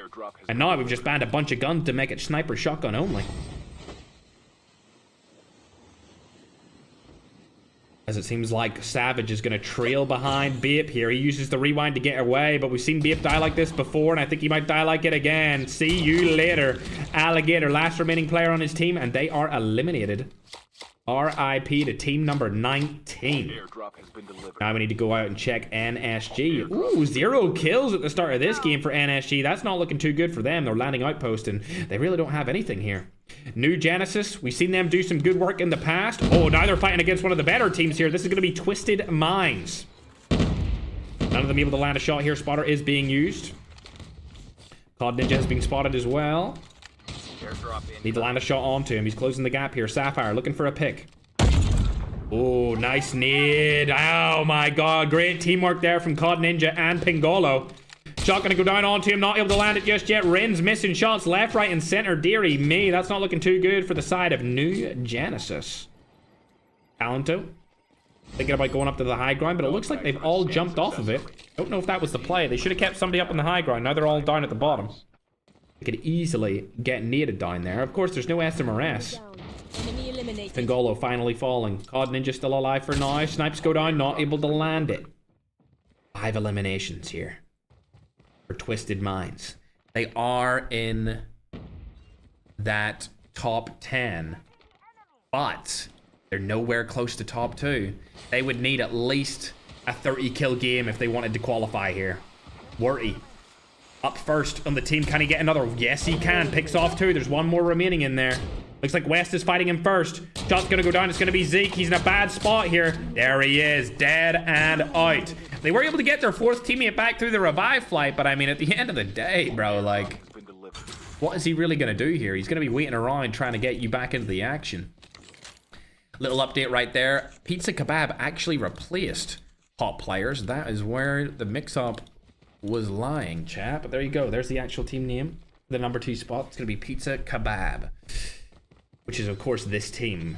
And now we've just banned a bunch of guns to make it sniper shotgun only. As it seems like Savage is going to trail behind Bape here. He uses the rewind to get away, but we've seen Bape die like this before, and I think he might die like it again. See you later, Alligator. Last remaining player on his team, and they are eliminated. RIP to team number 19. Now we need to go out and check NSG. Ooh, 0 kills at the start of this game for NSG. That's not looking too good for them. They're landing outpost, and they really don't have anything here. New Genesis, we've seen them do some good work in the past. Oh, now they're fighting against one of the better teams here. This is going to be Twisted Minds. None of them able to land a shot here. Spotter is being used. COD Ninja has been spotted as well. Need to land a shot onto him. He's closing the gap here. Sapphire looking for a pick. Oh, nice nade. Oh my god. Great teamwork there from COD Ninja and Pingolo. Shot gonna go down onto him. Not able to land it just yet. Rin's missing shots left, right, and center. Deary me. That's not looking too good for the side of New Genesis. Talento thinking about going up to the high ground, but it looks like they've all jumped off of it. Don't know if that was the play. They should have kept somebody up on the high ground. Now they're all down at the bottom. They could easily get naded down there. Of course, there's no SMRS. Fingolo finally falling. COD Ninja still alive for now. Snipes go down, not able to land it. 5 eliminations here for Twisted Minds. They are in that top 10, but they're nowhere close to top 2. They would need at least a 30 kill game if they wanted to qualify here. Worry. Up first on the team. Can he get another? Yes, he can. Picks off 2. There's 1 more remaining in there. Looks like West is fighting him first. Shot's gonna go down. It's gonna be Zeke. He's in a bad spot here. There he is. Dead and out. They were able to get their 4th teammate back through the revive flight, but I mean, at the end of the day, bro, like, what is he really gonna do here? He's gonna be waiting around trying to get you back into the action. Little update right there. Pizza Kebab actually replaced Hot Players. That is where the mix-up was lying, chat. But there you go. There's the actual team name. The number 2 spot. It's going to be Pizza Kebab, which is, of course, this team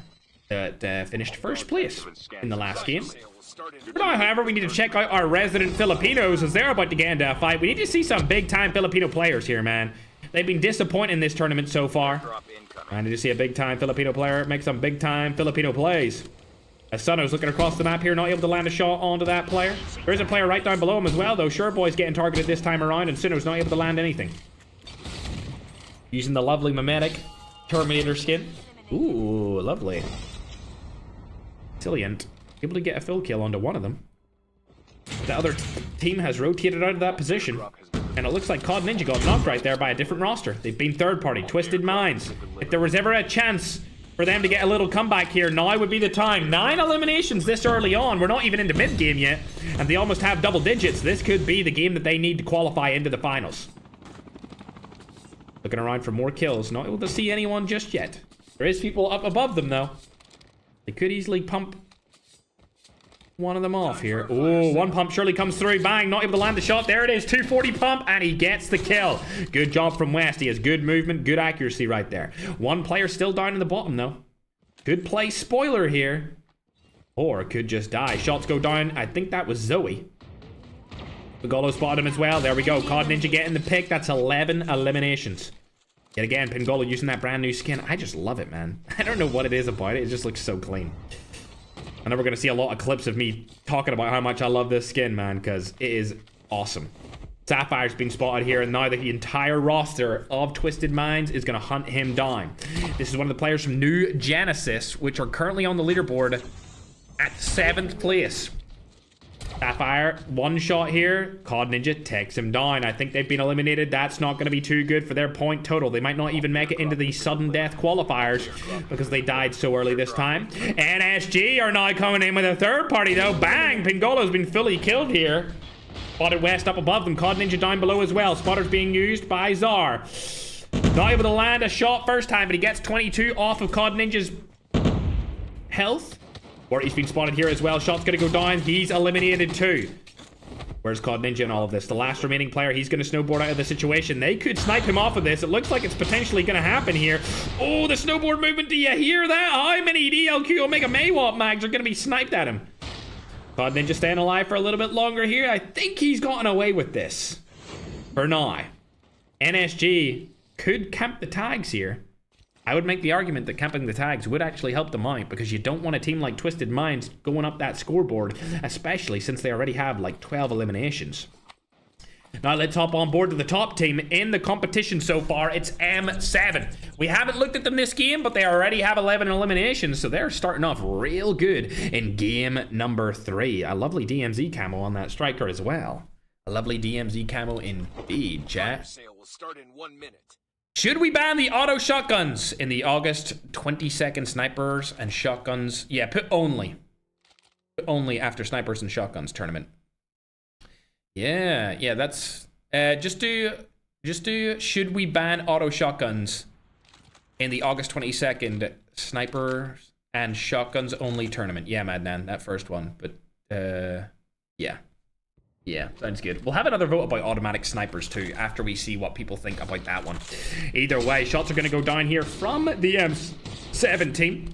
that finished first place in the last game. For now, however, we need to check out our resident Filipinos as they're about to get into a fight. We need to see some big-time Filipino players here, man. They've been disappointing in this tournament so far. I need to see a big-time Filipino player make some big-time Filipino plays. As Sano's looking across the map here, not able to land a shot onto that player. There's a player right down below him as well, though. Sureboy's getting targeted this time around, and Sano's not able to land anything. Using the lovely mimetic Terminator skin. Ooh, lovely. Silient. Able to get a full kill onto one of them. The other team has rotated out of that position. And it looks like COD Ninja got knocked right there by a different roster. They've been third party. Twisted Minds. If there was ever a chance for them to get a little comeback here, now would be the time. 9 eliminations this early on. We're not even into mid-game yet. And they almost have double digits. This could be the game that they need to qualify into the finals. Looking around for more kills. Not able to see anyone just yet. There is people up above them, though. They could easily pump one of them off here. Oh, 1 pump surely comes through. Bang, not able to land the shot. There it is, 240 pump, and he gets the kill. Good job from West. He has good movement, good accuracy right there. 1 player still down in the bottom, though. Good play spoiler here. Or could just die. Shots go down. I think that was Zoe. Pingolo spotted him as well. There we go. COD Ninja getting the pick. That's 11 eliminations. Yet again, Pingolo using that brand new skin. I just love it, man. I don't know what it is about it. It just looks so clean. I know we're going to see a lot of clips of me talking about how much I love this skin, man, because it is awesome. Sapphire's being spotted here, and now the entire roster of Twisted Minds is going to hunt him down. This is one of the players from New Genesis, which are currently on the leaderboard at 7th place. Sapphire, one shot here. COD Ninja takes him down. I think they've been eliminated. That's not going to be too good for their point total. They might not even make it into the sudden death qualifiers because they died so early this time. NSG are now coming in with a third party, though. Bang! Pingolo's been fully killed here. Spotted West up above them. COD Ninja down below as well. Spotter's being used by Czar. Not able to land a shot first time, but he gets 22 off of COD Ninja's health. Warty's been spotted here as well. Shot's going to go down. He's eliminated too. Where's COD Ninja in all of this? The last remaining player. He's going to snowboard out of the situation. They could snipe him off of this. It looks like it's potentially going to happen here. Oh, the snowboard movement. Do you hear that? How many DLQ Omega Maywap mags are going to be sniped at him? COD Ninja staying alive for a little bit longer here. I think he's gotten away with this. For now. NSG could camp the tags here. I would make the argument that camping the tags would actually help them out because you don't want a team like Twisted Minds going up that scoreboard, especially since they already have like 12 eliminations. Now let's hop on board to the top team in the competition so far. It's M7. We haven't looked at them this game, but they already have 11 eliminations, so they're starting off real good in game number 3. A lovely DMZ camo on that striker as well. A lovely DMZ camo indeed, chat. Sale will start in 1 minute. Should we ban the auto shotguns in the August 22nd snipers and shotguns? Yeah, put only. Put only after snipers and shotguns tournament. Yeah, that's just do should we ban auto shotguns in the August 22nd snipers and shotguns only tournament? Yeah, Madnan, that first one. But yeah, sounds good. We'll have another vote about automatic snipers too after we see what people think about that one. Either way, shots are going to go down here from the M7 team.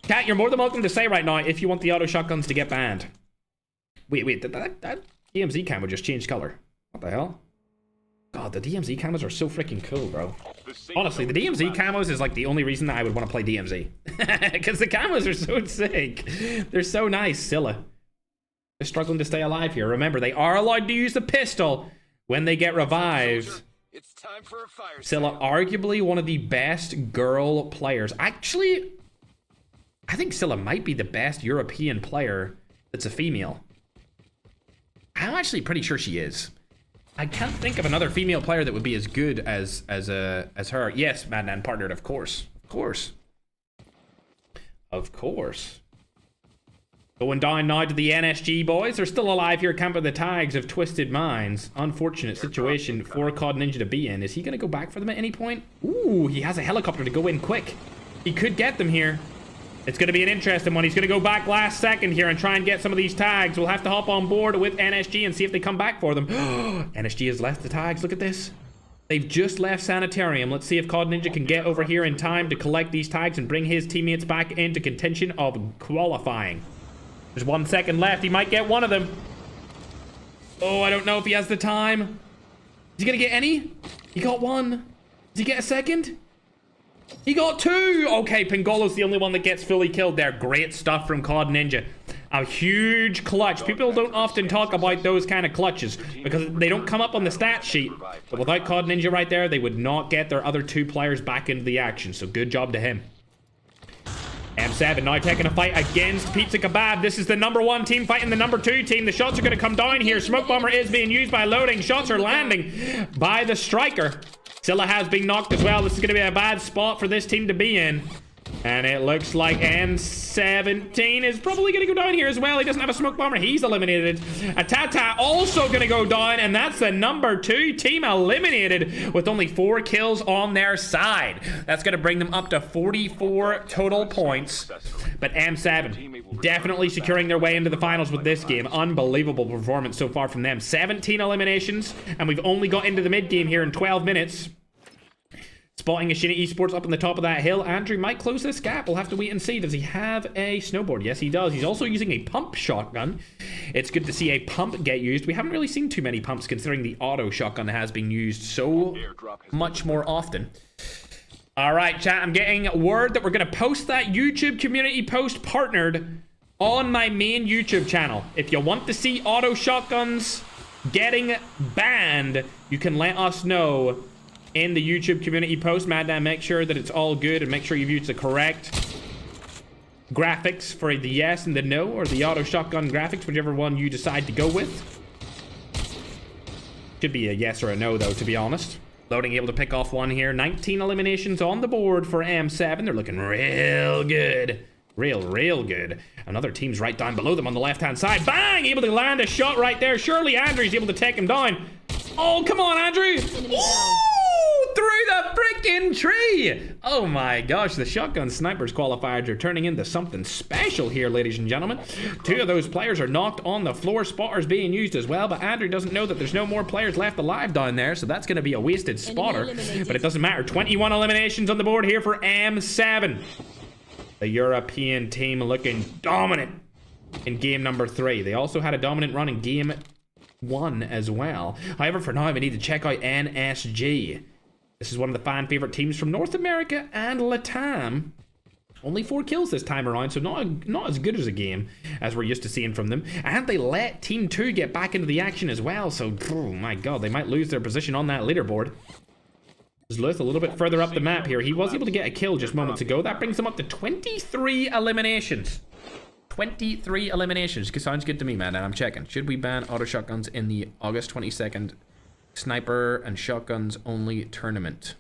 Kat, you're more than welcome to say right now if you want the auto shotguns to get banned. Wait, that DMZ camo just changed color. What the hell? God, the DMZ camos are so freaking cool, bro. Honestly, the DMZ camos is like the only reason that I would want to play DMZ. Because the camos are so sick. They're so nice. Scylla. They're struggling to stay alive here. Remember, they are allowed to use the pistol when they get revived. It's time for a fire Scylla, arguably one of the best girl players. Actually, I think Scylla might be the best European player that's a female. I'm actually pretty sure she is. I can't think of another female player that would be as good as her. Yes, Madman partnered, of course. Of course. Going down now to the NSG boys. They're still alive here, camping the tags of Twisted Minds. Unfortunate situation for COD Ninja to be in. Is he going to go back for them at any point? Ooh, he has a helicopter to go in quick. He could get them here. It's going to be an interesting one. He's going to go back last second here and try and get some of these tags. We'll have to hop on board with NSG and see if they come back for them. NSG has left the tags. Look at this. They've just left Sanitarium. Let's see if COD Ninja can get over here in time to collect these tags and bring his teammates back into contention of qualifying. There's 1 second left. He might get one of them. Oh, I don't know if he has the time. Is he gonna get any? He got one. Does he get a second? He got 2. Okay, Pingolo's the only one that gets fully killed there. Great stuff from COD Ninja. A huge clutch. People don't often talk about those kind of clutches because they don't come up on the stat sheet. But without COD Ninja right there, they would not get their other 2 players back into the action. So good job to him. M7 now taking a fight against Pizza Kebab. This is the #1 team fighting the #2 team. The shots are going to come down here. Smoke Bomber is being used by loading. Shots are landing by the striker. Scylla has been knocked as well. This is going to be a bad spot for this team to be in. And it looks like M17 is probably going to go down here as well. He doesn't have a smoke bomber. He's eliminated. Atata also going to go down. And that's the #2 team eliminated with only 4 kills on their side. That's going to bring them up to 44 total points. But M7 definitely securing their way into the finals with this game. Unbelievable performance so far from them. 17 eliminations. And we've only got into the mid-game here in 12 minutes. Spotting Ashina Esports up on the top of that hill. Andrew might close this gap. We'll have to wait and see. Does he have a snowboard? Yes, he does. He's also using a pump shotgun. It's good to see a pump get used. We haven't really seen too many pumps considering the auto shotgun has been used so much more often. All right, chat. I'm getting word that we're going to post that YouTube community post partnered on my main YouTube channel. If you want to see auto shotguns getting banned, you can let us know in the YouTube community post. Madman, make sure that it's all good and make sure you've used the correct graphics for the yes and the no, or the auto shotgun graphics, whichever one you decide to go with. Should be a yes or a no, though, to be honest. Loading able to pick off one here. 19 eliminations on the board for M7. They're looking real good. Real good. Another team's right down below them on the left-hand side. Bang! Able to land a shot right there. Surely Andrew's able to take him down. Oh, come on, Andrew! Ooh, through the freaking tree! Oh my gosh, the shotgun snipers qualifiers are turning into something special here, ladies and gentlemen. Two of those players are knocked on the floor. Spotters being used as well, but Andrew doesn't know that there's no more players left alive down there, so that's going to be a wasted spotter. But it doesn't matter. 21 eliminations on the board here for M7. The European team looking dominant in game number 3. They also had a dominant run in game 1 as well. However, for now, we need to check out NSG. This is one of the fan favorite teams from North America and Latam. Only 4 kills this time around, so not as good as a game as we're used to seeing from them. And they let Team 2 get back into the action as well, so, oh my god, they might lose their position on that leaderboard. Zluth a little bit further up the map here. He was able to get a kill just moments ago. That brings him up to 23 eliminations. 23 eliminations. Sounds good to me, man, and I'm checking. Should we ban auto shotguns in the August 22nd sniper and shotguns only tournament?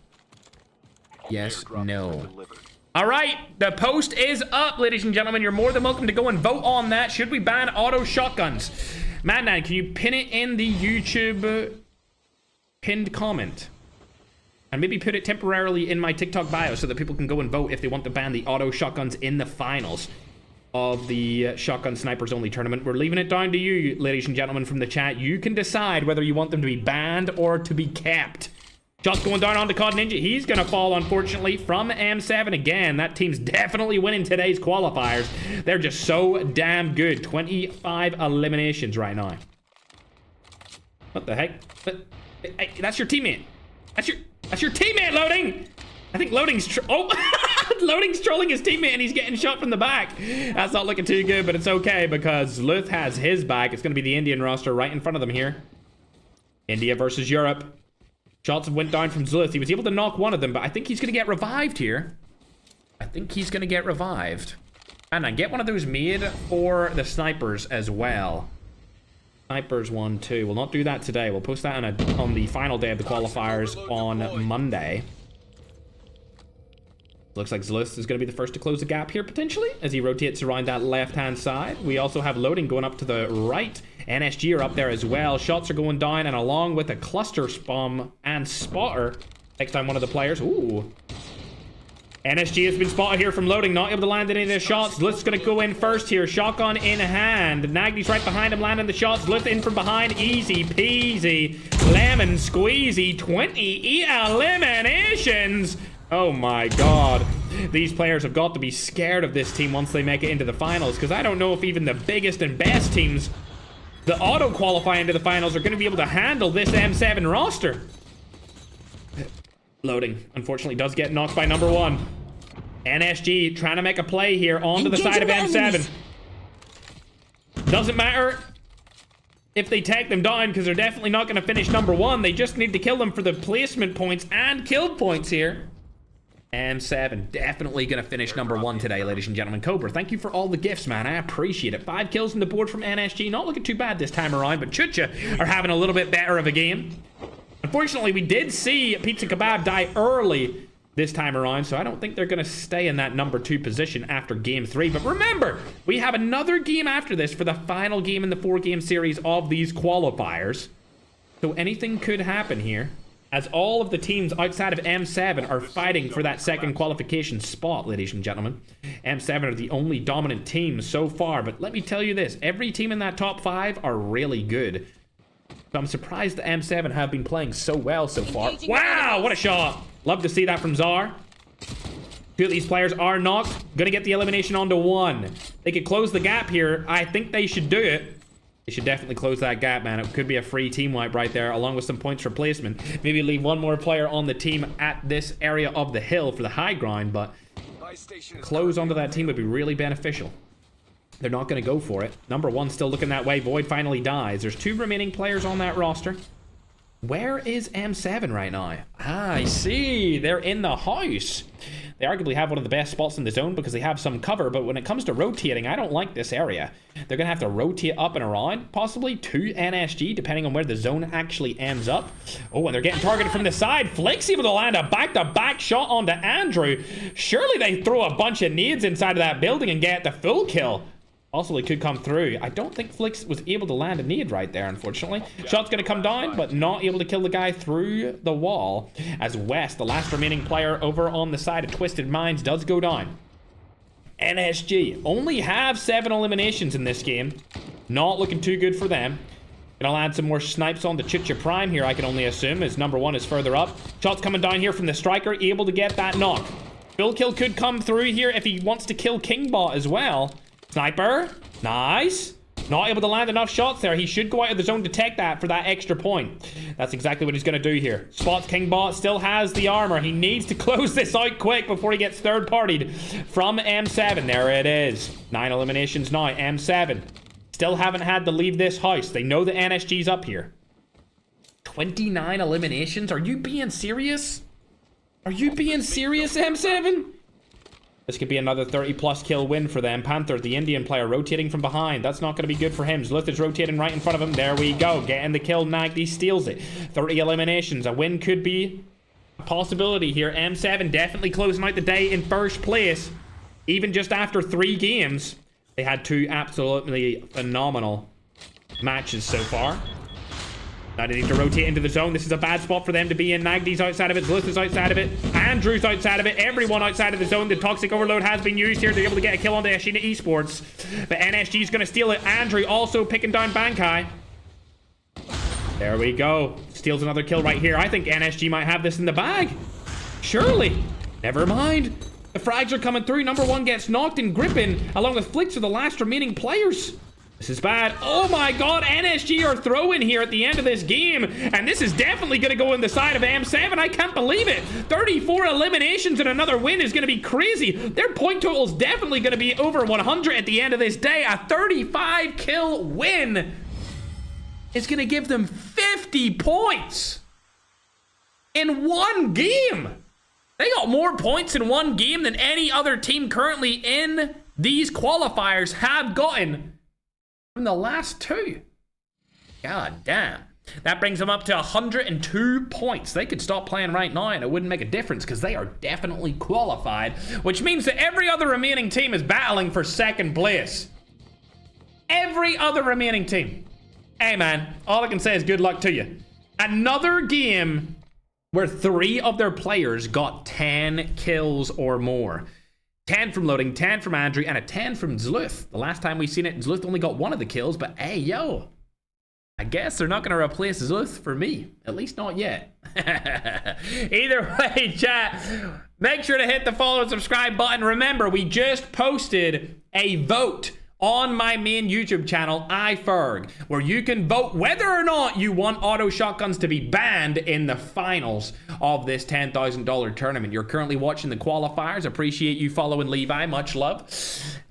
Yes, no. All right, the post is up, ladies and gentlemen. You're more than welcome to go and vote on that. Should we ban auto shotguns? Madman, can you pin it in the YouTube pinned comment? And maybe put it temporarily in my TikTok bio so that people can go and vote if they want to ban the auto shotguns in the finals of the shotgun snipers only tournament. We're leaving it down to you, ladies and gentlemen, from the chat. You can decide whether you want them to be banned or to be kept. Shots going down onto COD Ninja. He's going to fall, unfortunately, from M7 again. That team's definitely winning today's qualifiers. They're just so damn good. 25 eliminations right now. What the heck? Hey, that's your teammate. That's your teammate, Loading! I think Loading's Loading's trolling his teammate and he's getting shot from the back. That's not looking too good, but it's okay because Zluth has his back. It's going to be the Indian roster right in front of them here. India versus Europe. Shots went down from Zluth. He was able to knock one of them, but I think he's going to get revived here. I think he's going to get revived. And I get one of those made for the snipers as well. Snipers 1, 2. We'll not do that today. We'll post that on the final day of the qualifiers on Monday. Looks like Zluth is going to be the first to close the gap here, potentially, as he rotates around that left-hand side. We also have Loading going up to the right. NSG are up there as well. Shots are going down, and along with a cluster bomb and spotter, takes down one of the players. Ooh. NSG has been spotted here from Loading, not able to land any of their shots. Zluth's going to go in first here, shotgun in hand. Nagny's right behind him, landing the shots. Zluth in from behind, easy peasy, lemon squeezy, 20 eliminations. Oh my god. These players have got to be scared of this team once they make it into the finals, because I don't know if even the biggest and best teams that auto-qualify into the finals are going to be able to handle this M7 roster. Loading, unfortunately, does get knocked by number 1. NSG trying to make a play here onto the side of M7. Doesn't matter if they take them down, because they're definitely not going to finish number 1. They just need to kill them for the placement points and kill points here. M7 definitely going to finish number 1 today, ladies and gentlemen. Cobra, thank you for all the gifts, man. I appreciate it. 5 kills on the board from NSG. Not looking too bad this time around, but Chucha are having a little bit better of a game. Unfortunately, we did see Pizza Kebab die early this time around, so I don't think they're going to stay in that number 2 position after game 3. But remember, we have another game after this for the final game in the 4-game series of these qualifiers. So anything could happen here, as all of the teams outside of M7 are fighting for that second qualification spot, ladies and gentlemen. M7 are the only dominant team so far, but let me tell you this, every team in that top 5 are really good. So I'm surprised the M7 have been playing so well so far. Wow, what a shot. Love to see that from Czar. 2 of these players are knocked. Gonna get the elimination onto 1. They could close the gap here. I think they should do it. They should definitely close that gap, man. It could be a free team wipe right there, along with some points for placement. Maybe leave one more player on the team at this area of the hill for the high ground, but close onto that team would be really beneficial. They're not going to go for it. Number 1 still looking that way. Void finally dies. There's 2 remaining players on that roster. Where is M7 right now? Ah, I see. They're in the house. They arguably have one of the best spots in the zone because they have some cover, but when it comes to rotating, I don't like this area. They're going to have to rotate up and around, possibly to NSG, depending on where the zone actually ends up. Oh, and they're getting targeted from the side. Flick's able to land a back-to-back shot onto Andrew. Surely they throw a bunch of nades inside of that building and get the full kill. Possibly could come through. I don't think Flicks was able to land a nade right there, unfortunately. Shot's going to come down, but not able to kill the guy through the wall. As West, the last remaining player over on the side of Twisted Minds, does go down. NSG only have 7 eliminations in this game. Not looking too good for them. Gonna land some more snipes on the Chicha Prime here, I can only assume, as number 1 is further up. Shots coming down here from the striker, able to get that knock. Full kill could come through here if he wants to kill Kingbot as well. Sniper, nice. Not able to land enough shots there. He should go out of the zone to take that for that extra point. That's exactly what he's going to do here. Spots Kingbot, still has the armor. He needs to close this out quick before he gets third-partied from M7. There it is. 9 eliminations now. M7 still haven't had to leave this house. They know the NSG's up here. 29 eliminations? Are you being serious? Are you being serious, M7? This could be another 30-plus kill win for them. Panther, the Indian player, rotating from behind. That's not going to be good for him. Zluth is rotating right in front of him. There we go. Getting the kill. Nagdi steals it. 30 eliminations. A win could be a possibility here. M7 definitely closing out the day in first place. Even just after 3 games. They had 2 absolutely phenomenal matches so far. Now they need to rotate into the zone. This is a bad spot for them to be in. Nagdi's outside of it. Zluth is outside of it. Andrew's outside of it. Everyone outside of the zone. The toxic overload has been used here. They're able to get a kill on the Ashina Esports. But NSG's going to steal it. Andrew also picking down Bankai. There we go. Steals another kill right here. I think NSG might have this in the bag. Surely. Never mind. The frags are coming through. Number 1 gets knocked and gripping along with Flicks are the last remaining players. This is bad. Oh my god, NSG are throwing here at the end of this game. And this is definitely going to go in the side of M7. I can't believe it. 34 eliminations and another win is going to be crazy. Their point total is definitely going to be over 100 at the end of this day. A 35 kill win is going to give them 50 points in one game. They got more points in one game than any other team currently in these qualifiers have gotten from the last 2. God damn. That brings them up to 102 points. They could stop playing right now and it wouldn't make a difference because they are definitely qualified, which means that every other remaining team is battling for second place. Every other remaining team. Hey man, all I can say is good luck to you. Another game where 3 of their players got 10 kills or more. 10 from Loading, 10 from Andrew, and a 10 from Zluth. The last time we seen it, Zluth only got 1 of the kills, but hey, yo. I guess they're not going to replace Zluth for me. At least not yet. Either way, chat, make sure to hit the follow and subscribe button. Remember, we just posted a vote on my main YouTube channel, iFerg, where you can vote whether or not you want auto shotguns to be banned in the finals of this $10,000 tournament. You're currently watching the qualifiers. Appreciate you following Levi. Much love.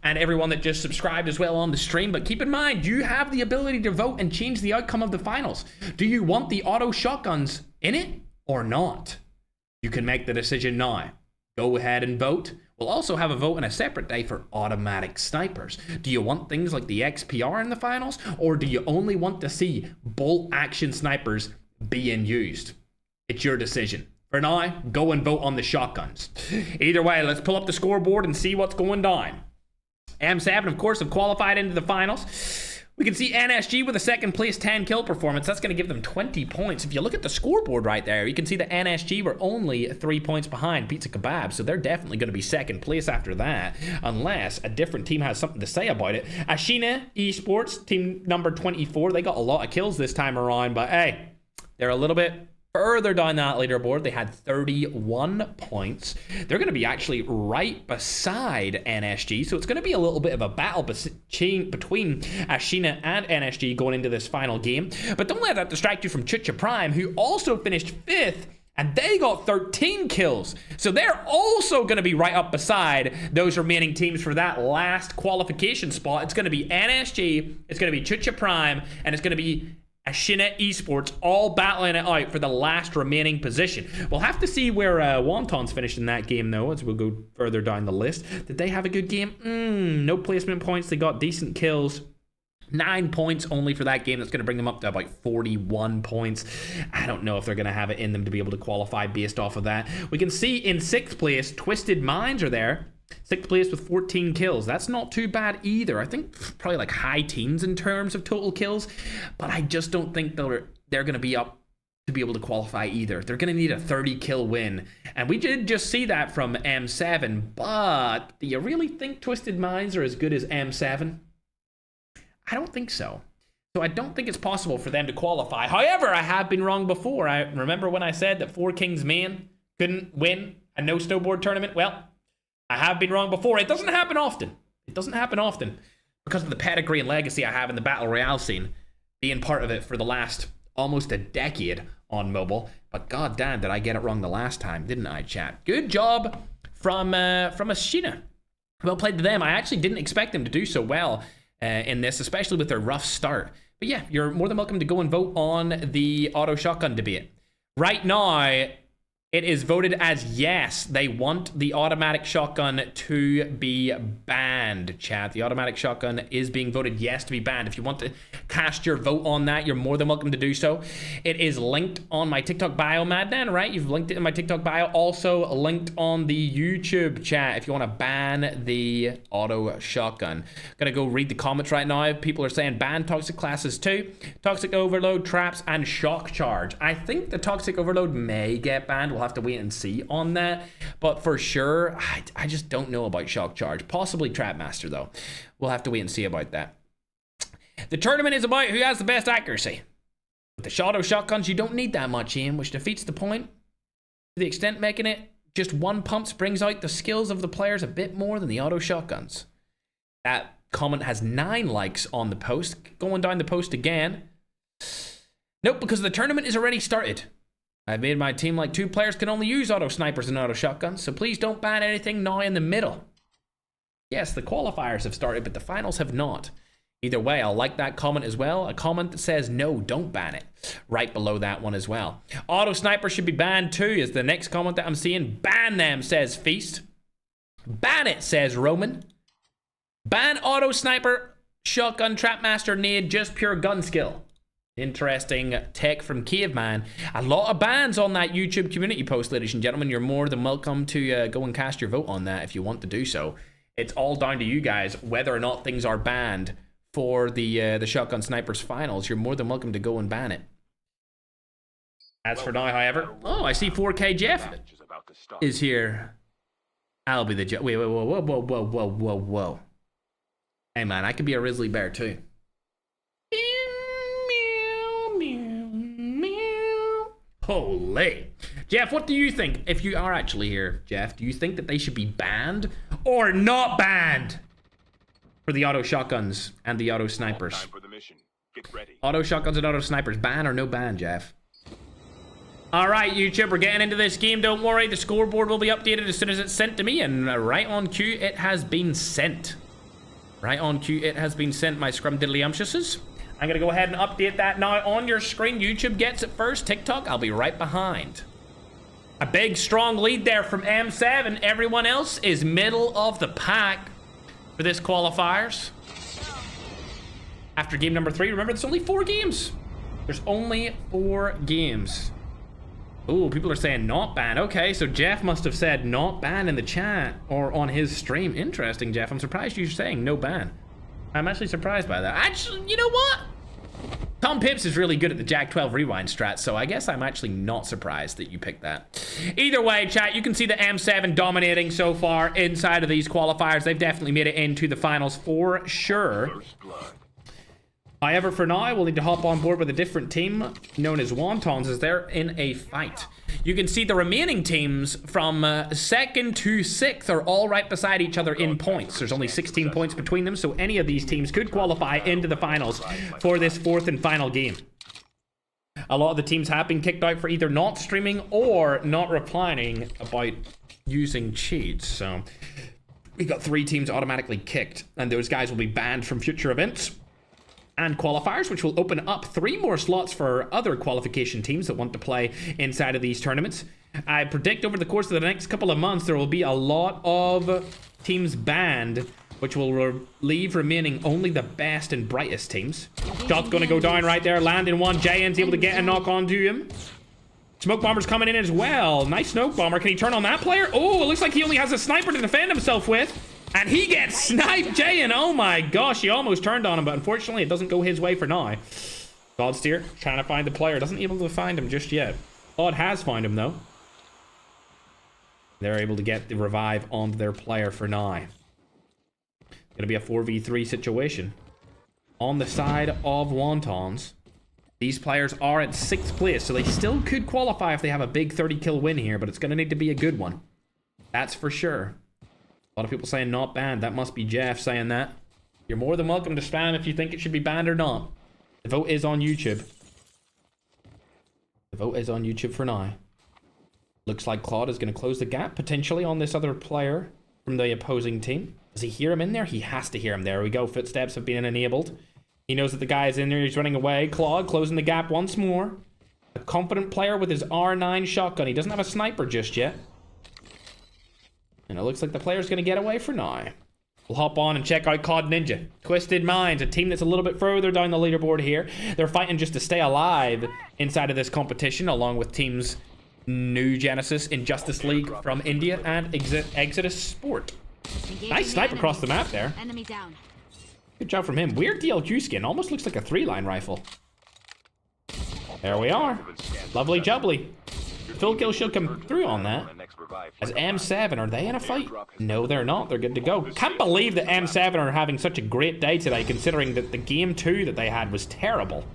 And everyone that just subscribed as well on the stream. But keep in mind, you have the ability to vote and change the outcome of the finals. Do you want the auto shotguns in it or not? You can make the decision now. Go ahead and vote. We'll also have a vote on a separate day for automatic snipers. Do you want things like the XPR in the finals, or do you only want to see bolt action snipers being used? It's your decision. For now, go and vote on the shotguns. Either way, let's pull up the scoreboard and see what's going down. M7, of course, have qualified into the finals. We can see NSG with a second place 10 kill performance. That's going to give them 20 points. If you look at the scoreboard right there, you can see that NSG were only 3 points behind Pizza Kebab. So they're definitely going to be second place after that, unless a different team has something to say about it. Ashina Esports, team number 24, they got a lot of kills this time around, but hey, they're a little bit further down that leaderboard. They had 31 points. They're going to be actually right beside NSG, so it's going to be a little bit of a battle between Ashina and NSG going into this final game. But don't let that distract you from Chicha Prime, who also finished 5th, and they got 13 kills. So they're also going to be right up beside those remaining teams for that last qualification spot. It's going to be NSG, it's going to be Chicha Prime, and it's going to be Ashina Esports all battling it out for the last remaining position. We'll have to see where Wonton's finished in that game, though, as we'll go further down the list. Did they have a good game? No placement points. They got decent kills. 9 points only for that game. That's going to bring them up to about 41 points. I don't know if they're going to have it in them to be able to qualify based off of that. We can see in 6th place, Twisted Minds are there. 6th place with 14 kills. That's not too bad either. I think probably like high teens in terms of total kills, but I just don't think they're going to be up to be able to qualify either. They're going to need a 30 kill win, and we did just see that from M7, but do you really think Twisted Minds are as good as M7? I don't think so. So I don't think it's possible for them to qualify. However, I have been wrong before. I remember when I said that 4 Kings main couldn't win a no snowboard tournament. Well, I have been wrong before. It doesn't happen often. It doesn't happen often because of the pedigree and legacy I have in the Battle Royale scene, being part of it for the last almost a decade on mobile. But god damn, did I get it wrong the last time, didn't I, chat? Good job from Ashina. Well played to them. I actually didn't expect them to do so well in this, especially with their rough start. But yeah, you're more than welcome to go and vote on the auto shotgun debate. Right now, it is voted as yes. They want the automatic shotgun to be banned, chat. The automatic shotgun is being voted yes to be banned. If you want to cast your vote on that, you're more than welcome to do so. It is linked on my TikTok bio, Madman, right? You've linked it in my TikTok bio. Also linked on the YouTube chat if you want to ban the auto shotgun. Gonna go read the comments right now. People are saying ban toxic classes too. Toxic overload, traps, and shock charge. I think the toxic overload may get banned. We'll have to wait and see on that, but for sure I just don't know about shock charge. Possibly Trapmaster though. We'll have to wait and see about that. The tournament is about who has the best accuracy. With the auto shotguns, you don't need that much aim, which defeats the point to the extent making it just one pump brings out the skills of the players a bit more than the auto shotguns. That comment has 9 likes on the post. Going down the post again. Nope, because the tournament is already started. I've made my team like 2 players can only use auto snipers and auto shotguns, so please don't ban anything now in the middle. Yes, the qualifiers have started, but the finals have not. Either way, I'll like that comment as well. A comment that says, no, don't ban it. Right below that one as well. Auto sniper should be banned too, is the next comment that I'm seeing. Ban them, says Feast. Ban it, says Roman. Ban auto sniper, shotgun, trapmaster, nade, just pure gun skill. Interesting tech from Caveman. A lot of bans on that YouTube community post, ladies and gentlemen. You're more than welcome to go and cast your vote on that if you want to do so. It's all down to you guys whether or not things are banned for the Shotgun Snipers finals. You're more than welcome to go and ban it. As for now, however, oh, I see 4K Jeff is here. I'll be the Jeff. Wait, whoa. Hey man, I could be a Grizzly Bear too. Holy. Jeff, what do you think? If you are actually here, Jeff, do you think that they should be banned or not banned for the auto shotguns and the auto snipers? Time for the mission. Get ready. Auto shotguns and auto snipers, ban or no ban, Jeff? All right, YouTube, we're getting into this game. Don't worry, the scoreboard will be updated as soon as it's sent to me, and right on cue, it has been sent. Right on cue, it has been sent, my scrumdiddlyumptiouses. I'm going to go ahead and update that now on your screen. YouTube gets it first. TikTok, I'll be right behind. A big, strong lead there from M7. Everyone else is middle of the pack for this qualifiers. After game number 3, remember, there's only 4 games. There's only 4 games. Ooh, people are saying not ban. Okay, so Jeff must have said not ban in the chat or on his stream. Interesting, Jeff. I'm surprised you're saying no ban. I'm actually surprised by that. Actually, you know what? Tom Pips is really good at the Jack 12 rewind strat, so I guess I'm actually not surprised that you picked that. Either way, chat, you can see the M7 dominating so far inside of these qualifiers. They've definitely made it into the finals for sure. However, for now, we'll need to hop on board with a different team known as Wontons as they're in a fight. You can see the remaining teams from 2nd to 6th are all right beside each other in points. There's only 16 points between them, so any of these teams could qualify into the finals for this 4th and final game. A lot of the teams have been kicked out for either not streaming or not replying about using cheats. So we got 3 teams automatically kicked, and those guys will be banned from future events. and qualifiers, which will open up 3 more slots for other qualification teams that want to play inside of these tournaments. I predict over the course of the next couple of months, there will be a lot of teams banned, which will leave remaining only the best and brightest teams. Shot's going to go down right there, landing one. JN's able to get a knock onto him. Smoke Bomber's coming in as well. Nice Smoke Bomber. Can he turn on that player? Oh, it looks like he only has a sniper to defend himself with. And he gets sniped, JN. Oh my gosh, he almost turned on him, but unfortunately it doesn't go his way for now. God Steer trying to find the player. Doesn't able to find him just yet. God has found him though. They're able to get the revive onto their player for now. Gonna be a 4v3 situation. On the side of Wontons, these players are at 6th place, so they still could qualify if they have a big 30 kill win here, but it's gonna need to be a good one. That's for sure. A lot of people saying not banned. That must be Jeff saying that. You're more than welcome to spam if you think it should be banned or not. The vote is on YouTube. The vote is on YouTube for now. Looks like Claude is going to close the gap potentially on this other player from the opposing team. Does he hear him in there? He has to hear him. There we go. Footsteps have been enabled. He knows that the guy is in there. He's running away. Claude closing the gap once more. A confident player with his R9 shotgun. He doesn't have a sniper just yet. And it looks like the player's going to get away for now. We'll hop on and check out COD Ninja. Twisted Minds, a team that's a little bit further down the leaderboard here. They're fighting just to stay alive inside of this competition, along with teams New Genesis, Injustice League from India, and Exodus Sport. Nice snipe across the map there. Enemy down. Good job from him. Weird DLQ skin. Almost looks like a 3-line rifle. There we are. Lovely jubbly. Full kill should come through on that. As M7, are they in a fight? No, they're not. They're good to go. Can't believe that M7 are having such a great day today, considering that the game 2 that they had was terrible.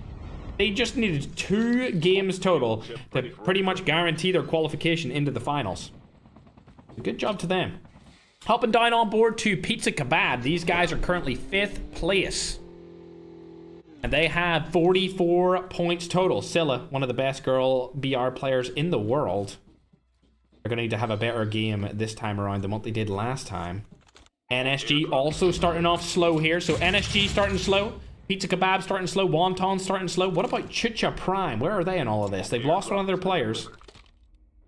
They just needed 2 games total to pretty much guarantee their qualification into the finals. Good job to them. Hopping down on board to Pizza Kebab. These guys are currently 5th place. And they have 44 points total. Scylla, one of the best girl BR players in the world. They're going to need to have a better game this time around than what they did last time. NSG also starting off slow here. So NSG starting slow. Pizza Kebab starting slow. Wonton starting slow. What about Chicha Prime? Where are they in all of this? They've lost one of their players.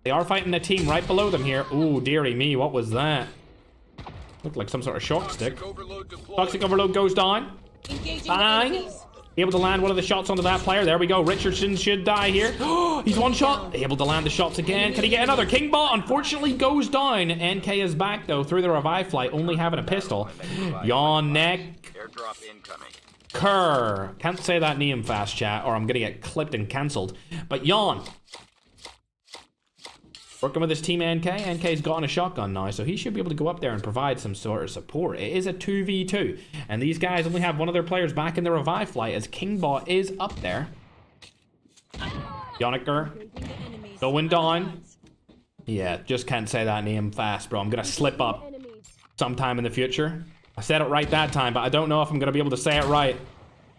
They are fighting a team right below them here. Ooh, dearie me. What was that? Looked like some sort of shock stick. Toxic Overload goes down. Bang. Able to land one of the shots onto that player. There we go. Richardson should die here. He's one shot. Able to land the shots again. Can he get another? Kingbot unfortunately goes down. NK is back though through the revive flight, only having a pistol. Yawn neck. Kerr. Can't say that name fast, chat, or I'm gonna get clipped and cancelled. But Yawn. Working with his team NK. NK's gotten a shotgun now, so he should be able to go up there and provide some sort of support. It is a 2v2, and these guys only have one of their players back in the revive flight as Kingbot is up there. Yoniker going down. Yeah, just can't say that name fast, bro. I'm gonna slip up sometime in the future. I said it right that time, but I don't know if I'm gonna be able to say it right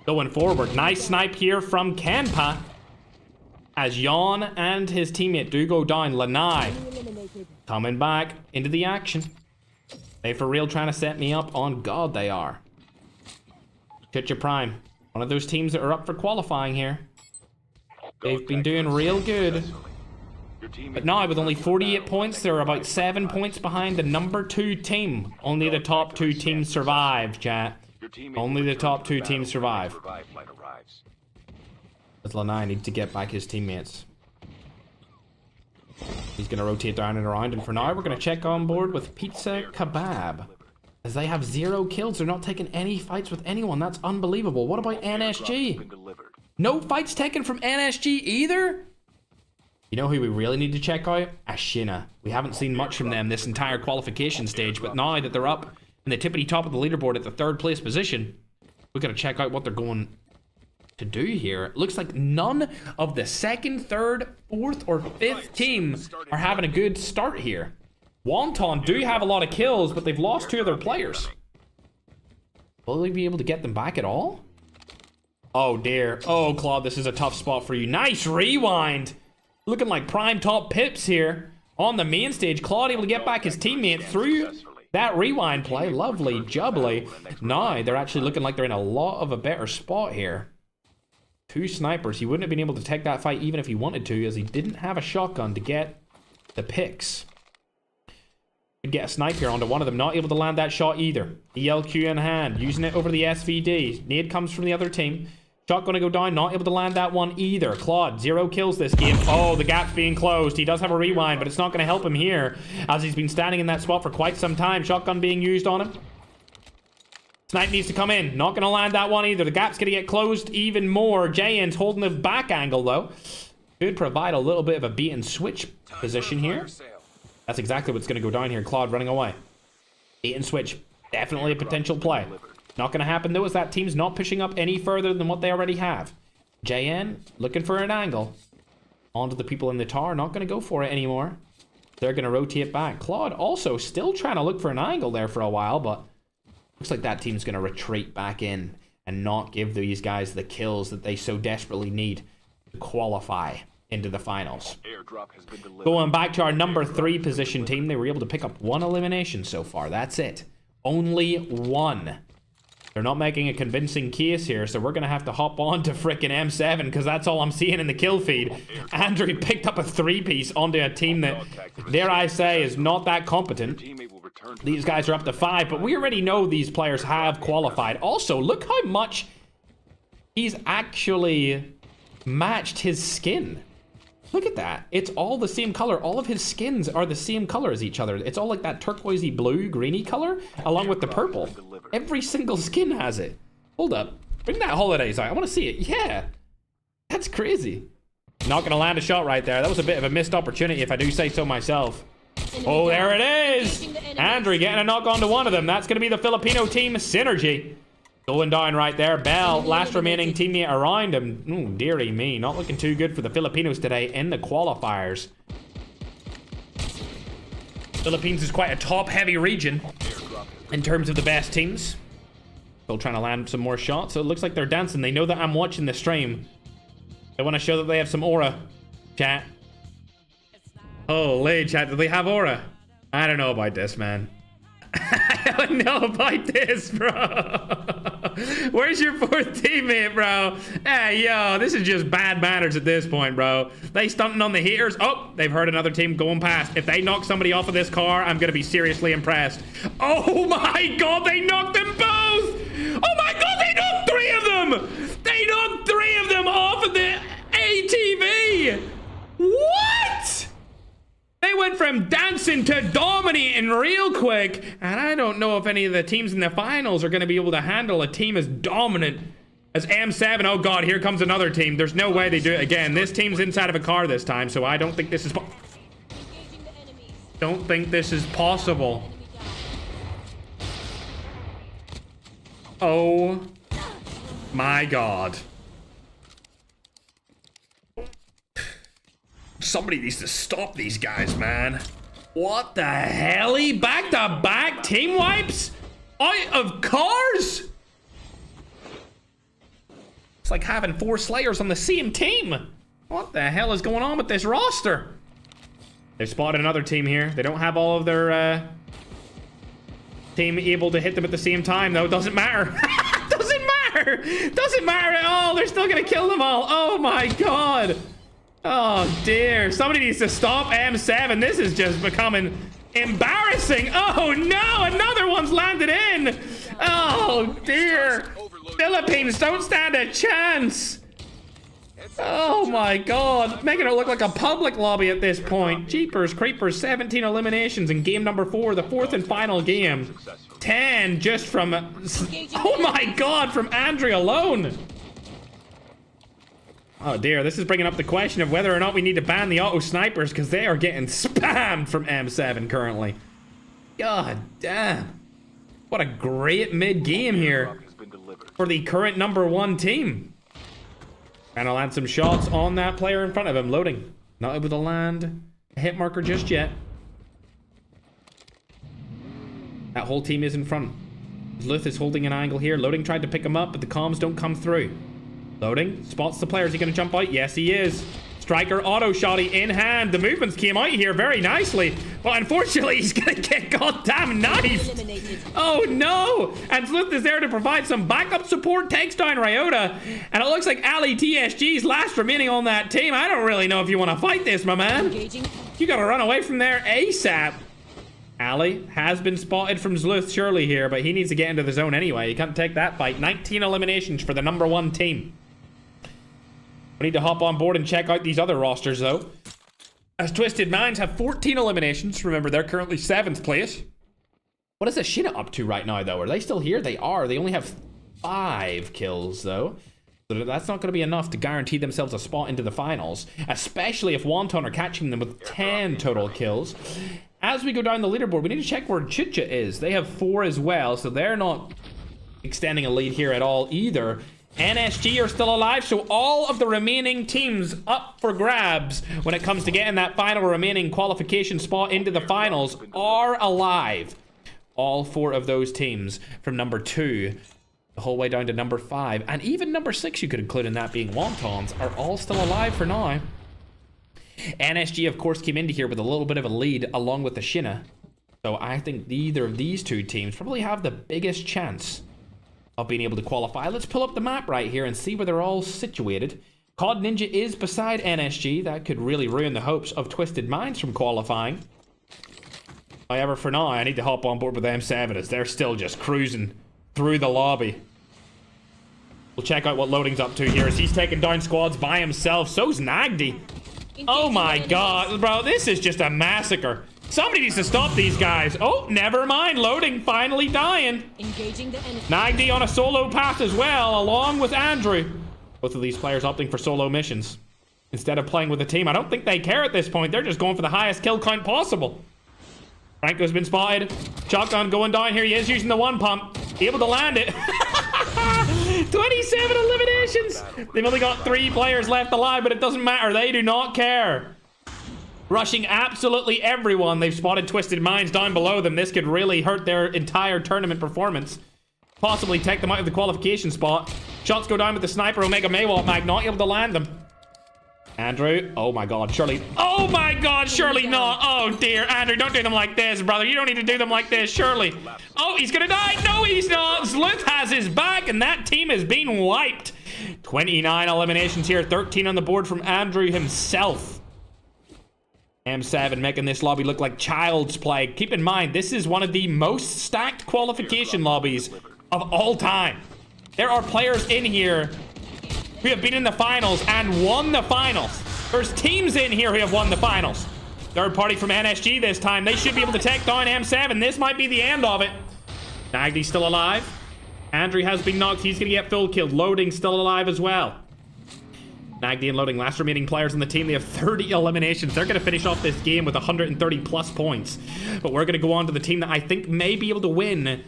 going forward. Nice snipe here from Kanpa. As Yawn and his teammate do go down. Lanai coming back into the action. They for real trying to set me up on God they are. Chicha Prime. One of those teams that are up for qualifying here. They've been doing real good. But now with only 48 points, they're about 7 points behind the number 2 team. Only the top 2 teams survive, chat. Only the top 2 teams survive. As Lanai needs to get back his teammates. He's going to rotate down and around, and for now we're going to check on board with Pizza Kebab. As they have 0 kills, they're not taking any fights with anyone. That's unbelievable. What about NSG? No fights taken from NSG either? You know who we really need to check out? Ashina. We haven't seen much from them this entire qualification stage, but now that they're up in the tippity top of the leaderboard at the 3rd place position, we're going to check out what they're going to do here. It looks like none of the 2nd, 3rd, 4th, or 5th team are having a good start here. Wonton do have a lot of kills, but they've lost 2 of their players. Will they be able to get them back at all? Oh dear. Oh, Claude, this is a tough spot for you. Nice rewind. Looking like prime top pips here on the main stage. Claude able to get back his teammate through That rewind play, lovely jubbly. Now, they're actually looking like they're in a lot of a better spot here. 2 snipers. He wouldn't have been able to take that fight even if he wanted to, as he didn't have a shotgun to get the picks. Could get a snipe here onto one of them. Not able to land that shot either. ELQ in hand. Using it over the SVD. Nade comes from the other team. Shot gonna go down. Not able to land that one either. Claude, 0 kills this game. Oh, the gap's being closed. He does have a rewind, but it's not gonna help him here, as he's been standing in that spot for quite some time. Shotgun being used on him. Snipe needs to come in. Not gonna land that one either. The gap's gonna get closed even more. JN's holding the back angle, though. Could provide a little bit of a beat and switch position here. That's exactly what's gonna go down here. Claude running away. Beat and switch. Definitely a potential play. Not going to happen, though, as that team's not pushing up any further than what they already have. JN looking for an angle. Onto the people in the tower. Not going to go for it anymore. They're going to rotate back. Claude also still trying to look for an angle there for a while, but looks like that team's going to retreat back in and not give these guys the kills that they so desperately need to qualify into the finals. Going back to our number 3 position team, they were able to pick up 1 elimination so far. That's it. Only 1. They're not making a convincing case here, so we're going to have to hop on to frickin' M7, because that's all I'm seeing in the kill feed. Andrew picked up a 3-piece onto a team that, dare I say, is not that competent. These guys are up to 5, but we already know these players have qualified. Also, look how much he's actually matched his skin. Look at that. It's all the same color. All of his skins are the same color as each other. It's all like that turquoisey blue, greeny color, along with the purple. Every single skin has it. Hold up. Bring that holidays out. I want to see it. Yeah. That's crazy. Not going to land a shot right there. That was a bit of a missed opportunity, if I do say so myself. Oh, there it is. Andrew getting a knock onto one of them. That's going to be the Filipino team Synergy. Going down right there. Bell, last remaining teammate around him. Ooh, dearie me. Not looking too good for the Filipinos today in the qualifiers. Philippines is quite a top-heavy region in terms of the best teams. Still trying to land some more shots. So it looks like they're dancing. They know that I'm watching the stream. They want to show that they have some aura. Chat. Holy chat. Do they have aura? I don't know about this, man. I don't know about this, bro. Where's your 4th teammate, bro? Hey, yo, this is just bad manners at this point, bro. They stunting on the heaters. Oh, they've heard another team going past. If they knock somebody off of this car, I'm going to be seriously impressed. Oh, my God, they knocked them both. Oh, my God, they knocked 3 of them. They knocked 3 of them off of the ATV. What? They went from dancing to dominating real quick, and I don't know if any of the teams in the finals are going to be able to handle a team as dominant as M7. Oh god, here comes another team. There's no way they do it again. This team's inside of a car this time, so I don't think this is possible. Oh my god. Somebody needs to stop these guys, man. What the hell? Back-to-back team wipes? Out of cars? It's like having 4 Slayers on the same team. What the hell is going on with this roster? They've spotted another team here. They don't have all of their team able to hit them at the same time, though. Doesn't matter. Doesn't matter. Doesn't matter at all. They're still gonna kill them all. Oh my god. Oh dear, somebody needs to stop M7. This is just becoming embarrassing. Oh no, another one's landed in. Oh dear. Philippines don't stand a chance. Oh my god, making it look like a public lobby at this point. Jeepers creepers, 17 eliminations in game number 4, the 4th and final game. 10 just from, oh my god, from Andrea alone. Oh dear, this is bringing up the question of whether or not we need to ban the auto snipers, because they are getting spammed from M7 currently. God damn. What a great mid-game here for the current number 1 team. And I'll land some shots on that player in front of him. Loading. Not able to land a hit marker just yet. That whole team is in front. Luth is holding an angle here. Loading tried to pick him up, but the comms don't come through. Loading. Spots the player. Is he going to jump out? Yes, he is. Striker auto shotty in hand. The movements came out here very nicely, but unfortunately he's gonna get goddamn knifed. Oh no! And Sleuth is there to provide some backup support, takes down Ryota, and it looks like Ali TSG's last remaining on that team. I don't really know if you want to fight this, my man. You gotta run away from there ASAP. Ali has been spotted from Sleuth surely here, but he needs to get into the zone anyway. He can't take that fight. 19 eliminations for the #1 team. We need to hop on board and check out these other rosters, though. As Twisted Minds have 14 eliminations. Remember, they're currently 7th place. What is Ashina up to right now, though? Are they still here? They are. They only have 5 kills, though. So that's not going to be enough to guarantee themselves a spot into the finals, especially if Wonton are catching them with 10 total kills. As we go down the leaderboard, we need to check where Chicha is. They have 4 as well, so they're not extending a lead here at all either. NSG are still alive, so all of the remaining teams up for grabs when it comes to getting that final remaining qualification spot into the finals are alive. All 4 of those teams from #2 the whole way down to #5, and even #6 you could include in that being Wontons, are all still alive for now. NSG, of course, came into here with a little bit of a lead along with the Shinna. So I think either of these 2 teams probably have the biggest chance of being able to qualify. Let's pull up the map right here and see where they're all situated. COD Ninja is beside NSG. That could really ruin the hopes of Twisted Minds from qualifying. However, for now, I need to hop on board with M7 as they're still just cruising through the lobby. We'll check out what Loading's up to here as he's taking down squads by himself. So's Nagdi. Oh my god, bro, this is just a massacre. Somebody needs to stop these guys. Oh, never mind. Loading finally dying. Engaging the enemy. Nagdi on a solo path as well, along with Andrew. Both of these players opting for solo missions instead of playing with a team. I don't think they care at this point. They're just going for the highest kill count possible. Franco's been spotted. Shotgun going down here. He is using the 1 pump. Able to land it. 27 eliminations. They've only got 3 players left alive, but it doesn't matter. They do not care. Rushing absolutely everyone. They've spotted Twisted Minds down below them. This could really hurt their entire tournament performance. Possibly take them out of the qualification spot. Shots go down with the sniper. Omega Maywalt Mag not able to land them. Andrew. Oh my god, surely. Oh my god, surely not. Oh dear. Andrew, don't do them like this, brother. You don't need to do them like this, surely. Oh, he's gonna die. No, he's not. Sleuth has his back, and that team is being wiped. 29 eliminations here. 13 on the board from Andrew himself. M7 making this lobby look like child's play. Keep in mind, this is one of the most stacked qualification lobbies of all time. There are players in here who have been in the finals and won the finals. There's teams in here who have won the finals. Third party from NSG this time. They should be able to take down M7. This might be the end of it. Nagdi's still alive. Andrew has been knocked. He's going to get full killed. Loading still alive as well. Nagdi and Loading, last remaining players on the team. They have 30 eliminations. They're going to finish off this game with 130 plus points. But we're going to go on to the team that I think may be able to win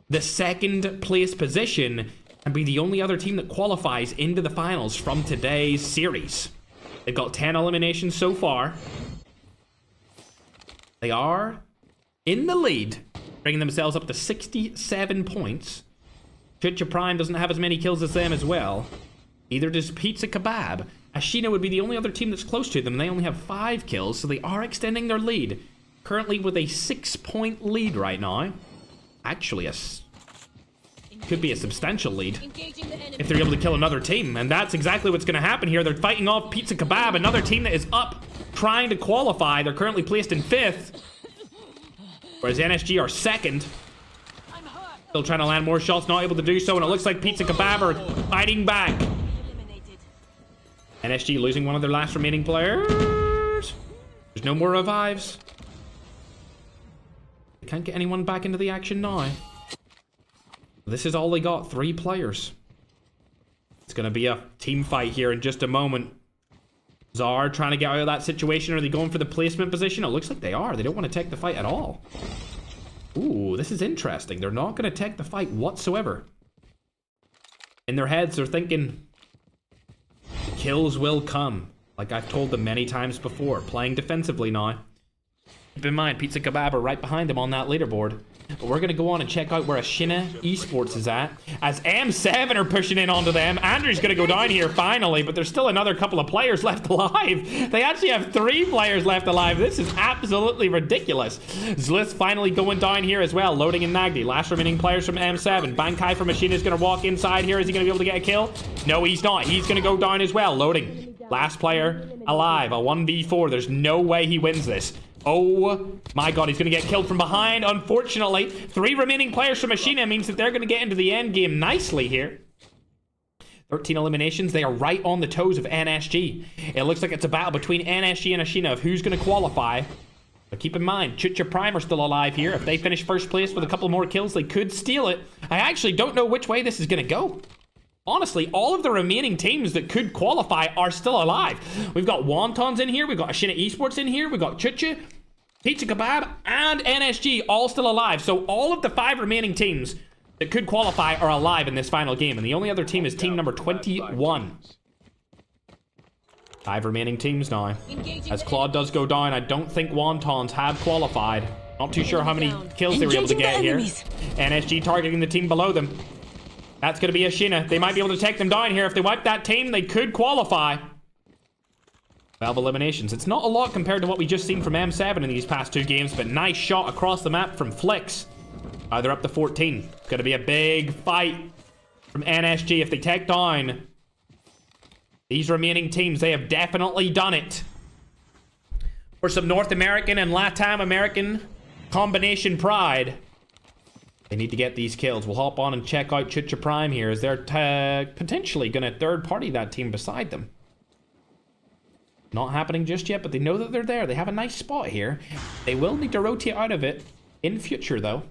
the 2nd place position and be the only other team that qualifies into the finals from today's series. They've got 10 eliminations so far. They are in the lead, bringing themselves up to 67 points. Chicha Prime doesn't have as many kills as them as well. Neither does Pizza Kebab. Ashina would be the only other team that's close to them. They only have 5 kills, so they are extending their lead. Currently with a 6-point lead right now. Actually, could be a substantial lead if they're able to kill another team. And that's exactly what's going to happen here. They're fighting off Pizza Kebab, another team that is up trying to qualify. They're currently placed in 5th. Whereas NSG are 2nd. Still trying to land more shots, not able to do so. And it looks like Pizza Kebab are fighting back. NSG losing one of their last remaining players. There's no more revives. They can't get anyone back into the action now. This is all they got, 3 players. It's going to be a team fight here in just a moment. Zar trying to get out of that situation. Are they going for the placement position? It looks like they are. They don't want to take the fight at all. Ooh, this is interesting. They're not going to take the fight whatsoever. In their heads, they're thinking, kills will come. Like I've told them many times before. Playing defensively now. Keep in mind, Pizza Kebab are right behind them on that leaderboard. But we're going to go on and check out where Ashina Esports is at. As M7 are pushing in onto them. Andrew's going to go down here finally, but there's still another couple of players left alive. They actually have 3 players left alive. This is absolutely ridiculous. Zlith finally going down here as well. Loading in Nagdi. Last remaining players from M7. Bankai from Ashina is going to walk inside here. Is he going to be able to get a kill? No, he's not. He's going to go down as well. Loading. Last player alive. A 1v4. There's no way he wins this. Oh my god, he's going to get killed from behind, unfortunately. 3 remaining players from Ashina means that they're going to get into the end game nicely here. 13 eliminations. They are right on the toes of NSG. It looks like it's a battle between NSG and Ashina of who's going to qualify. But keep in mind, Chucha Prime are still alive here. If they finish first place with a couple more kills, they could steal it. I actually don't know which way this is going to go. Honestly, all of the remaining teams that could qualify are still alive. We've got Wontons in here. We've got Ashina Esports in here. We've got Chucha, Pizza Kebab, and NSG all still alive. So all of the 5 remaining teams that could qualify are alive in this final game. And the only other team is team number 21. 5 remaining teams now. As Claude does go down, I don't think Wontons have qualified. Not too sure how many kills they were able to get here. NSG targeting the team below them. That's going to be Ashina. They might be able to take them down here. If they wipe that team, they could qualify. 12 eliminations. It's not a lot compared to what we just seen from M7 in these past 2 games, but nice shot across the map from Flix. They're up to 14. It's going to be a big fight from NSG. If they take down these remaining teams, they have definitely done it. For some North American and Latam American combination pride, they need to get these kills. We'll hop on and check out Chucha Prime here as they're potentially going to third party that team beside them. Not happening just yet, but they know that they're there. They have a nice spot here. They will need to rotate out of it in future, though.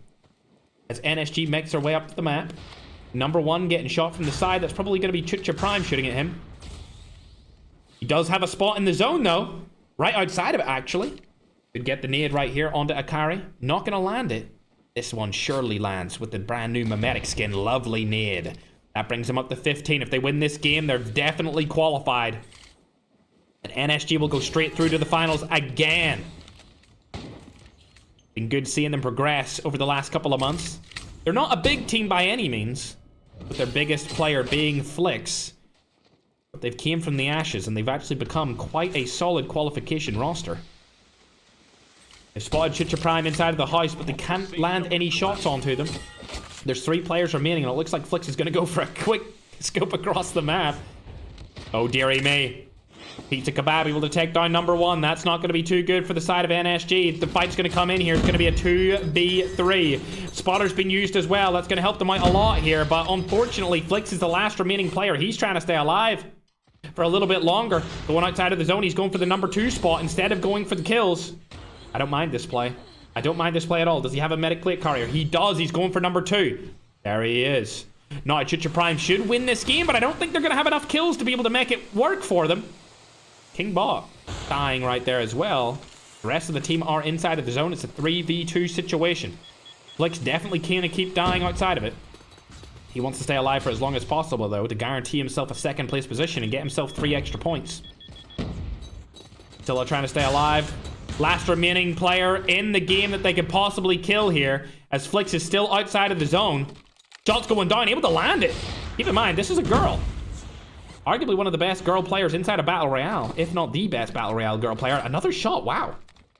As NSG makes their way up the map. Number 1 getting shot from the side. That's probably going to be Chucha Prime shooting at him. He does have a spot in the zone, though. Right outside of it, actually. Could get the nade right here onto Akari. Not going to land it. This one surely lands with the brand new mimetic skin. Lovely nade. That brings them up to 15. If they win this game, they're definitely qualified. And NSG will go straight through to the finals again. Been good seeing them progress over the last couple of months. They're not a big team by any means, with their biggest player being Flix. But they've came from the ashes, and they've actually become quite a solid qualification roster. They've spotted Chucha Prime inside of the house, but they can't land any shots onto them. There's 3 players remaining, and it looks like Flix is going to go for a quick scope across the map. Oh, dearie me. Pizza Kebab able to take down number 1. That's not going to be too good for the side of NSG. The fight's going to come in here. It's going to be a 2v3. Spotter's been used as well. That's going to help them out a lot here. But unfortunately, Flix is the last remaining player. He's trying to stay alive for a little bit longer. Going outside of the zone, he's going for the number 2 spot instead of going for the kills. I don't mind this play. I don't mind this play at all. Does he have a medic plate carrier? He does. He's going for number 2. There he is. Now, Chucha Prime should win this game, but I don't think they're going to have enough kills to be able to make it work for them. King Bot dying right there as well. The rest of the team are inside of the zone. It's a 3v2 situation. Flix definitely can't keep dying outside of it. He wants to stay alive for as long as possible, though, to guarantee himself a 2nd place position and get himself 3 extra points. Still trying to stay alive. Last remaining player in the game that they could possibly kill here, as Flix is still outside of the zone. Shot's going down, able to land it. Keep in mind, this is a girl. Arguably one of the best girl players inside of Battle Royale, if not the best Battle Royale girl player. Another shot, wow.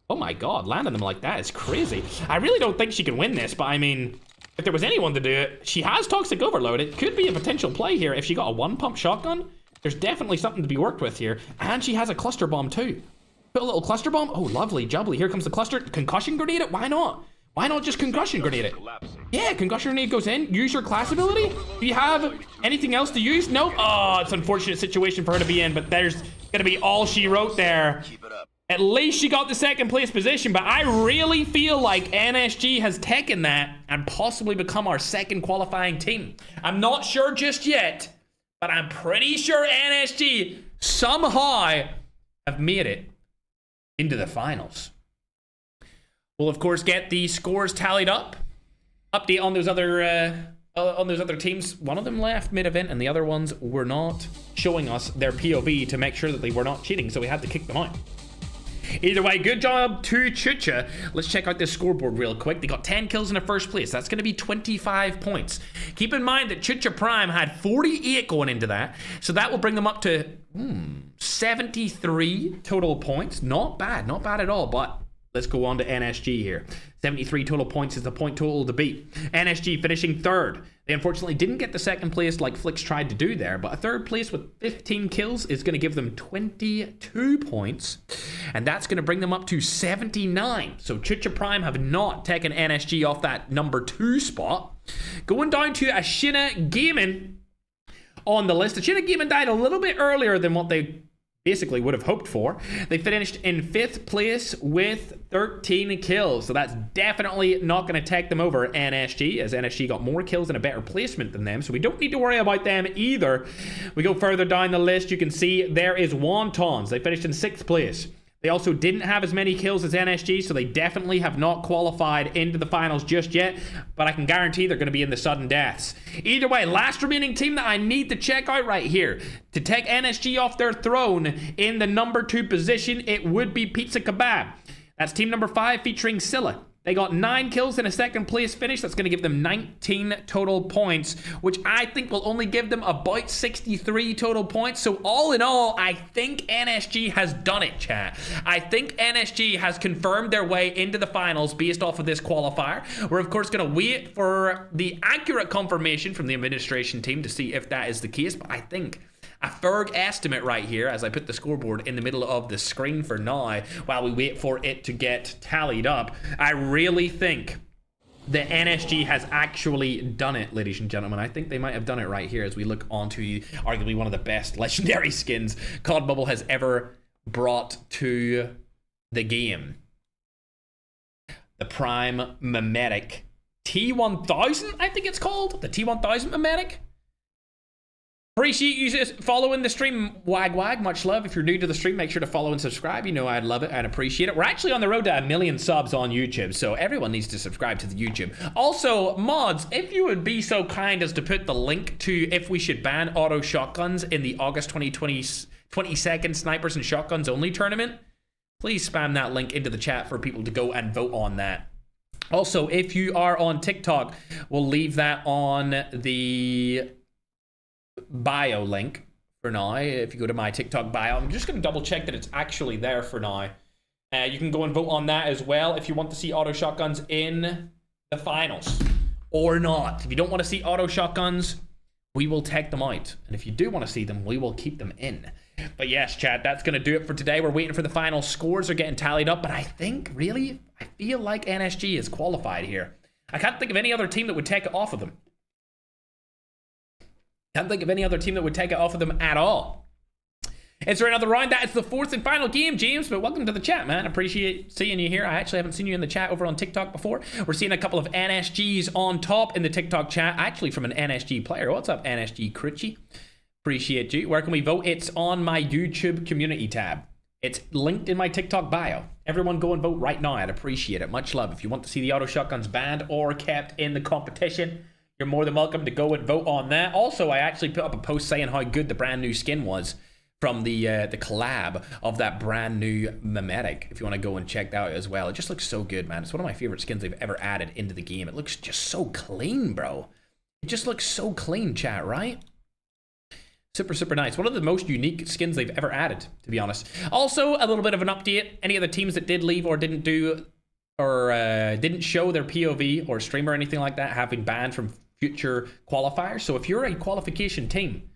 Oh my god, landing them like that is crazy. I really don't think she can win this, but I mean, if there was anyone to do it, she has Toxic Overload. It could be a potential play here. If she got a 1-pump shotgun, there's definitely something to be worked with here. And she has a cluster bomb too. Put a little cluster bomb. Oh, lovely, jubbly. Here comes the cluster. Concussion grenade it? Why not? Why not just concussion grenade it? Yeah, concussion grenade goes in. Use your class ability. Do you have anything else to use? No. Oh, it's an unfortunate situation for her to be in, but there's gonna be all she wrote there. At least she got the 2nd place position, but I really feel like NSG has taken that and possibly become our 2nd qualifying team. I'm not sure just yet, but I'm pretty sure NSG somehow have made it into the finals. We'll of course get the scores tallied up. Update on those other teams. One of them left mid-event, and the other ones were not showing us their POV to make sure that they were not cheating, so we had to kick them out. Either way, good job to Chucha. Let's check out this scoreboard real quick. They got 10 kills in the first place. That's going to be 25 points. Keep in mind that Chucha Prime had 48 going into that. So that will bring them up to 73 total points. Not bad at all. But let's go on to NSG here. 73 total points is the point total to beat. NSG finishing third. They unfortunately didn't get the second place like Flicks tried to do there, but a third place with 15 kills is going to give them 22 points, and that's going to bring them up to 79. So Chucha Prime have not taken NSG off that number 2 spot. Going down to Ashina Gaming on the list. Ashina Gaming died a little bit earlier than what they basically would have hoped for. They finished in 5th place with 13 kills. So that's definitely not going to take them over NSG, as NSG got more kills and a better placement than them. So we don't need to worry about them either. We go further down the list. You can see there is Wontons. They finished in 6th place. They also didn't have as many kills as NSG, so they definitely have not qualified into the finals just yet, but I can guarantee they're going to be in the sudden deaths. Either way, last remaining team that I need to check out right here to take NSG off their throne in the number 2 position, it would be Pizza Kebab. That's team number 5 featuring Scylla. They got 9 kills in a second place finish. That's going to give them 19 total points, which I think will only give them about 63 total points. So all in all, I think NSG has done it, chat. I think NSG has confirmed their way into the finals based off of this qualifier. We're, of course, going to wait for the accurate confirmation from the administration team to see if that is the case. But I think a Ferg estimate right here, as I put the scoreboard in the middle of the screen for now, while we wait for it to get tallied up, I really think that NSG has actually done it, ladies and gentlemen. I think they might have done it right here as we look onto arguably one of the best legendary skins COD Mobile has ever brought to the game. The Prime Mimetic T1000, I think it's called. The T1000 Mimetic. Appreciate you just following the stream, Wag. Much love. If you're new to the stream, make sure to follow and subscribe. You know I'd love it and appreciate it. We're actually on the road to 1 million subs on YouTube, so everyone needs to subscribe to the YouTube. Also, mods, if you would be so kind as to put the link to if we should ban auto shotguns in the August 2020 20-second snipers and shotguns only tournament, please spam that link into the chat for people to go and vote on that. Also, if you are on TikTok, we'll leave that on the bio link for now. If you go to my TikTok bio, I'm just going to double check that it's actually there for now. You can go and vote on that as well if you want to see auto shotguns in the finals or not. If you don't want to see auto shotguns, we will take them out, and if you do want to see them, we will keep them in. But yes, chat, that's going to do it for today. We're waiting for the final scores are getting tallied up, but I think really I feel like NSG is qualified here. I can't think of any other team that would take it off of them. Can't think of any other team that would take it off of them at all. Is there another round? That is the 4th and final game, James, but welcome to the chat, man. Appreciate seeing you here. I actually haven't seen you in the chat over on TikTok before. We're seeing a couple of NSGs on top in the TikTok chat, actually from an NSG player. What's up, NSG Critchy? Appreciate you. Where can we vote? It's on my YouTube community tab. It's linked in my TikTok bio. Everyone go and vote right now. I'd appreciate it. Much love. If you want to see the auto shotguns banned or kept in the competition, you're more than welcome to go and vote on that. Also, I actually put up a post saying how good the brand new skin was from the collab of that brand new Mimetic. If you want to go and check that out as well. It just looks so good, man. It's one of my favorite skins they've ever added into the game. It looks just so clean, bro. It just looks so clean, chat, right? Super, super nice. One of the most unique skins they've ever added, to be honest. Also, a little bit of an update. Any of the teams that did leave or didn't do or didn't show their POV or stream or anything like that have been banned from future qualifiers. So if you're a qualification team,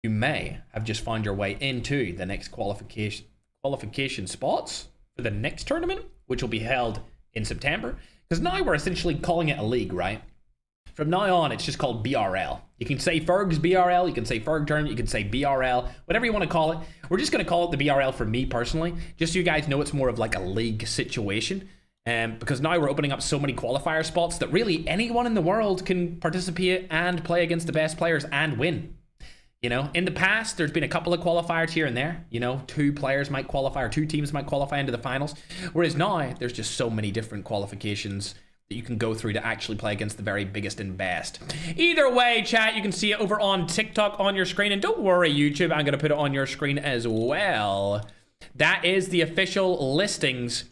you may have just found your way into the next qualification spots for the next tournament, which will be held in September. Because now we're essentially calling it a league, right? From now on, it's just called BRL. You can say Ferg's BRL, you can say Ferg Tournament, you can say BRL, whatever you want to call it. We're just going to call it the BRL for me personally, just so you guys know it's more of like a league situation. Because now we're opening up so many qualifier spots that really anyone in the world can participate and play against the best players and win. You know, in the past, there's been a couple of qualifiers here and there. You know, 2 players might qualify or 2 teams might qualify into the finals. Whereas now, there's just so many different qualifications that you can go through to actually play against the very biggest and best. Either way, chat, you can see it over on TikTok on your screen. And don't worry, YouTube, I'm going to put it on your screen as well. that is the official listings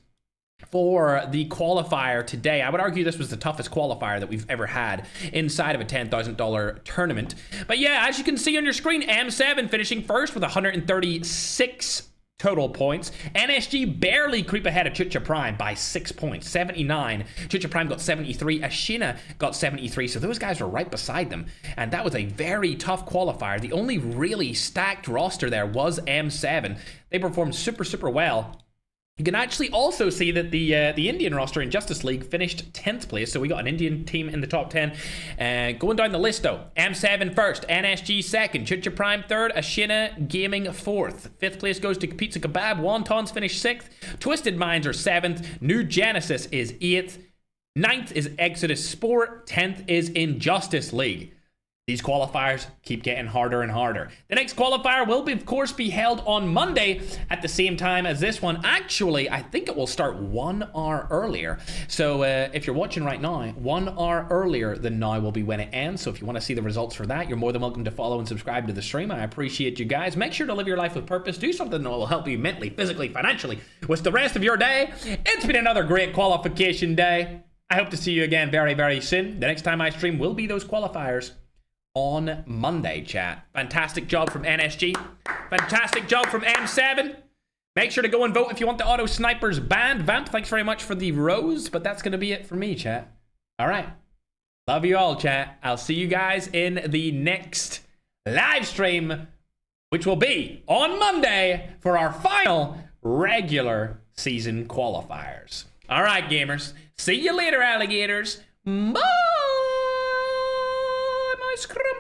for the qualifier today. I would argue this was the toughest qualifier that we've ever had inside of a $10,000 tournament. But yeah, as you can see on your screen, M7 finishing first with 136 total points. NSG barely creep ahead of Chucha Prime by 6 points, 79. Chucha Prime got 73. Ashina got 73. So those guys were right beside them. And that was a very tough qualifier. The only really stacked roster there was M7. They performed super, super well. You can actually also see that the Indian roster in Justice League finished 10th place, so we got an Indian team in the top 10. Going down the list though, M7 first, NSG second, Chucha Prime third, Ashina Gaming fourth. 5th place goes to Pizza Kebab, Wontons finished 6th, Twisted Minds are 7th, New Genesis is 8th, 9th is Exodus Sport, 10th is Injustice League. These qualifiers keep getting harder and harder. The next qualifier will, of course, be held on Monday at the same time as this one. Actually, I think it will start 1 hour earlier. So if you're watching right now, 1 hour earlier than now will be when it ends. So if you want to see the results for that, you're more than welcome to follow and subscribe to the stream. I appreciate you guys. Make sure to live your life with purpose. Do something that will help you mentally, physically, financially with the rest of your day. It's been another great qualification day. I hope to see you again very, very soon. The next time I stream will be those qualifiers on Monday, chat. Fantastic job from NSG. Fantastic job from M7. Make sure to go and vote if you want the auto snipers banned. Vamp, thanks very much for the rose, but that's going to be it for me, chat. All right. Love you all, chat. I'll see you guys in the next live stream, which will be on Monday for our final regular season qualifiers. All right, gamers. See you later, alligators. Bye. Scrumptious.